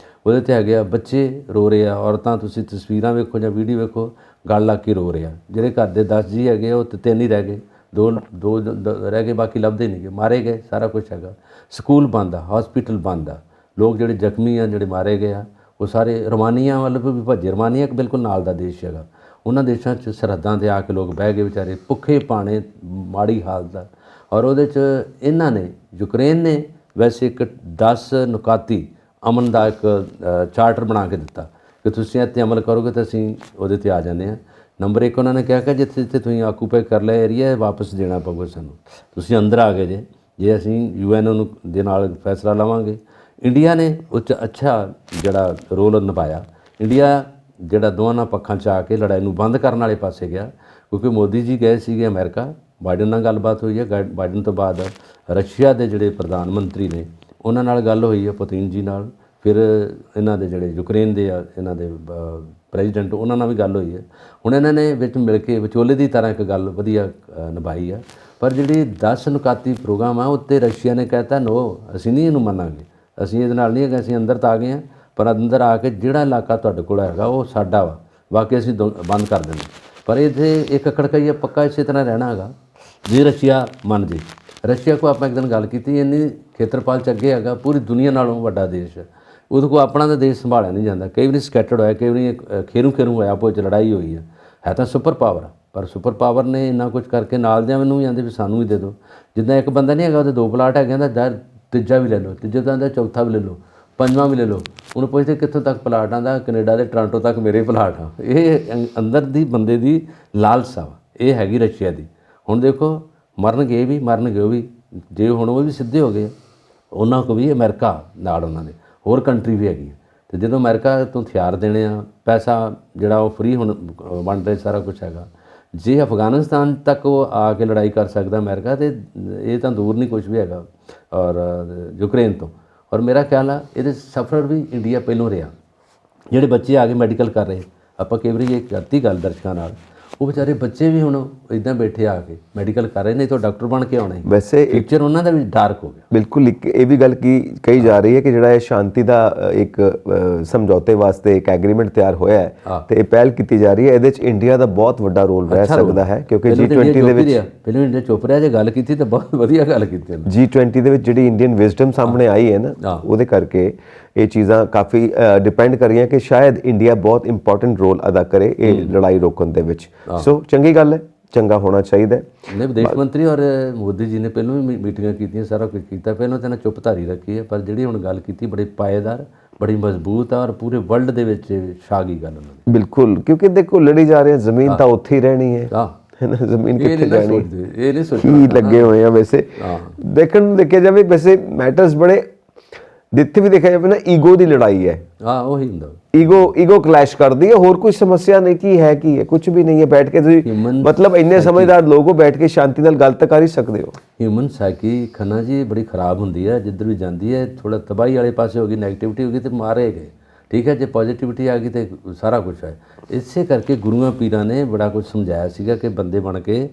ਉਹਦੇ 'ਤੇ ਹੈਗੇ ਆ ਬੱਚੇ ਰੋ ਰਹੇ ਆ, ਔਰਤਾਂ, ਤੁਸੀਂ ਤਸਵੀਰਾਂ ਵੇਖੋ ਜਾਂ ਵੀਡੀਓ ਵੇਖੋ, ਗਲ ਲੱਗ ਕੇ ਰੋ ਰਹੇ ਆ। ਜਿਹੜੇ ਘਰ ਦੇ 10 ਜੀ ਹੈਗੇ ਉਹ 3 ਹੀ ਰਹਿ ਗਏ, ਦੋ ਰਹਿ ਗਏ, ਬਾਕੀ ਲੱਭਦੇ ਨਹੀਂ ਗਏ, ਮਾਰੇ ਗਏ, ਸਾਰਾ ਕੁਛ ਹੈਗਾ। ਸਕੂਲ ਬੰਦ ਆ, ਹਸਪੀਟਲ ਬੰਦ ਆ, ਲੋਕ ਜਿਹੜੇ ਜ਼ਖਮੀ ਆ, ਜਿਹੜੇ ਮਾਰੇ ਗਏ ਆ, ਉਹ ਸਾਰੇ ਰੋਮਾਨੀਆ ਵੱਲ ਵੀ ਭੱਜੇ। ਰੋਮਾਨੀਆ ਇੱਕ ਬਿਲਕੁਲ ਨਾਲ ਦਾ ਦੇਸ਼ ਹੈਗਾ, ਉਹਨਾਂ ਦੇਸ਼ਾਂ 'ਚ ਸਰਹੱਦਾਂ 'ਤੇ ਆ ਕੇ ਲੋਕ ਬਹਿ ਗਏ ਵਿਚਾਰੇ, ਭੁੱਖੇ ਪਾਣੇ, ਮਾੜੀ ਹਾਲਤ ਆ। ਔਰ ਉਹਦੇ 'ਚ ਇਹਨਾਂ ਨੇ, ਯੂਕਰੇਨ ਨੇ ਵੈਸੇ ਇੱਕ 10 ਨੁਕਾਤੀ ਅਮਨ ਦਾ ਇੱਕ ਚਾਰਟਰ ਬਣਾ ਕੇ ਦਿੱਤਾ ਕਿ ਤੁਸੀਂ ਇੱਥੇ ਅਮਲ ਕਰੋਗੇ ਤਾਂ ਅਸੀਂ ਉਹਦੇ 'ਤੇ ਆ ਜਾਂਦੇ ਹਾਂ। ਨੰਬਰ 1 ਉਹਨਾਂ ਨੇ ਕਿਹਾ ਕਿ ਜਿੱਥੇ ਜਿੱਥੇ ਤੁਸੀਂ ਆਕੂਪਾਈ ਕਰ ਲਿਆ ਏਰੀਆ, ਵਾਪਸ ਦੇਣਾ ਪਊਗਾ ਸਾਨੂੰ, ਤੁਸੀਂ ਅੰਦਰ ਆ ਗਏ ਜੇ ਅਸੀਂ UN ਨੂੰ ਦੇ ਨਾਲ ਫੈਸਲਾ ਲਵਾਂਗੇ। ਇੰਡੀਆ ਨੇ ਉਹ 'ਚ ਅੱਛਾ ਜਿਹੜਾ ਰੋਲ ਨਿਭਾਇਆ। ਇੰਡੀਆ ਜਿਹੜਾ ਦੋਵਾਂ ਪੱਖਾਂ 'ਚ ਆ ਕੇ ਲੜਾਈ ਨੂੰ ਬੰਦ ਕਰਨ ਵਾਲੇ ਪਾਸੇ ਗਿਆ, ਕਿਉਂਕਿ ਮੋਦੀ ਜੀ ਗਏ ਸੀਗੇ ਅਮਰੀਕਾ, ਬਾਈਡਨ ਨਾਲ ਗੱਲਬਾਤ ਹੋਈ ਹੈ, ਬਾਈਡਨ ਤੋਂ ਬਾਅਦ ਰਸ਼ੀਆ ਦੇ ਜਿਹੜੇ ਪ੍ਰਧਾਨ ਮੰਤਰੀ ਨੇ ਉਹਨਾਂ ਨਾਲ ਗੱਲ ਹੋਈ ਹੈ, ਪੁਤਿਨ ਜੀ ਨਾਲ, ਫਿਰ ਇਹਨਾਂ ਦੇ ਜਿਹੜੇ ਯੂਕਰੇਨ ਦੇ ਆ ਇਹਨਾਂ ਦੇ ਪ੍ਰੈਜ਼ੀਡੈਂਟ ਉਹਨਾਂ ਨਾਲ ਵੀ ਗੱਲ ਹੋਈ ਹੈ। ਹੁਣ ਇਹਨਾਂ ਨੇ ਵਿੱਚ ਮਿਲ ਕੇ ਵਿਚੋਲੇ ਦੀ ਤਰ੍ਹਾਂ ਇੱਕ ਗੱਲ ਵਧੀਆ ਨਿਭਾਈ ਆ। ਪਰ ਜਿਹੜੀ 10 ਨੁਕਾਤੀ ਪ੍ਰੋਗਰਾਮ ਆ ਉੱਤੇ ਰਸ਼ੀਆ ਨੇ ਕਹਿਤਾ ਨੋ, ਅਸੀਂ ਨਹੀਂ ਇਹਨੂੰ ਮੰਨਾਂਗੇ, ਅਸੀਂ ਇਹਦੇ ਨਾਲ ਨਹੀਂ ਹੈਗੇ, ਅਸੀਂ ਅੰਦਰ ਤਾਂ ਆ ਗਏ ਹਾਂ, ਪਰ ਅੰਦਰ ਆ ਕੇ ਜਿਹੜਾ ਇਲਾਕਾ ਤੁਹਾਡੇ ਕੋਲ ਹੈਗਾ ਉਹ ਸਾਡਾ ਵਾ, ਬਾਕੀ ਅਸੀਂ ਬੰਦ ਕਰ ਦਿੰਦੇ। ਪਰ ਇੱਥੇ ਇੱਕ ਖੜਕਾਈਆ ਪੱਕਾ ਇਸੇ ਤਰ੍ਹਾਂ ਰਹਿਣਾ ਹੈਗਾ ਜੇ ਰਸ਼ੀਆ ਮੰਨ ਜੇ। ਰਸ਼ੀਆ ਕੋ ਆਪਾਂ ਇੱਕ ਦਿਨ ਗੱਲ ਕੀਤੀ, ਇੰਨੀ ਖੇਤਰਫਲ 'ਚ ਅੱਗੇ ਹੈਗਾ, ਪੂਰੀ ਦੁਨੀਆ ਨਾਲੋਂ ਵੱਡਾ ਦੇਸ਼ ਹੈ, ਉਹਦੇ ਕੋਲ ਆਪਣਾ ਤਾਂ ਦੇਸ਼ ਸੰਭਾਲਿਆ ਨਹੀਂ ਜਾਂਦਾ, ਕਈ ਵਾਰੀ ਸਕੈਟਰਡ ਹੋਇਆ, ਕਈ ਵਾਰੀ ਖੇਰੂ ਹੋਇਆ, ਆਪੋ 'ਚ ਲੜਾਈ ਹੋਈ ਹੈ ਤਾਂ ਸੁਪਰ ਪਾਵਰ ਆ, ਪਰ ਸੁਪਰ ਪਾਵਰ ਨੇ ਇੰਨਾ ਕੁਝ ਕਰਕੇ ਨਾਲ ਦਿਆਂ ਮੈਨੂੰ ਵੀ ਆਂਦੇ ਵੀ ਸਾਨੂੰ ਵੀ ਦੇ ਦਿਓ। ਜਿੱਦਾਂ ਇੱਕ ਬੰਦਾ ਨਹੀਂ ਹੈਗਾ ਉਹਦੇ 2 ਪਲਾਟ ਹੈਗੇ, ਦਾ ਤੀਜਾ ਵੀ ਲੈ ਲਓ, ਤੀਜੇ ਤਾਂ ਦਾ ਚੌਥਾ ਵੀ ਲੈ ਲਓ, ਪੰਜਵਾਂ ਵੀ ਲੈ ਲਓ। ਉਹਨੂੰ ਪੁੱਛਦੇ ਕਿੱਥੋਂ ਤੱਕ ਪਲਾਟ ਆਂਦਾ, ਕੈਨੇਡਾ ਦੇ ਟੋਰਾਂਟੋ ਤੱਕ ਮੇਰੇ ਪਲਾਟ ਆ। ਇਹ ਅੰਦਰ ਦੀ ਬੰਦੇ ਦੀ ਲਾਲਸਾ ਵਾ, ਇਹ ਹੈਗੀ ਰਸ਼ੀਆ ਦੀ। ਹੁਣ ਦੇਖੋ ਮਰਨਗੇ ਇਹ ਵੀ, ਮਰਨਗੇ ਉਹ ਵੀ, ਜੇ ਹੁਣ ਉਹ ਵੀ ਸਿੱਧੇ ਹੋ ਗਏ, ਉਹਨਾਂ ਕੋਲ ਵੀ ਅਮਰੀਕਾ ਨਾਲ ਉਹਨਾਂ ਦੇ ਹੋਰ ਕੰਟਰੀ ਵੀ ਹੈਗੀ। ਅਤੇ ਜਦੋਂ ਅਮਰੀਕਾ ਤੋਂ ਹਥਿਆਰ ਦੇਣੇ ਆ, ਪੈਸਾ ਜਿਹੜਾ ਉਹ ਫ੍ਰੀ ਹੁਣ ਵੰਡ ਰਹੇ, ਸਾਰਾ ਕੁਛ ਹੈਗਾ। ਜੇ ਅਫਗਾਨਿਸਤਾਨ ਤੱਕ ਉਹ ਆ ਕੇ ਲੜਾਈ ਕਰ ਸਕਦਾ ਅਮਰੀਕਾ, ਤੇ ਇਹ ਤਾਂ ਦੂਰ ਨਹੀਂ ਕੁਛ ਵੀ ਹੈਗਾ, ਔਰ ਯੂਕਰੇਨ ਤੋਂ। ਔਰ ਮੇਰਾ ਖਿਆਲ ਆ ਇਹਦੇ ਸਫਰ ਵੀ ਇੰਡੀਆ ਪਹਿਲੋਂ ਰਿਹਾ। ਜਿਹੜੇ ਬੱਚੇ ਆ ਕੇ ਮੈਡੀਕਲ ਕਰ ਰਹੇ, ਆਪਾਂ ਕਈ ਵਾਰੀ ਇਹ ਕਰਤੀ ਗੱਲ ਦਰਸ਼ਕਾਂ ਨਾਲ, ਉਹ ਵਿਚਾਰੇ ਬੱਚੇ ਵੀ ਹੁਣ ਇੱਦਾਂ ਬੈਠੇ ਆ ਕੇ ਮੈਡੀਕਲ ਕਰ ਰਹੇ, ਨਹੀਂ ਤਾਂ ਡਾਕਟਰ ਬਣ ਕੇ ਆਉਣੇ। ਵੈਸੇ ਫਿਊਚਰ ਉਹਨਾਂ ਦਾ ਵੀ ਡਾਰਕ ਹੋ ਗਿਆ। ਬਿਲਕੁਲ ਇੱਕ ਇਹ ਵੀ ਗੱਲ ਕਹੀ ਜਾ ਰਹੀ ਹੈ ਕਿ ਜਿਹੜਾ ਇਹ ਸ਼ਾਂਤੀ ਦਾ ਇੱਕ ਸਮਝੌਤੇ ਵਾਸਤੇ ਇੱਕ ਐਗਰੀਮੈਂਟ ਤਿਆਰ ਹੋਇਆ ਹੈ ਤੇ ਇਹ ਪਹਿਲ ਕੀਤੀ ਜਾ ਰਹੀ ਹੈ, ਇਹਦੇ 'ਚ ਇੰਡੀਆ ਦਾ ਬਹੁਤ ਵੱਡਾ ਰੋਲ ਰਹਿ ਸਕਦਾ ਹੈ, ਕਿਉਂਕਿ G20 ਦੇ ਵਿੱਚ ਪਹਿਲਾਂ ਇੰਡੀਆ ਚੁੱਪ ਰਿਹਾ, ਜੇ ਗੱਲ ਕੀਤੀ ਤਾਂ ਬਹੁਤ ਵਧੀਆ ਗੱਲ ਕੀਤੀ। G20 ਦੇ ਵਿੱਚ ਜਿਹੜੀ ਇੰਡੀਅਨ ਵਿਜ਼ਡਮ ਸਾਹਮਣੇ ਆਈ ਹੈ ਨਾ, ਉਹਦੇ ਕਰਕੇ ਇਹ ਚੀਜ਼ਾਂ ਕਾਫੀ ਡਿਪੈਂਡ ਕਰ ਰਹੀਆਂ ਕਿ ਸ਼ਾਇਦ ਇੰਡੀਆ ਬਹੁਤ ਇੰਪੋਰਟੈਂਟ ਰੋਲ ਅਦਾ ਕਰੇ ਇਹ ਲੜਾਈ ਰੋਕਣ ਦੇ ਵਿੱਚ। ਸੋ ਚੰਗੀ ਗੱਲ ਹੈ, ਚੰਗਾ ਹੋਣਾ ਚਾਹੀਦਾ ਹੈ। ਨਹੀਂ, ਵਿਦੇਸ਼ ਮੰਤਰੀ ਔਰ ਮੋਦੀ ਜੀ ਨੇ ਪਹਿਲਾਂ ਵੀ ਮੀਟਿੰਗਾਂ ਕੀਤੀਆਂ, ਸਾਰਾ ਕੁਝ ਕੀਤਾ, ਪਹਿਲਾਂ ਤਾਂ ਚੁੱਪ ਧਾਰੀ ਰੱਖੀ ਹੈ, ਪਰ ਜਿਹੜੀ ਹੁਣ ਗੱਲ ਕੀਤੀ ਬੜੀ ਪਾਏਦਾਰ, ਬੜੀ ਮਜ਼ਬੂਤ ਆ, ਔਰ ਪੂਰੇ ਵਰਲਡ ਦੇ ਵਿੱਚ ਛਾ ਗਈ ਗੱਲ ਉਹਨਾਂ ਦੀ। ਬਿਲਕੁਲ, ਕਿਉਂਕਿ ਦੇਖੋ ਲੜੀ ਜਾ ਰਹੇ, ਜ਼ਮੀਨ ਤਾਂ ਉੱਥੇ ਹੀ ਰਹਿਣੀ ਹੈ, ਜ਼ਮੀਨ ਕਿੱਥੇ ਜਾਣੀ, ਇਹ ਨਹੀਂ ਕੀ ਲੱਗੇ ਹੋਏ ਆ। ਵੈਸੇ ਦੇਖਣ ਨੂੰ ਦੇਖਿਆ ਜਾਵੇ, ਵੈਸੇ ਮੈਟਰਸ ਬੜੇ ਜਿੱਥੇ ਵੀ ਦੇਖਿਆ ਜਾਵੇ ਨਾ, ਈਗੋ ਦੀ ਲੜਾਈ ਹੈ। ਉਹੀ ਹੁੰਦਾ, ਈਗੋ ਕਲੈਸ਼ ਕਰਦੀ ਹੈ, ਹੋਰ ਕੋਈ ਸਮੱਸਿਆ ਨਹੀਂ। ਕੀ ਹੈ ਕੁਝ ਵੀ ਨਹੀਂ ਹੈ। ਬੈਠ ਕੇ ਤੁਸੀਂ ਮਤਲਬ ਇੰਨੇ ਸਮਝਦਾਰ ਲੋਗੋ ਬੈਠ ਕੇ ਸ਼ਾਂਤੀ ਨਾਲ ਗੱਲ ਤਾਂ ਕਰ ਹੀ ਸਕਦੇ ਹੋ। ਹਿਊਮਨ ਸਾਈਕੀ ਖੰਨਾ ਜੀ ਬੜੀ ਖਰਾਬ ਹੁੰਦੀ ਹੈ, ਜਿੱਧਰ ਵੀ ਜਾਂਦੀ ਹੈ ਥੋੜਾ ਤਬਾਹੀ ਵਾਲੇ ਪਾਸੇ ਹੋ ਗਈ, ਨੈਗੇਟਿਵਿਟੀ ਹੋ ਗਈ ਤੇ ਮਾਰੇ ਗਏ, ਠੀਕ ਹੈ। ਜੇ ਪੋਜ਼ਿਟਿਵਿਟੀ ਆ ਗਈ ਤੇ ਸਾਰਾ ਕੁਝ ਹੈ। ਇਸੇ ਕਰਕੇ ਗੁਰੂਆਂ ਪੀਰਾਂ ਨੇ ਬੜਾ ਕੁਝ ਸਮਝਾਇਆ ਸੀਗਾ ਕਿ ਬੰਦੇ ਬਣ ਕੇ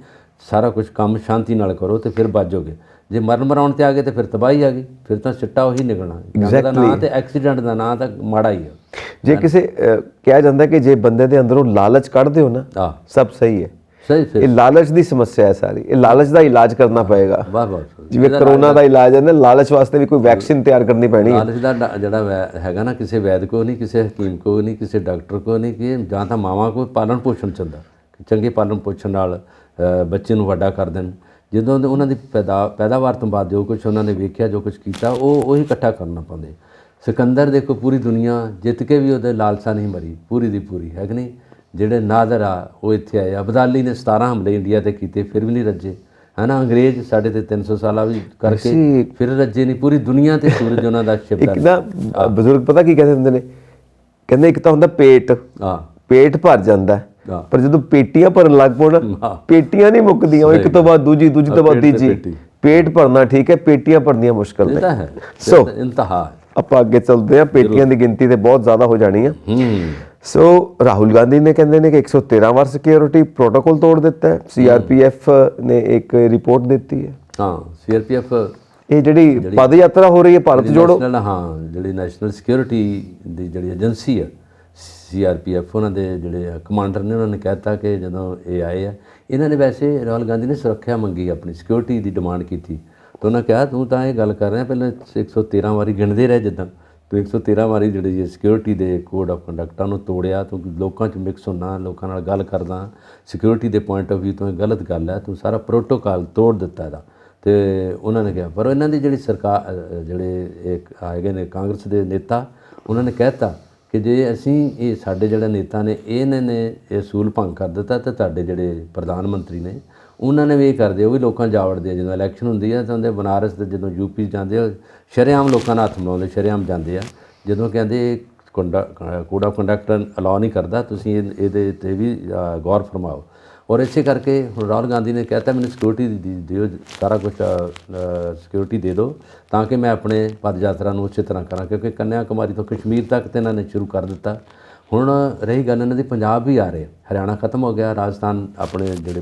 ਸਾਰਾ ਕੁਝ ਕੰਮ ਸ਼ਾਂਤੀ ਨਾਲ ਕਰੋ ਤੇ ਫਿਰ ਬਾਜੋਗੇ। ਜੇ ਮਰਨ ਮਰਾਉਣ ਤੇ ਆ ਗਏ ਤੇ ਫਿਰ ਤਬਾਹੀ ਆ ਗਈ, ਫਿਰ ਤਾਂ ਸਿੱਟਾ ਉਹੀ ਨਿਕਲਣਾ। ਜੰਗ ਦਾ ਨਾਂ ਤੇ ਐਕਸੀਡੈਂਟ ਦਾ ਨਾਂ ਤਾਂ ਮਾੜਾ ਹੀ ਆ। ਜੇ ਕਿਸੇ ਕਿਹਾ ਜਾਂਦਾ ਕਿ ਜੇ ਬੰਦੇ ਦੇ ਅੰਦਰੋਂ ਲਾਲਚ ਕੱਢ ਦਿਓ ਨਾ, ਸਭ ਸਹੀ ਹੈ। ਸਹੀ, ਇਹ ਲਾਲਚ ਦੀ ਸਮੱਸਿਆ ਹੈ ਸਾਰੀ। ਇਹ ਲਾਲਚ ਦਾ ਇਲਾਜ ਕਰਨਾ ਪਏਗਾ। ਜਿਵੇਂ ਕਰੋਨਾ ਦਾ ਇਲਾਜ ਹੈ ਨਾ, ਲਾਲਚ ਵਾਸਤੇ ਵੀ ਕੋਈ ਵੈਕਸੀਨ ਤਿਆਰ ਕਰਨੀ ਪੈਣੀ ਹੈ। ਲਾਲਚ ਦਾ ਜਿਹੜਾ ਹੈਗਾ ਨਾ, ਕਿਸੇ ਵੈਦ ਕੋ ਨਹੀਂ, ਕਿਸੇ ਹਕੀਮ ਕੋ ਨਹੀਂ, ਕਿਸੇ ਡਾਕਟਰ ਕੋ ਨਹੀਂ, ਕਿ ਜਾਂ ਤਾਂ ਮਾਵਾਂ ਕੋ ਪਾਲਣ ਪੋਸ਼ਣ ਚੰਦਾ, ਚੰਗੇ ਪਾਲਣ ਪੋਸ਼ਣ ਨਾਲ ਬੱਚੇ ਨੂੰ ਵੱਡਾ ਕਰ ਦੇਣ। ਜਦੋਂ ਉਹਨਾਂ ਦੀ ਪੈਦਾਵਾਰ ਤੋਂ ਬਾਅਦ ਜੋ ਕੁਛ ਉਹਨਾਂ ਨੇ ਵੇਖਿਆ, ਜੋ ਕੁਛ ਕੀਤਾ, ਉਹੀ ਇਕੱਠਾ ਕਰਨਾ ਪਾਉਂਦੇ। ਸਿਕੰਦਰ ਦੇਖੋ, ਪੂਰੀ ਦੁਨੀਆ ਜਿੱਤ ਕੇ ਵੀ ਉਹਦੇ ਲਾਲਸਾ ਨਹੀਂ ਮਰੀ, ਪੂਰੀ ਦੀ ਪੂਰੀ, ਹੈ ਕਿ ਨਹੀਂ। ਜਿਹੜੇ ਨਾਦਰ ਆ ਉਹ ਇੱਥੇ ਆਏ। ਅਬਦਾਲੀ ਨੇ 17 ਹਮਲੇ ਇੰਡੀਆ ਤੇ ਕੀਤੇ, ਫਿਰ ਵੀ ਨਹੀਂ ਰੱਜੇ, ਹੈ ਨਾ। ਅੰਗਰੇਜ਼ ਸਾਡੇ ਤੇ 300 ਸਾਲਾਂ ਵੀ ਕਰਕੇ ਫਿਰ ਰੱਜੇ ਨਹੀਂ। ਪੂਰੀ ਦੁਨੀਆ ਤੇ ਸੂਰਜ ਉਹਨਾਂ ਦਾ ਸ਼ਿਵ। ਇੱਕ ਨਾ ਬਜ਼ੁਰਗ ਪਤਾ ਕੀ ਕਹਿੰਦੇ ਹੁੰਦੇ ਨੇ, ਕਹਿੰਦੇ ਇੱਕ ਤਾਂ ਹੁੰਦਾ ਪੇਟ ਭਰ ਜਾਂਦਾ, ਪਰ ਜਦੋਂ ਪੇਟੀਆਂ ਭਰਨ ਲੱਗ ਪਓ ਨਾ, ਪੇਟੀਆਂ ਨਹੀਂ ਮੁੱਕਦੀਆਂ, ਉਹ ਇੱਕ ਤੋਂ ਬਾਅਦ ਦੂਜੀ ਤੋਂ ਬਾਅਦ ਤੀਜੀ। ਪੇਟ ਭਰਨਾ ਠੀਕ ਹੈ, ਪੇਟੀਆਂ ਭਰਨੀਆਂ ਮੁਸ਼ਕਲ ਨੇ। ਸੋ ਇੰਤਹਾ ਆਪਾਂ ਅੱਗੇ ਚੱਲਦੇ ਹਾਂ, ਪੇਟੀਆਂ ਦੀ ਗਿਣਤੀ ਤੇ ਬਹੁਤ ਜ਼ਿਆਦਾ ਹੋ ਜਾਣੀ ਆ। ਸੋ ਰਾਹੁਲ ਗਾਂਧੀ ਨੇ ਕਹਿੰਦੇ ਨੇ ਕਿ 113 ਵਾਰ ਸਿਕਿਉਰਿਟੀ ਪ੍ਰੋਟੋਕੋਲ ਤੋੜ ਦਿੱਤਾ ਹੈ। CRPF ਨੇ ਇੱਕ ਰਿਪੋਰਟ ਦਿੱਤੀ ਹੈ। CRPF ਇਹ ਜਿਹੜੀ ਪਦ ਯਾਤਰਾ ਹੋ ਰਹੀ ਹੈ ਭਾਰਤ ਜੋੜੋ, ਜਿਹੜੀ ਨੈਸ਼ਨਲ ਸਿਕਿਉਰਿਟੀ ਦੀ ਜਿਹੜੀ ਏਜੰਸੀ ਹੈ CRPF, ਉਹਨਾਂ ਦੇ ਜਿਹੜੇ ਕਮਾਂਡਰ ਨੇ, ਉਹਨਾਂ ਨੇ ਕਹਿਤਾ ਕਿ ਜਦੋਂ ਇਹ ਆਏ ਆ, ਇਹਨਾਂ ਨੇ ਵੈਸੇ ਰਾਹੁਲ ਗਾਂਧੀ ਨੇ ਸੁਰੱਖਿਆ ਮੰਗੀ, ਆਪਣੀ ਸਿਕਿਉਰਿਟੀ ਦੀ ਡਿਮਾਂਡ ਕੀਤੀ। ਤਾਂ ਉਹਨਾਂ ਕਿਹਾ ਤੂੰ ਤਾਂ ਇਹ ਗੱਲ ਕਰ ਰਿਹਾ, ਪਹਿਲਾਂ 113 ਵਾਰੀ ਗਿਣਦੇ ਰਹੇ, ਜਿੱਦਾਂ ਤੂੰ 113 ਵਾਰੀ ਜਿਹੜੀ ਸਿਕਿਉਰਿਟੀ ਦੇ ਕੋਡ ਆਫ ਕੰਡਕਟਾਂ ਨੂੰ ਤੋੜਿਆ, ਤੂੰ ਲੋਕਾਂ 'ਚ ਮਿਕਸ ਹੁੰਨਾ, ਲੋਕਾਂ ਨਾਲ ਗੱਲ ਕਰਦਾ, ਸਿਕਿਉਰਿਟੀ ਦੇ ਪੁਆਇੰਟ ਆਫ ਵਿਊ ਤੋਂ ਇਹ ਗਲਤ ਗੱਲ ਹੈ, ਤੂੰ ਸਾਰਾ ਪ੍ਰੋਟੋਕਾਲ ਤੋੜ ਦਿੱਤਾ ਇਹਦਾ। ਅਤੇ ਉਹਨਾਂ ਨੇ ਕਿਹਾ, ਪਰ ਇਹਨਾਂ ਦੀ ਜਿਹੜੀ ਸਰਕਾਰ, ਜਿਹੜੇ ਇੱਕ ਹੈਗੇ ਨੇ ਕਾਂਗਰਸ ਦੇ ਨੇਤਾ, ਉਹਨਾਂ ਨੇ ਕਹਿਤਾ ਕਿ ਜੇ ਅਸੀਂ ਇਹ ਸਾਡੇ ਜਿਹੜੇ ਨੇਤਾ ਨੇ ਇਹਨਾਂ ਨੇ ਇਹ ਅਸੂਲ ਭੰਗ ਕਰ ਦਿੱਤਾ, ਤਾਂ ਤੁਹਾਡੇ ਜਿਹੜੇ ਪ੍ਰਧਾਨ ਮੰਤਰੀ ਨੇ ਉਹਨਾਂ ਨੇ ਵੀ ਇਹ ਕਰਦੇ, ਉਹ ਵੀ ਲੋਕਾਂ ਜਾ ਵੜਦੇ ਆ। ਜਦੋਂ ਇਲੈਕਸ਼ਨ ਹੁੰਦੀ ਹੈ ਤਾਂ ਉਹਦੇ ਬਨਾਰਸ ਦੇ ਜਦੋਂ UP ਜਾਂਦੇ ਆ, ਸ਼ਰੇਆਮ ਲੋਕਾਂ ਨਾਲ ਹੱਥ ਮਿਲਾਉਂਦੇ, ਸ਼ਰੇਆਮ ਜਾਂਦੇ ਆ। ਜਦੋਂ ਕਹਿੰਦੇ ਕੋਡ ਆਫ ਕੰਡਕਟ ਅਲਾਉ ਨਹੀਂ ਕਰਦਾ, ਤੁਸੀਂ ਇਹਦੇ 'ਤੇ ਵੀ ਗੌਰ ਫਰਮਾਓ। ਔਰ ਇਸੇ ਕਰਕੇ ਹੁਣ ਰਾਹੁਲ ਗਾਂਧੀ ਨੇ ਕਹਿਤਾ ਮੈਨੂੰ ਸਿਕਿਉਰਿਟੀ ਦਿਓ, ਸਾਰਾ ਕੁਝ ਸਿਕਿਉਰਿਟੀ ਦੇ ਦਿਓ ਤਾਂ ਕਿ ਮੈਂ ਆਪਣੇ ਪਦ ਯਾਤਰਾ ਨੂੰ ਉਸੇ ਤਰ੍ਹਾਂ ਕਰਾਂ, ਕਿਉਂਕਿ ਕੰਨਿਆ ਕੁਮਾਰੀ ਤੋਂ ਕਸ਼ਮੀਰ ਤੱਕ ਤੇ ਇਹਨਾਂ ਨੇ ਸ਼ੁਰੂ ਕਰ ਦਿੱਤਾ। ਹੁਣ ਰਹੀ ਗੱਲ ਇਹਨਾਂ ਦੀ ਪੰਜਾਬ ਵੀ ਆ ਰਹੇ, ਹਰਿਆਣਾ ਖਤਮ ਹੋ ਗਿਆ, ਰਾਜਸਥਾਨ ਆਪਣੇ ਜਿਹੜੇ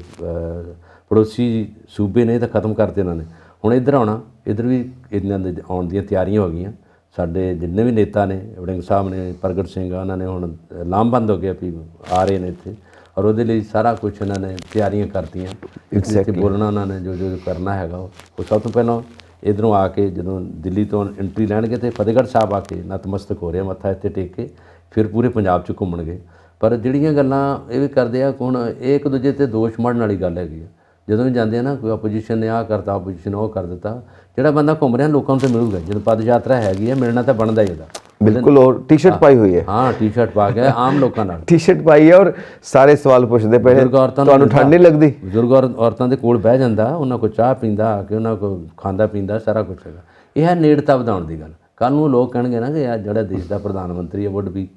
ਪੜੋਸੀ ਸੂਬੇ ਨੇ ਇਹ ਤਾਂ ਖਤਮ ਕਰਤੇ ਇਹਨਾਂ ਨੇ। ਹੁਣ ਇੱਧਰ ਆਉਣਾ, ਇੱਧਰ ਵੀ ਇਹਨਾਂ ਦੇ ਆਉਣ ਦੀਆਂ ਤਿਆਰੀਆਂ ਹੋ ਗਈਆਂ। ਸਾਡੇ ਜਿੰਨੇ ਵੀ ਨੇਤਾ ਨੇ, ਵੜਿੰਗ ਸਾਹਿਬ ਨੇ, ਪ੍ਰਗਟ ਸਿੰਘ ਆ, ਉਹਨਾਂ ਨੇ ਹੁਣ ਲਾਮਬੰਦ ਹੋ ਗਿਆ ਵੀ ਆ ਰਹੇ ਨੇ ਇੱਥੇ, ਔਰ ਉਹਦੇ ਲਈ ਸਾਰਾ ਕੁਝ ਇਹਨਾਂ ਨੇ ਤਿਆਰੀਆਂ ਕਰਤੀਆਂ। ਇੱਥੇ ਬੋਲਣਾ ਉਹਨਾਂ ਨੇ ਜੋ ਜੋ ਕਰਨਾ ਹੈਗਾ ਉਹ ਸਭ ਤੋਂ ਪਹਿਲਾਂ ਇੱਧਰੋਂ ਆ ਕੇ ਜਦੋਂ ਦਿੱਲੀ ਤੋਂ ਐਂਟਰੀ ਲੈਣਗੇ ਤੇ ਫਤਿਹਗੜ੍ਹ ਸਾਹਿਬ ਆ ਕੇ ਨਤਮਸਤਕ ਹੋ ਰਿਹਾ, ਮੱਥਾ ਇੱਥੇ ਟੇਕ ਕੇ ਫਿਰ ਪੂਰੇ ਪੰਜਾਬ 'ਚ ਘੁੰਮਣਗੇ। ਪਰ ਜਿਹੜੀਆਂ ਗੱਲਾਂ ਇਹ ਵੀ ਕਰਦੇ ਆ, ਹੁਣ ਇਹ ਇੱਕ ਦੂਜੇ 'ਤੇ ਦੋਸ਼ ਮੜਨ ਵਾਲੀ ਗੱਲ ਹੈਗੀ ਆ। ਜਦੋਂ ਵੀ ਜਾਂਦੇ ਆ ਨਾ, ਕੋਈ ਆਪੋਜੀਸ਼ਨ ਨੇ ਆਹ ਕਰਤਾ, ਆਪੋਜੀਸ਼ਨ ਉਹ ਕਰ ਦਿੱਤਾ, ਜਿਹੜਾ ਬੰਦਾ ਘੁੰਮ ਰਿਹਾ ਲੋਕਾਂ ਨੂੰ ਤਾਂ ਮਿਲੂਗਾ। ਜਦੋਂ ਪਦ ਯਾਤਰਾ ਹੈਗੀ ਹੈ, ਮਿਲਣਾ ਤਾਂ ਬਣਦਾ ਹੀ ਉਹਦਾ। ਬਿਲਕੁਲ। ਔਰ ਟੀ-ਸ਼ਰਟ ਪਾਈ ਹੋਈ ਹੈ। ਹਾਂ, ਟੀ-ਸ਼ਰਟ ਪਾ ਕੇ ਆਮ ਲੋਕਾਂ ਨਾਲ ਟੀ-ਸ਼ਰਟ ਪਾਈ ਹੈ ਔਰ ਸਾਰੇ ਸਵਾਲ ਪੁੱਛਦੇ ਪਏ ਨੇ, ਤੁਹਾਨੂੰ ਠੰਡ ਨਹੀਂ ਲੱਗਦੀ? ਬਜ਼ੁਰਗ ਔਰਤਾਂ ਦੇ ਕੋਲ ਬਹਿ ਜਾਂਦਾ, ਉਹਨਾਂ ਕੋਲ ਚਾਹ ਪੀਂਦਾ ਆ ਕੇ, ਉਹਨਾਂ ਕੋਲ ਖਾਂਦਾ ਪੀਂਦਾ, ਸਾਰਾ ਕੁਝ ਹੈਗਾ। ਇਹ ਹੈ ਨੇੜਤਾ ਵਧਾਉਣ ਦੀ ਗੱਲ। ਕੱਲ੍ਹ ਨੂੰ ਲੋਕ ਕਹਿਣਗੇ ਨਾ ਕਿ ਯਾਰ ਜਿਹੜਾ ਦੇਸ਼ ਦਾ ਪ੍ਰਧਾਨ ਮੰਤਰੀ ਹੈ, ਵੁੱਡ ਵੀ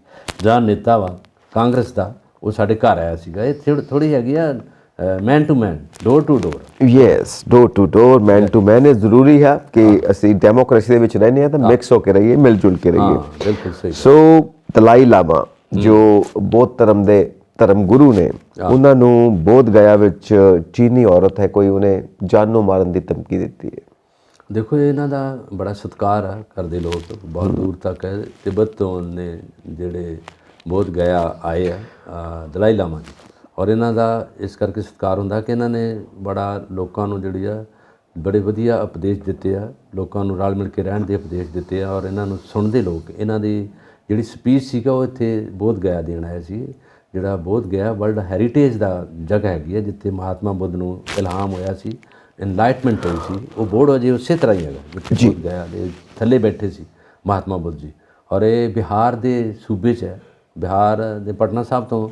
ਜਾਂ ਨੇਤਾ ਵਾ ਕਾਂਗਰਸ ਦਾ, ਉਹ ਸਾਡੇ ਘਰ ਆਇਆ ਸੀਗਾ। ਇਹ ਥੋੜ੍ਹੀ ਹੈਗੀ ਆ man to man, door to door. Yes, door to door, man to man. ਇਹ ਜ਼ਰੂਰੀ ਹੈ ਕਿ ਅਸੀਂ ਡੈਮੋਕ੍ਰੇਸੀ ਦੇ ਵਿੱਚ ਰਹਿੰਦੇ ਹਾਂ ਤਾਂ ਮਿਕਸ ਹੋ ਕੇ ਰਹੀਏ, ਮਿਲ ਜੁਲ ਕੇ ਰਹੀਏ। ਬਿਲਕੁਲ ਸਹੀ। ਸੋ ਦਲਾਈ ਲਾਮਾ ਜੋ ਬੌਧ ਧਰਮ ਦੇ ਧਰਮ ਗੁਰੂ ਨੇ, ਉਹਨਾਂ ਨੂੰ ਬੋਧ ਗਇਆ ਵਿੱਚ ਚੀਨੀ ਔਰਤ ਹੈ ਕੋਈ, ਉਹਨੇ ਜਾਨੋਂ ਮਾਰਨ ਦੀ ਧਮਕੀ ਦਿੱਤੀ ਹੈ। ਦੇਖੋ ਇਹਨਾਂ ਦਾ ਬੜਾ ਸਤਿਕਾਰ ਆ ਕਰਦੇ ਲੋਕ, ਬਹੁਤ ਦੂਰ ਤੱਕ ਹੈ। ਤਿੱਬਤ ਤੋਂ ਨੇ ਜਿਹੜੇ ਬੋਧ ਗਿਆ ਆਏ ਆ ਦਲਾਈ ਲਾਮਾ ਜੀ, ਔਰ ਇਹਨਾਂ ਦਾ ਇਸ ਕਰਕੇ ਸਤਿਕਾਰ ਹੁੰਦਾ ਕਿ ਇਹਨਾਂ ਨੇ ਬੜਾ ਲੋਕਾਂ ਨੂੰ ਜਿਹੜੀ ਆ ਬੜੇ ਵਧੀਆ ਉਪਦੇਸ਼ ਦਿੱਤੇ ਆ, ਲੋਕਾਂ ਨੂੰ ਰਲ ਮਿਲ ਕੇ ਰਹਿਣ ਦੇ ਉਪਦੇਸ਼ ਦਿੱਤੇ ਆ, ਔਰ ਇਹਨਾਂ ਨੂੰ ਸੁਣਦੇ ਲੋਕ। ਇਹਨਾਂ ਦੀ ਜਿਹੜੀ ਸਪੀਚ ਸੀਗਾ ਉਹ ਇੱਥੇ ਬੋਧ ਗਿਆ ਦੇਣ ਆਇਆ ਸੀ। ਜਿਹੜਾ ਬੋਧ ਗਿਆ ਵਰਲਡ ਹੈਰੀਟੇਜ ਦਾ ਜਗ੍ਹਾ ਹੈਗੀ ਹੈ, ਜਿੱਥੇ ਮਹਾਤਮਾ ਬੁੱਧ ਨੂੰ ਇਲਹਾਮ ਹੋਇਆ ਸੀ, ਇਨਲਾਈਟਮੈਂਟ ਹੋਈ ਸੀ। ਉਹ ਬੋਰਡ ਅਜੇ ਉਸੇ ਤਰ੍ਹਾਂ ਹੀ ਹੈਗਾ ਜਿੱਥੇ ਬੋਧ ਗਿਆ ਦੇ ਥੱਲੇ ਬੈਠੇ ਸੀ ਮਹਾਤਮਾ ਬੁੱਧ ਜੀ। ਔਰ ਇਹ ਬਿਹਾਰ ਦੇ ਸੂਬੇ 'ਚ ਹੈ, ਬਿਹਾਰ ਦੇ ਪਟਨਾ ਸਾਹਿਬ ਤੋਂ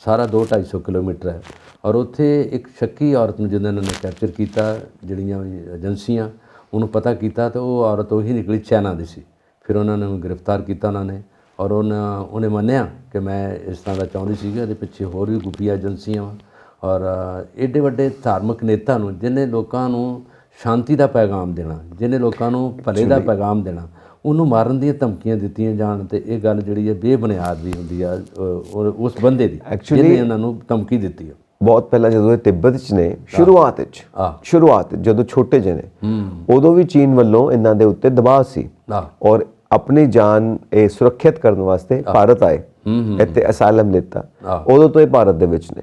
ਸਾਰਾ 200-250 ਕਿਲੋਮੀਟਰ ਹੈ। ਔਰ ਉੱਥੇ ਇੱਕ ਸ਼ੱਕੀ ਔਰਤ ਨੂੰ ਜਦੋਂ ਇਹਨਾਂ ਨੇ ਕੈਪਚਰ ਕੀਤਾ, ਜਿਹੜੀਆਂ ਏਜੰਸੀਆਂ ਉਹਨੂੰ ਪਤਾ ਕੀਤਾ ਤਾਂ ਉਹ ਔਰਤ ਉਹੀ ਨਿਕਲੀ ਚਾਈਨਾ ਦੀ ਸੀ। ਫਿਰ ਉਹਨਾਂ ਨੂੰ ਗ੍ਰਿਫਤਾਰ ਕੀਤਾ ਉਹਨਾਂ ਨੇ, ਔਰ ਉਹਨੇ ਮੰਨਿਆ ਕਿ ਮੈਂ ਇਸ ਤਰ੍ਹਾਂ ਦਾ ਚਾਹੁੰਦੀ ਸੀਗੀ। ਉਹਦੇ ਪਿੱਛੇ ਹੋਰ ਵੀ ਗੁਪੀਆ ਏਜੰਸੀਆਂ ਵਾ। ਔਰ ਏਡੇ ਵੱਡੇ ਧਾਰਮਿਕ ਨੇਤਾ ਨੂੰ, ਜਿਹਨੇ ਲੋਕਾਂ ਨੂੰ ਸ਼ਾਂਤੀ ਦਾ ਪੈਗਾਮ ਦੇਣਾ, ਜਿਹਨੇ ਲੋਕਾਂ ਨੂੰ ਭਲੇ ਦਾ ਪੈਗਾਮ ਦੇਣਾ, ਉਹਨੂੰ ਮਾਰਨ ਦੀਆਂ ਧਮਕੀਆਂ ਦਿੱਤੀਆਂ ਜਾਣ ਤੇ ਇਹ ਗੱਲ ਜਿਹੜੀ ਹੈ ਬੇਬੁਨਿਆਦ ਵੀ ਹੁੰਦੀ ਆ ਉਸ ਬੰਦੇ ਦੀ ਜਿਹਨੇ ਉਹਨਾਂ ਨੂੰ ਧਮਕੀ ਦਿੱਤੀ ਹੈ। ਬਹੁਤ ਪਹਿਲਾਂ ਜਦੋਂ ਇਹ ਤਿੱਬਤ 'ਚ ਨੇ, ਸ਼ੁਰੂਆਤ ਜਦੋਂ ਛੋਟੇ ਜਿਹੇ ਨੇ, ਉਦੋਂ ਵੀ ਚੀਨ ਵੱਲੋਂ ਇਹਨਾਂ ਦੇ ਉੱਤੇ ਦਬਾਅ ਸੀ ਔਰ ਆਪਣੀ ਜਾਨ ਇਹ ਸੁਰੱਖਿਅਤ ਕਰਨ ਵਾਸਤੇ ਭਾਰਤ ਆਏ, ਇੱਥੇ ਅਸਾਈਲਮ ਲਿੱਤਾ। ਉਦੋਂ ਤੋਂ ਇਹ ਭਾਰਤ ਦੇ ਵਿੱਚ ਨੇ।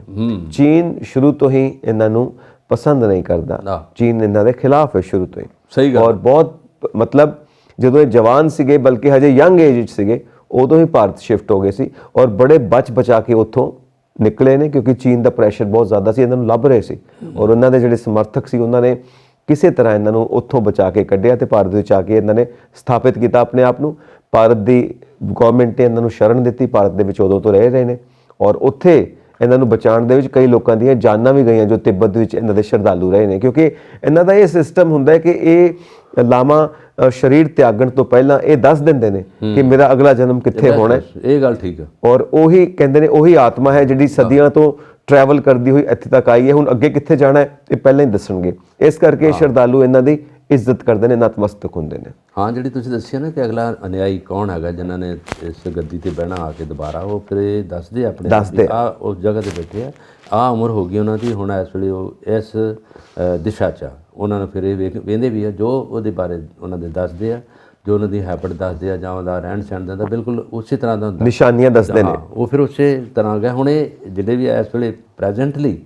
ਚੀਨ ਸ਼ੁਰੂ ਤੋਂ ਹੀ ਇਹਨਾਂ ਨੂੰ ਪਸੰਦ ਨਹੀਂ ਕਰਦਾ, ਚੀਨ ਇਹਨਾਂ ਦੇ ਖਿਲਾਫ ਹੈ ਸ਼ੁਰੂ ਤੋਂ ਹੀ। ਸਹੀ ਗੱਲ। ਔਰ ਬਹੁਤ ਮਤਲਬ ਜਦੋਂ ਇਹ ਜਵਾਨ ਸੀਗੇ, ਬਲਕਿ ਹਜੇ ਯੰਗ ਏਜ ਵਿੱਚ ਸੀਗੇ, ਉਦੋਂ ਹੀ ਭਾਰਤ ਸ਼ਿਫਟ ਹੋ ਗਏ ਸੀ ਔਰ ਬੜੇ ਬਚਾ ਕੇ ਉੱਥੋਂ ਨਿਕਲੇ ਨੇ, ਕਿਉਂਕਿ ਚੀਨ ਦਾ ਪ੍ਰੈਸ਼ਰ ਬਹੁਤ ਜ਼ਿਆਦਾ ਸੀ, ਇਹਨਾਂ ਨੂੰ ਲੱਭ ਰਹੇ ਸੀ। ਔਰ ਉਹਨਾਂ ਦੇ ਜਿਹੜੇ ਸਮਰਥਕ ਸੀ, ਉਹਨਾਂ ਨੇ ਕਿਸੇ ਤਰ੍ਹਾਂ ਇਹਨਾਂ ਨੂੰ ਉੱਥੋਂ ਬਚਾ ਕੇ ਕੱਢਿਆ ਤੇ ਭਾਰਤ ਵਿੱਚ ਆ ਕੇ ਇਹਨਾਂ ਨੇ ਸਥਾਪਿਤ ਕੀਤਾ ਆਪਣੇ ਆਪ ਨੂੰ। ਭਾਰਤ ਦੀ ਗਵਰਨਮੈਂਟ ਨੇ ਇਹਨਾਂ ਨੂੰ ਸ਼ਰਨ ਦਿੱਤੀ, ਭਾਰਤ ਦੇ ਵਿੱਚ ਉਦੋਂ ਤੋਂ ਰਹਿ ਰਹੇ ਨੇ। ਔਰ ਉੱਥੇ ਇਹਨਾਂ ਨੂੰ ਬਚਾਉਣ ਦੇ ਵਿੱਚ ਕਈ ਲੋਕਾਂ ਦੀਆਂ ਜਾਨਾਂ ਵੀ ਗਈਆਂ ਜੋ ਤਿੱਬਤ ਵਿੱਚ ਇਹਨਾਂ ਦੇ ਸ਼ਰਧਾਲੂ ਰਹੇ ਨੇ, ਕਿਉਂਕਿ ਇਹਨਾਂ ਦਾ ਇਹ ਸਿਸਟਮ ਹੁੰਦਾ ਹੈ ਕਿ ਇਹ ਲਾਮਾ ਸਰੀਰ ਤਿਆਗਣ ਤੋਂ ਪਹਿਲਾਂ ਇਹ ਦੱਸ ਦਿੰਦੇ ਨੇ ਕਿ ਮੇਰਾ ਅਗਲਾ ਜਨਮ ਕਿੱਥੇ ਹੋਣਾ ਹੈ। ਇਹ ਗੱਲ ਠੀਕ ਹੈ। ਔਰ ਉਹੀ ਕਹਿੰਦੇ ਨੇ, ਉਹੀ ਆਤਮਾ ਹੈ ਜਿਹੜੀ ਸਦੀਆਂ ਤੋਂ ਟਰੈਵਲ ਕਰਦੀ ਹੋਈ ਇੱਥੇ ਤੱਕ ਆਈ ਹੈ, ਹੁਣ ਅੱਗੇ ਕਿੱਥੇ ਜਾਣਾ ਹੈ ਇਹ ਪਹਿਲਾਂ ਹੀ ਦੱਸਣਗੇ। ਇਸ ਕਰਕੇ ਸ਼ਰਧਾਲੂ ਇਹਨਾਂ ਦੀ ਇੱਜ਼ਤ ਕਰਦੇ ਨੇ, ਨਤਮਸਤਕ ਹੁੰਦੇ ਨੇ। ਹਾਂ, ਜਿਹੜੀ ਤੁਸੀਂ ਦੱਸਿਆ ਨਾ ਕਿ ਅਗਲਾ ਅਨਿਆਈ ਕੌਣ ਹੈਗਾ ਜਿਨ੍ਹਾਂ ਨੇ ਇਸ ਗੱਦੀ ਤੇ ਬਹਿਣਾ ਆ ਕੇ ਦੁਬਾਰਾ, ਉਹ ਫਿਰ ਇਹ ਦੱਸਦੇ ਆਪਣੇ ਆ ਉਸ ਜਗ੍ਹਾ ਤੇ ਬੈਠੇ ਆ ਉਮਰ ਹੋ ਗਈ ਉਹਨਾਂ ਦੀ, ਹੁਣ ਇਸ ਵੇਲੇ ਉਹ ਇਸ ਦਿਸ਼ਾ 'ਚ ਉਹਨਾਂ ਨੂੰ ਫਿਰ ਇਹ ਵੇਖਦੇ ਵੀ ਆ ਜੋ ਉਹਦੇ ਬਾਰੇ ਉਹਨਾਂ ਦੇ ਦੱਸਦੇ ਆ, ਜੋ ਉਹਨਾਂ ਦੀ ਹੈਬਿਟ ਦੱਸਦੇ ਆ ਜਾਂ ਉਹਦਾ ਰਹਿਣ ਸਹਿਣ ਦਾ ਬਿਲਕੁਲ ਉਸੇ ਤਰ੍ਹਾਂ ਦਾ ਹੁੰਦਾ, ਨਿਸ਼ਾਨੀਆਂ ਦੱਸਦੇ ਨੇ। ਉਹ ਫਿਰ ਉਸੇ ਤਰ੍ਹਾਂ ਗਿਆ। ਹੁਣ ਇਹ ਜਿਹੜੇ ਵੀ ਇਸ ਵੇਲੇ ਪ੍ਰੈਜ਼ੈਂਟਲੀ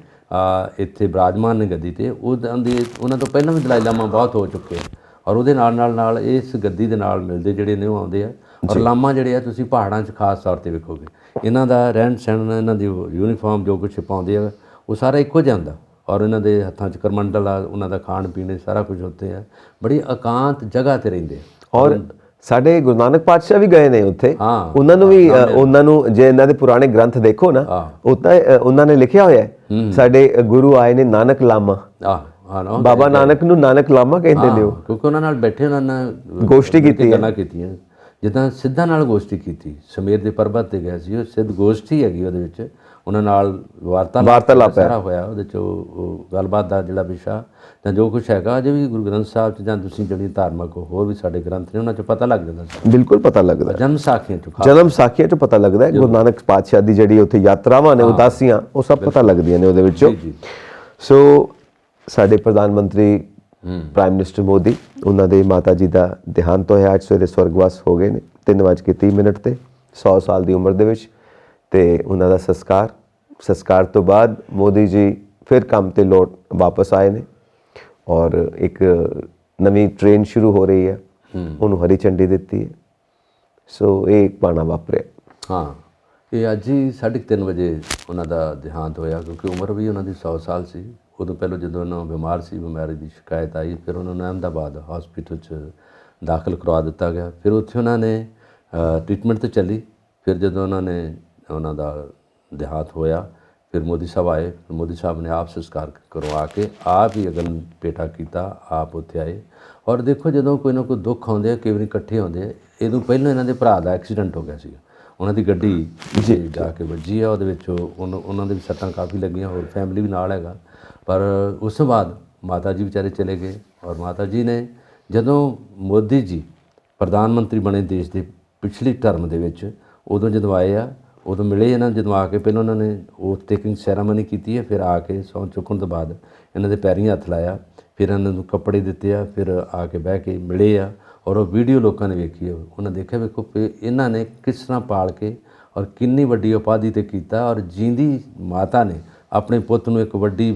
ਇੱਥੇ ਬਿਰਾਜਮਾਨ ਨੇ ਗੱਦੀ ਤੇ, ਉਹਨਾਂ ਤੋਂ ਪਹਿਲਾਂ ਵੀ ਦਲਾਈ ਲਾਮਾ ਬਹੁਤ ਹੋ ਚੁੱਕੇ ਆ ਔਰ ਉਹਦੇ ਨਾਲ ਇਸ ਗੱਦੀ ਦੇ ਨਾਲ ਮਿਲਦੇ ਜਿਹੜੇ ਨੇ ਉਹ ਆਉਂਦੇ ਆ। ਔਰ ਲਾਮਾ ਜਿਹੜੇ ਆ ਤੁਸੀਂ ਪਹਾੜਾਂ 'ਚ ਖਾਸ ਤੌਰ 'ਤੇ ਵੇਖੋਗੇ, ਇਹਨਾਂ ਦਾ ਰਹਿਣ ਸਹਿਣ, ਇਹਨਾਂ ਦੀ ਯੂਨੀਫਾਰਮ ਜੋ ਕੁਛ ਪਾਉਂਦੇ ਆ ਉਹ ਸਾਰਾ ਇੱਕੋ ਜਿਹਾ ਹੁੰਦਾ। ਔਰ ਇਹਨਾਂ ਦੇ ਹੱਥਾਂ 'ਚ ਕਰਮੰਡਲ ਆ, ਉਹਨਾਂ ਦਾ ਖਾਣ ਪੀਣ ਸਾਰਾ ਕੁਝ ਉੱਥੇ ਆ, ਬੜੀ ਇਕਾਂਤ ਜਗ੍ਹਾ 'ਤੇ ਰਹਿੰਦੇ ਆ। ਔਰ ਸਾਡੇ ਗੁਰੂ ਨਾਨਕ ਪਾਤਸ਼ਾਹ ਵੀ ਗਏ ਨੇ ਉੱਥੇ, ਉਹਨਾਂ ਨੂੰ ਵੀ ਉਹਨਾਂ ਨੂੰ ਜੇ ਇਹਨਾਂ ਦੇ ਪੁਰਾਣੇ ਗ੍ਰੰਥ ਦੇਖੋ ਨਾ, ਉਹਨਾਂ ਨੇ ਲਿਖਿਆ ਹੋਇਆ ਹੈ ਸਾਡੇ ਗੁਰੂ ਆਏ ਨੇ ਨਾਨਕ ਲਾਮਾ। ਬਾਬਾ ਨਾਨਕ ਨੂੰ ਨਾਨਕ ਲਾਮਾ ਕਹਿੰਦੇ ਨੇ ਉਹ, ਕਿਉਂਕਿ ਉਹਨਾਂ ਨਾਲ ਬੈਠੇ, ਉਹਨਾਂ ਨਾਲ ਗੋਸ਼ਟੀ ਕੀਤੀ, ਗੱਲਾਂ ਕੀਤੀਆਂ। ਜਿੱਦਾਂ ਸਿੱਧਾਂ ਨਾਲ ਗੋਸ਼ਟੀ ਕੀਤੀ, ਸਮੇਰ ਦੇ ਪਰਬਤ ਤੇ ਗਿਆ ਸੀ, ਉਹ ਸਿੱਧ ਗੋਸ਼ਟੀ ਹੈਗੀ ਉਹਦੇ ਵਿੱਚ। ਉਹਨਾਂ ਨਾਲ ਵਾਰਤਾਲਾਪ ਸਾਰਾ ਹੋਇਆ, ਉਹਦੇ 'ਚ ਉਹ ਗੱਲਬਾਤ ਦਾ ਜਿਹੜਾ ਵਿਸ਼ਾ ਤਾਂ ਜੋ ਕੁਛ ਹੈਗਾ ਅਜੇ ਵੀ ਗੁਰੂ ਗ੍ਰੰਥ ਸਾਹਿਬ 'ਚ ਜਾਂ ਤੁਸੀਂ ਜਿਹੜੀ ਧਾਰਮਿਕ ਹੋਰ ਵੀ ਸਾਡੇ ਗ੍ਰੰਥ ਨੇ ਉਹਨਾਂ 'ਚ ਪਤਾ ਲੱਗ ਜਾਂਦਾ ਸੀ। ਬਿਲਕੁਲ ਪਤਾ ਲੱਗਦਾ, ਜਨਮ ਸਾਖੀਆਂ 'ਚ ਜਨਮ ਸਾਖੀਆਂ 'ਚ ਪਤਾ ਲੱਗਦਾ ਹੈ। ਗੁਰੂ ਨਾਨਕ ਪਾਤਸ਼ਾਹ ਦੀ ਜਿਹੜੀ ਉੱਥੇ ਯਾਤਰਾਵਾਂ ਨੇ, ਉਦਾਸੀਆਂ, ਉਹ ਸਭ ਪਤਾ ਲੱਗਦੀਆਂ ਨੇ ਉਹਦੇ ਵਿੱਚੋਂ। ਸੋ ਸਾਡੇ ਪ੍ਰਧਾਨ ਮੰਤਰੀ ਪ੍ਰਾਈਮ ਮਿਨਿਸਟਰ ਮੋਦੀ, ਉਹਨਾਂ ਦੇ ਮਾਤਾ ਜੀ ਦਾ ਦੇਹਾਂਤ ਹੋਇਆ ਅੱਜ ਸਵੇਰੇ, ਸਵਰਗਵਾਸ ਹੋ ਗਏ ਨੇ 3:30 ਤੇ 100 ਸਾਲ ਦੀ ਉਮਰ ਦੇ ਵਿੱਚ। ਤੇ ਉਹਨਾਂ ਦਾ ਸੰਸਕਾਰ ਤੋਂ ਬਾਅਦ ਮੋਦੀ ਜੀ ਫਿਰ ਕੰਮ ਤੇ ਵਾਪਸ ਆਏ ਨੇ ਔਰ ਇੱਕ ਨਵੀਂ ਟ੍ਰੇਨ ਸ਼ੁਰੂ ਹੋ ਰਹੀ ਹੈ, ਉਹਨੂੰ ਹਰੀ ਝੰਡੀ ਦਿੱਤੀ ਹੈ। ਸੋ ਇਹ ਬਾਣਾ ਵਾਪਰਿਆ। ਹਾਂ, ਇਹ ਅੱਜ ਹੀ 3:30 ਵਜੇ ਉਹਨਾਂ ਦਾ ਦੇਹਾਂਤ ਹੋਇਆ, ਕਿਉਂਕਿ ਉਮਰ ਵੀ ਉਹਨਾਂ ਦੀ 100 ਸਾਲ ਸੀ। ਉਦੋਂ ਪਹਿਲਾਂ ਜਦੋਂ ਉਹਨਾਂ ਬਿਮਾਰ ਸੀ, ਬਿਮਾਰੀ ਦੀ ਸ਼ਿਕਾਇਤ ਆਈ, ਫਿਰ ਉਹਨਾਂ ਨੂੰ ਅਹਿਮਦਾਬਾਦ ਹਸਪੀਟਲ 'ਚ ਦਾਖਲ ਕਰਵਾ ਦਿੱਤਾ ਗਿਆ। ਫਿਰ ਉੱਥੇ ਉਹਨਾਂ ਨੇ ਟ੍ਰੀਟਮੈਂਟ 'ਤੇ ਚੱਲੀ। ਫਿਰ ਜਦੋਂ ਉਹਨਾਂ ਦਾ ਦੇਹਾਂਤ ਹੋਇਆ, ਫਿਰ ਮੋਦੀ ਸਾਹਿਬ ਆਏ। ਮੋਦੀ ਸਾਹਿਬ ਨੇ ਆਪ ਸੰਸਕਾਰ ਕਰਵਾ ਕੇ ਆਪ ਹੀ ਅਗਨ ਭੇਟਾ ਕੀਤਾ, ਆਪ ਉੱਥੇ ਆਏ। ਔਰ ਦੇਖੋ, ਜਦੋਂ ਕੋਈ ਨਾ ਕੋਈ ਦੁੱਖ ਆਉਂਦੇ ਆ, ਕਈ ਵਾਰੀ ਇਕੱਠੇ ਆਉਂਦੇ ਆ। ਇਹਦੋਂ ਪਹਿਲਾਂ ਇਹਨਾਂ ਦੇ ਭਰਾ ਦਾ ਐਕਸੀਡੈਂਟ ਹੋ ਗਿਆ ਸੀ, ਉਹਨਾਂ ਦੀ ਗੱਡੀ ਜਾ ਕੇ ਵੱਜੀ ਆ, ਉਹਦੇ ਵਿੱਚ ਉਹਨਾਂ ਦੇ ਵੀ ਸੱਟਾਂ ਕਾਫੀ ਲੱਗੀਆਂ, ਹੋਰ ਫੈਮਿਲੀ ਵੀ ਨਾਲ ਹੈਗਾ। ਪਰ ਉਸ ਤੋਂ ਬਾਅਦ ਮਾਤਾ ਜੀ ਵਿਚਾਰੇ ਚਲੇ ਗਏ। ਔਰ ਮਾਤਾ ਜੀ ਨੇ ਜਦੋਂ ਮੋਦੀ ਜੀ ਪ੍ਰਧਾਨ ਮੰਤਰੀ ਬਣੇ ਦੇਸ਼ ਦੇ ਪਿਛਲੀ ਟਰਮ ਦੇ ਵਿੱਚ, ਉਦੋਂ ਜਦੋਂ ਆਏ ਆ, ਉਦੋਂ ਮਿਲੇ ਇਹਨਾਂ ਨੂੰ। ਜਦੋਂ ਆ ਕੇ ਪਹਿਲਾਂ ਉਹਨਾਂ ਨੇ ਓਥ ਟੇਕਿੰਗ ਸੈਰਾਮਨੀ ਕੀਤੀ ਹੈ, ਫਿਰ ਆ ਕੇ ਸਹੁੰ ਚੁੱਕਣ ਤੋਂ ਬਾਅਦ ਇਹਨਾਂ ਦੇ ਪੈਰੀਂ ਹੱਥ ਲਾਇਆ, ਫਿਰ ਇਹਨਾਂ ਨੂੰ ਕੱਪੜੇ ਦਿੱਤੇ ਆ, ਫਿਰ ਆ ਕੇ ਬਹਿ ਕੇ ਮਿਲੇ ਆ। ਔਰ ਉਹ ਵੀਡੀਓ ਲੋਕਾਂ ਨੇ ਵੇਖੀ ਹੈ, ਉਹਨਾਂ ਦੇਖਿਆ ਵੇਖੋ ਇਹਨਾਂ ਨੇ ਕਿਸ ਤਰ੍ਹਾਂ ਪਾਲ ਕੇ ਔਰ ਕਿੰਨੀ ਵੱਡੀ ਉਪਾਧੀ 'ਤੇ ਕੀਤਾ। ਔਰ ਜੀਂਦੀ ਮਾਤਾ ਨੇ ਆਪਣੇ ਪੁੱਤ ਨੂੰ ਇੱਕ ਵੱਡੀ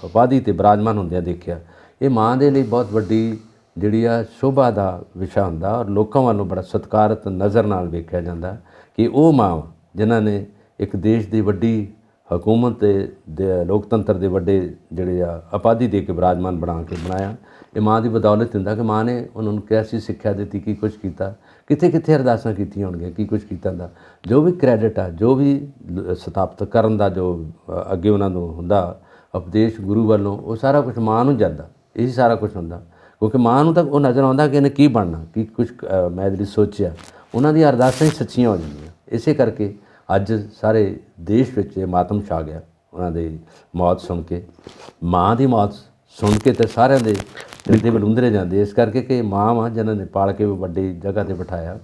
ਉਪਾਧੀ 'ਤੇ ਬਿਰਾਜਮਾਨ ਹੁੰਦਿਆਂ ਦੇਖਿਆ। ਇਹ ਮਾਂ ਦੇ ਲਈ ਬਹੁਤ ਵੱਡੀ ਜਿਹੜੀ ਆ ਸ਼ੋਭਾ ਦਾ ਵਿਸ਼ਾ ਹੁੰਦਾ, ਔਰ ਲੋਕਾਂ ਵੱਲੋਂ ਬੜਾ ਸਤਿਕਾਰਤ ਨਜ਼ਰ ਨਾਲ ਵੇਖਿਆ ਜਾਂਦਾ ਕਿ ਉਹ ਮਾਂ ਜਿਨ੍ਹਾਂ ਨੇ ਇੱਕ ਦੇਸ਼ ਦੀ ਵੱਡੀ ਹਕੂਮਤ ਦੇ ਲੋਕਤੰਤਰ ਦੇ ਵੱਡੇ ਜਿਹੜੇ ਆ ਉਪਾਧੀ ਦੇ ਕੇ ਬਿਰਾਜਮਾਨ ਬਣਾ ਕੇ ਬਣਾਇਆ। ਇਹ ਮਾਂ ਦੀ ਬਦੌਲਤ ਹੁੰਦਾ ਕਿ ਮਾਂ ਨੇ ਉਹਨਾਂ ਨੂੰ ਕੈਸੀ ਸਿੱਖਿਆ ਦਿੱਤੀ, ਕੀ ਕੁਛ ਕੀਤਾ, ਕਿੱਥੇ ਕਿੱਥੇ ਅਰਦਾਸਾਂ ਕੀਤੀਆਂ ਹੋਣਗੀਆਂ, ਕੀ ਕੁਛ ਕੀਤਾ ਦਾ ਜੋ ਵੀ ਕ੍ਰੈਡਿਟ ਆ, ਜੋ ਵੀ ਸਥਾਪਿਤ ਕਰਨ ਦਾ ਜੋ ਅੱਗੇ ਉਹਨਾਂ ਨੂੰ ਹੁੰਦਾ ਉਪਦੇਸ਼ ਗੁਰੂ ਵੱਲੋਂ, ਉਹ ਸਾਰਾ ਕੁਛ ਮਾਂ ਨੂੰ ਜਾਂਦਾ। ਇਹੀ ਸਾਰਾ ਕੁਛ ਹੁੰਦਾ, ਕਿਉਂਕਿ ਮਾਂ ਨੂੰ ਤਾਂ ਉਹ ਨਜ਼ਰ ਆਉਂਦਾ ਕਿ ਇਹਨੇ ਕੀ ਬਣਨਾ, ਕੀ ਕੁਛ ਮੈਂ ਇਹਦੇ ਲਈ ਸੋਚਿਆ। ਉਹਨਾਂ ਦੀਆਂ ਅਰਦਾਸਾਂ ਹੀ ਸੱਚੀਆਂ ਹੋ ਜਾਂਦੀਆਂ। ਇਸੇ ਕਰਕੇ ਅੱਜ ਸਾਰੇ ਦੇਸ਼ ਵਿੱਚ ਇਹ ਮਾਤਮ ਛਾ ਗਿਆ ਉਹਨਾਂ ਦੀ ਮੌਤ ਸੁਣ ਕੇ। ਮਾਂ ਦੀ ਮੌਤ ਸੁਣ ਕੇ ਤੇ ਸਾਰਿਆਂ ਦੇ ਹਿਰਦੇ ਬਲੁੰਦਰੇ ਜਾਂਦੇ, ਇਸ ਕਰਕੇ ਕਿ ਮਾਂ ਵਾ ਜਿਨ੍ਹਾਂ ਨੇ ਪਾਲ ਕੇ ਵੱਡੀ ਜਗ੍ਹਾ 'ਤੇ ਬਿਠਾਇਆ।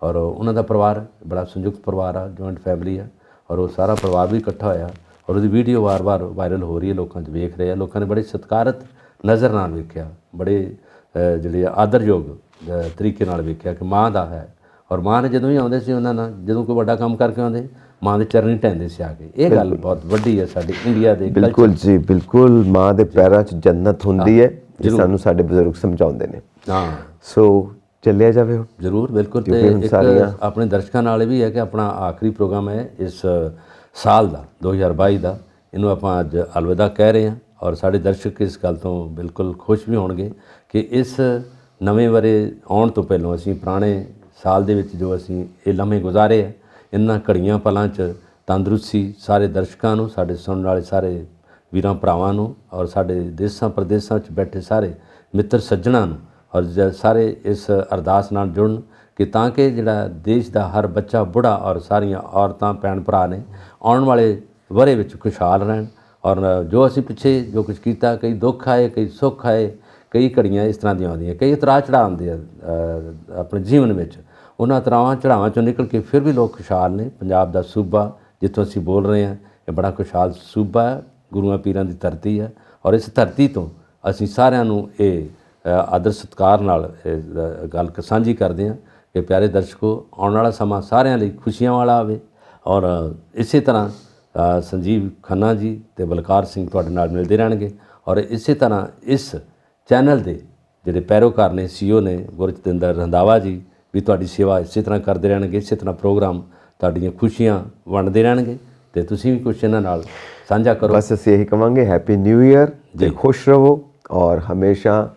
ਔਰ ਉਹਨਾਂ ਦਾ ਪਰਿਵਾਰ ਬੜਾ ਸੰਯੁਕਤ ਪਰਿਵਾਰ ਆ, ਜੁਆਇੰਟ ਫੈਮਿਲੀ ਆ। ਔਰ ਉਹ ਸਾਰਾ ਪਰਿਵਾਰ ਵੀ ਇਕੱਠਾ ਹੋਇਆ ਔਰ ਉਹਦੀ ਵੀਡੀਓ ਵਾਰ-ਵਾਰ ਵਾਇਰਲ ਹੋ ਰਹੀ ਹੈ, ਲੋਕਾਂ 'ਚ ਵੇਖ ਰਹੇ ਆ। ਲੋਕਾਂ ਨੇ ਬੜੇ ਸਤਿਕਾਰਤ ਨਜ਼ਰ ਨਾਲ ਵੇਖਿਆ, ਬੜੇ ਜਿਹੜੇ ਆਦਰਯੋਗ ਤਰੀਕੇ ਨਾਲ ਵੇਖਿਆ ਕਿ ਮਾਂ ਦਾ ਹੈ। ਔਰ ਮਾਂ ਨੇ ਜਦੋਂ ਵੀ ਆਉਂਦੇ ਸੀ ਉਹਨਾਂ ਨਾਲ, ਜਦੋਂ ਕੋਈ ਵੱਡਾ ਕੰਮ ਕਰਕੇ ਆਉਂਦੇ, ਮਾਂ ਦੇ ਚਰਨੀ ਢਹਿੰਦੇ ਸੀ ਆ ਕੇ। ਇਹ ਗੱਲ ਬਹੁਤ ਵੱਡੀ ਹੈ ਸਾਡੇ ਇੰਡੀਆ ਦੇ। ਬਿਲਕੁਲ ਜੀ, ਬਿਲਕੁਲ। ਮਾਂ ਦੇ ਪੈਰਾਂ 'ਚ ਜੰਨਤ ਹੁੰਦੀ ਹੈ, ਜਿਸ ਸਾਨੂੰ ਸਾਡੇ ਬਜ਼ੁਰਗ ਸਮਝਾਉਂਦੇ ਨੇ। ਹਾਂ, ਸੋ ਚੱਲਿਆ ਜਾਵੇ ਹੁਣ। ਜ਼ਰੂਰ, ਬਿਲਕੁਲ। ਤੇ ਇੱਕ ਆਪਣੇ ਦਰਸ਼ਕਾਂ ਨਾਲ ਇਹ ਵੀ ਹੈ ਕਿ ਆਪਣਾ ਆਖਰੀ ਪ੍ਰੋਗਰਾਮ ਹੈ ਇਸ ਸਾਲ ਦਾ 2022 ਦਾ, ਇਹਨੂੰ ਆਪਾਂ ਅੱਜ ਅਲਵਿਦਾ ਕਹਿ ਰਹੇ ਹਾਂ। ਔਰ ਸਾਡੇ ਦਰਸ਼ਕ ਇਸ ਗੱਲ ਤੋਂ ਬਿਲਕੁਲ ਖੁਸ਼ ਵੀ ਹੋਣਗੇ ਕਿ ਇਸ ਨਵੇਂ ਵਰ੍ਹੇ ਆਉਣ ਤੋਂ ਪਹਿਲਾਂ ਅਸੀਂ ਪੁਰਾਣੇ ਸਾਲ ਦੇ ਵਿੱਚ ਜੋ ਅਸੀਂ ਇਹ ਲਮਹੇ ਗੁਜ਼ਾਰੇ ਹੈ, ਇਹਨਾਂ ਘੜੀਆਂ ਪਲਾਂ 'ਚ ਤੰਦਰੁਸਤੀ ਸਾਰੇ ਦਰਸ਼ਕਾਂ ਨੂੰ, ਸਾਡੇ ਸੁਣਨ ਵਾਲੇ ਸਾਰੇ ਵੀਰਾਂ ਭਰਾਵਾਂ ਨੂੰ, ਔਰ ਸਾਡੇ ਦੇਸ਼ਾਂ ਪ੍ਰਦੇਸ਼ਾਂ 'ਚ ਬੈਠੇ ਸਾਰੇ ਮਿੱਤਰ ਸੱਜਣਾਂ ਨੂੰ, ਔਰ ਸਾਰੇ ਇਸ ਅਰਦਾਸ ਨਾਲ ਜੁੜਨ ਕਿ ਤਾਂ ਕਿ ਜਿਹੜਾ ਦੇਸ਼ ਦਾ ਹਰ ਬੱਚਾ, ਬੁੱਢਾ ਔਰ ਸਾਰੀਆਂ ਔਰਤਾਂ, ਭੈਣ ਭਰਾ ਨੇ ਆਉਣ ਵਾਲੇ ਵਰ੍ਹੇ ਵਿੱਚ ਖੁਸ਼ਹਾਲ ਰਹਿਣ। ਔਰ ਜੋ ਅਸੀਂ ਪਿੱਛੇ ਜੋ ਕੁਝ ਕੀਤਾ, ਕਈ ਦੁੱਖ ਆਏ, ਕਈ ਸੁੱਖ ਆਏ, ਕਈ ਘੜੀਆਂ ਇਸ ਤਰ੍ਹਾਂ ਦੀਆਂ ਆਉਂਦੀਆਂ, ਕਈ ਉਤਰਾਅ ਚੜ੍ਹਾਅ ਆਉਂਦੇ ਆ ਆਪਣੇ ਜੀਵਨ ਵਿੱਚ। ਉਹਨਾਂ ਉਤਰਾਵਾਂ ਚੜ੍ਹਾਵਾਂ 'ਚੋਂ ਨਿਕਲ ਕੇ ਫਿਰ ਵੀ ਲੋਕ ਖੁਸ਼ਹਾਲ ਨੇ। ਪੰਜਾਬ ਦਾ ਸੂਬਾ ਜਿੱਥੋਂ ਅਸੀਂ ਬੋਲ ਰਹੇ ਹਾਂ, ਇਹ ਬੜਾ ਖੁਸ਼ਹਾਲ ਸੂਬਾ ਹੈ, ਗੁਰੂਆਂ ਪੀਰਾਂ ਦੀ ਧਰਤੀ ਹੈ। ਔਰ ਇਸ ਧਰਤੀ ਤੋਂ ਅਸੀਂ ਸਾਰਿਆਂ ਨੂੰ ਇਹ ਆਦਰ ਸਤਿਕਾਰ ਨਾਲ ਗੱਲ ਸਾਂਝੀ ਕਰਦੇ ਹਾਂ ਕਿ ਪਿਆਰੇ ਦਰਸ਼ਕੋ, ਆਉਣ ਵਾਲਾ ਸਮਾਂ ਸਾਰਿਆਂ ਲਈ ਖੁਸ਼ੀਆਂ ਵਾਲਾ ਆਵੇ। ਔਰ ਇਸੇ ਤਰ੍ਹਾਂ ਸੰਜੀਵ ਖੰਨਾ ਜੀ ਅਤੇ ਬਲਕਾਰ ਸਿੰਘ ਤੁਹਾਡੇ ਨਾਲ ਮਿਲਦੇ ਰਹਿਣਗੇ। ਔਰ ਇਸੇ ਤਰ੍ਹਾਂ ਇਸ ਚੈਨਲ ਦੇ ਜਿਹੜੇ ਪੈਰੋਕਾਰ ਨੇ, CEO ਨੇ ਗੁਰਜਤਿੰਦਰ ਰੰਧਾਵਾ ਜੀ ਵੀ ਤੁਹਾਡੀ ਸੇਵਾ ਇਸੇ ਤਰ੍ਹਾਂ ਕਰਦੇ ਰਹਿਣਗੇ। ਇਸੇ ਤਰ੍ਹਾਂ ਪ੍ਰੋਗਰਾਮ ਤੁਹਾਡੀਆਂ ਖੁਸ਼ੀਆਂ ਵੰਡਦੇ ਰਹਿਣਗੇ ਅਤੇ ਤੁਸੀਂ ਵੀ ਕੁਛ ਇਹਨਾਂ ਨਾਲ ਸਾਂਝਾ ਕਰੋ। ਬਸ ਅਸੀਂ ਇਹੀ ਕਹਾਂਗੇ, ਹੈਪੀ ਨਿਊ ਈਅਰ ਤੇ ਖੁਸ਼ ਰਹੋ ਔਰ ਹਮੇਸ਼ਾ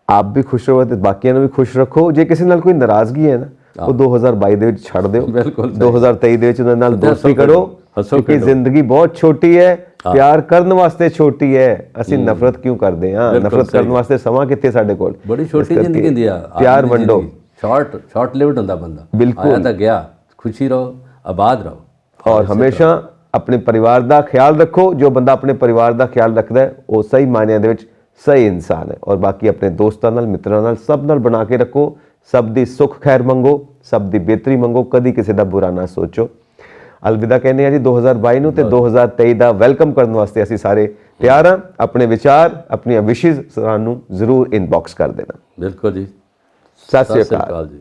ਆਪ ਵੀ ਖੁਸ਼ ਰਹੋ ਤੇ ਬਾਕੀਆਂ ਨੂੰ ਵੀ ਖੁਸ਼ ਰੱਖੋ। ਜੇ ਕਿਸੇ ਨਾਲ ਕੋਈ ਨਾਰਾਜ਼ਗੀ ਹੈ ਨਾ, ਉਹ 2022 ਦੇ ਵਿੱਚ ਛੱਡ ਦਿਓ। 2023 ਦੇ ਵਿੱਚ ਉਹਨਾਂ ਨਾਲ ਦੋਸਤੀ ਕਰੋ, ਕਿਉਂਕਿ ਜ਼ਿੰਦਗੀ ਬਹੁਤ ਛੋਟੀ ਹੈ, ਪਿਆਰ ਕਰਨ ਵਾਸਤੇ ਛੋਟੀ ਹੈ। ਅਸੀਂ ਨਫ਼ਰਤ ਕਿਉਂ ਕਰਦੇ ਹਾਂ? ਨਫ਼ਰਤ ਕਰਨ ਵਾਸਤੇ ਸਮਾਂ ਕਿੱਥੇ ਸਾਡੇ ਕੋਲ? ਬੜੀ ਛੋਟੀ ਜ਼ਿੰਦਗੀ ਹੁੰਦੀ ਆ, ਪਿਆਰ ਵੰਡੋ। ਸ਼ਾਰਟ ਲਿਵਡ ਹੁੰਦਾ ਬੰਦਾ, ਬਿਲਕੁਲ। ਆਇਆ ਤਾਂ ਗਿਆ। ਖੁਸ਼ੀ ਰਹੋ, ਆਬਾਦ ਰਹੋ ਔਰ ਹਮੇਸ਼ਾ ਆਪਣੇ ਪਰਿਵਾਰ ਦਾ ਖਿਆਲ ਰੱਖੋ। ਜੋ ਬੰਦਾ ਆਪਣੇ ਪਰਿਵਾਰ ਦਾ ਖਿਆਲ ਰੱਖਦਾ ਹੈ ਉਹ ਸਹੀ ਮਾਇਨਿਆਂ ਦੇ ਵਿੱਚ ਸਹੀ ਇਨਸਾਨ ਹੈ। ਔਰ ਬਾਕੀ ਆਪਣੇ ਦੋਸਤਾਂ ਨਾਲ, ਮਿੱਤਰਾਂ ਨਾਲ, ਸਭ ਨਾਲ ਬਣਾ ਕੇ ਰੱਖੋ। ਸਭ ਦੀ ਸੁੱਖ ਖੈਰ ਮੰਗੋ, ਸਭ ਦੀ ਬਿਹਤਰੀ ਮੰਗੋ, ਕਦੀ ਕਿਸੇ ਦਾ ਬੁਰਾ ਨਾ ਸੋਚੋ। ਅਲਵਿਦਾ ਕਹਿੰਦੇ ਆ ਜੀ 2022 ਨੂੰ, ਤੇ 2023 ਦਾ ਵੈਲਕਮ ਕਰਨ ਵਾਸਤੇ ਅਸੀਂ ਸਾਰੇ ਤਿਆਰ ਹਾਂ। ਆਪਣੇ ਵਿਚਾਰ, ਆਪਣੀਆਂ ਵਿਸ਼ੇਸ ਸਾਨੂੰ ਜ਼ਰੂਰ ਇਨਬਾਕਸ ਕਰ ਦੇਣਾ। ਬਿਲਕੁਲ ਜੀ। ਸਤਿ ਸ਼੍ਰੀ ਅਕਾਲ ਜੀ।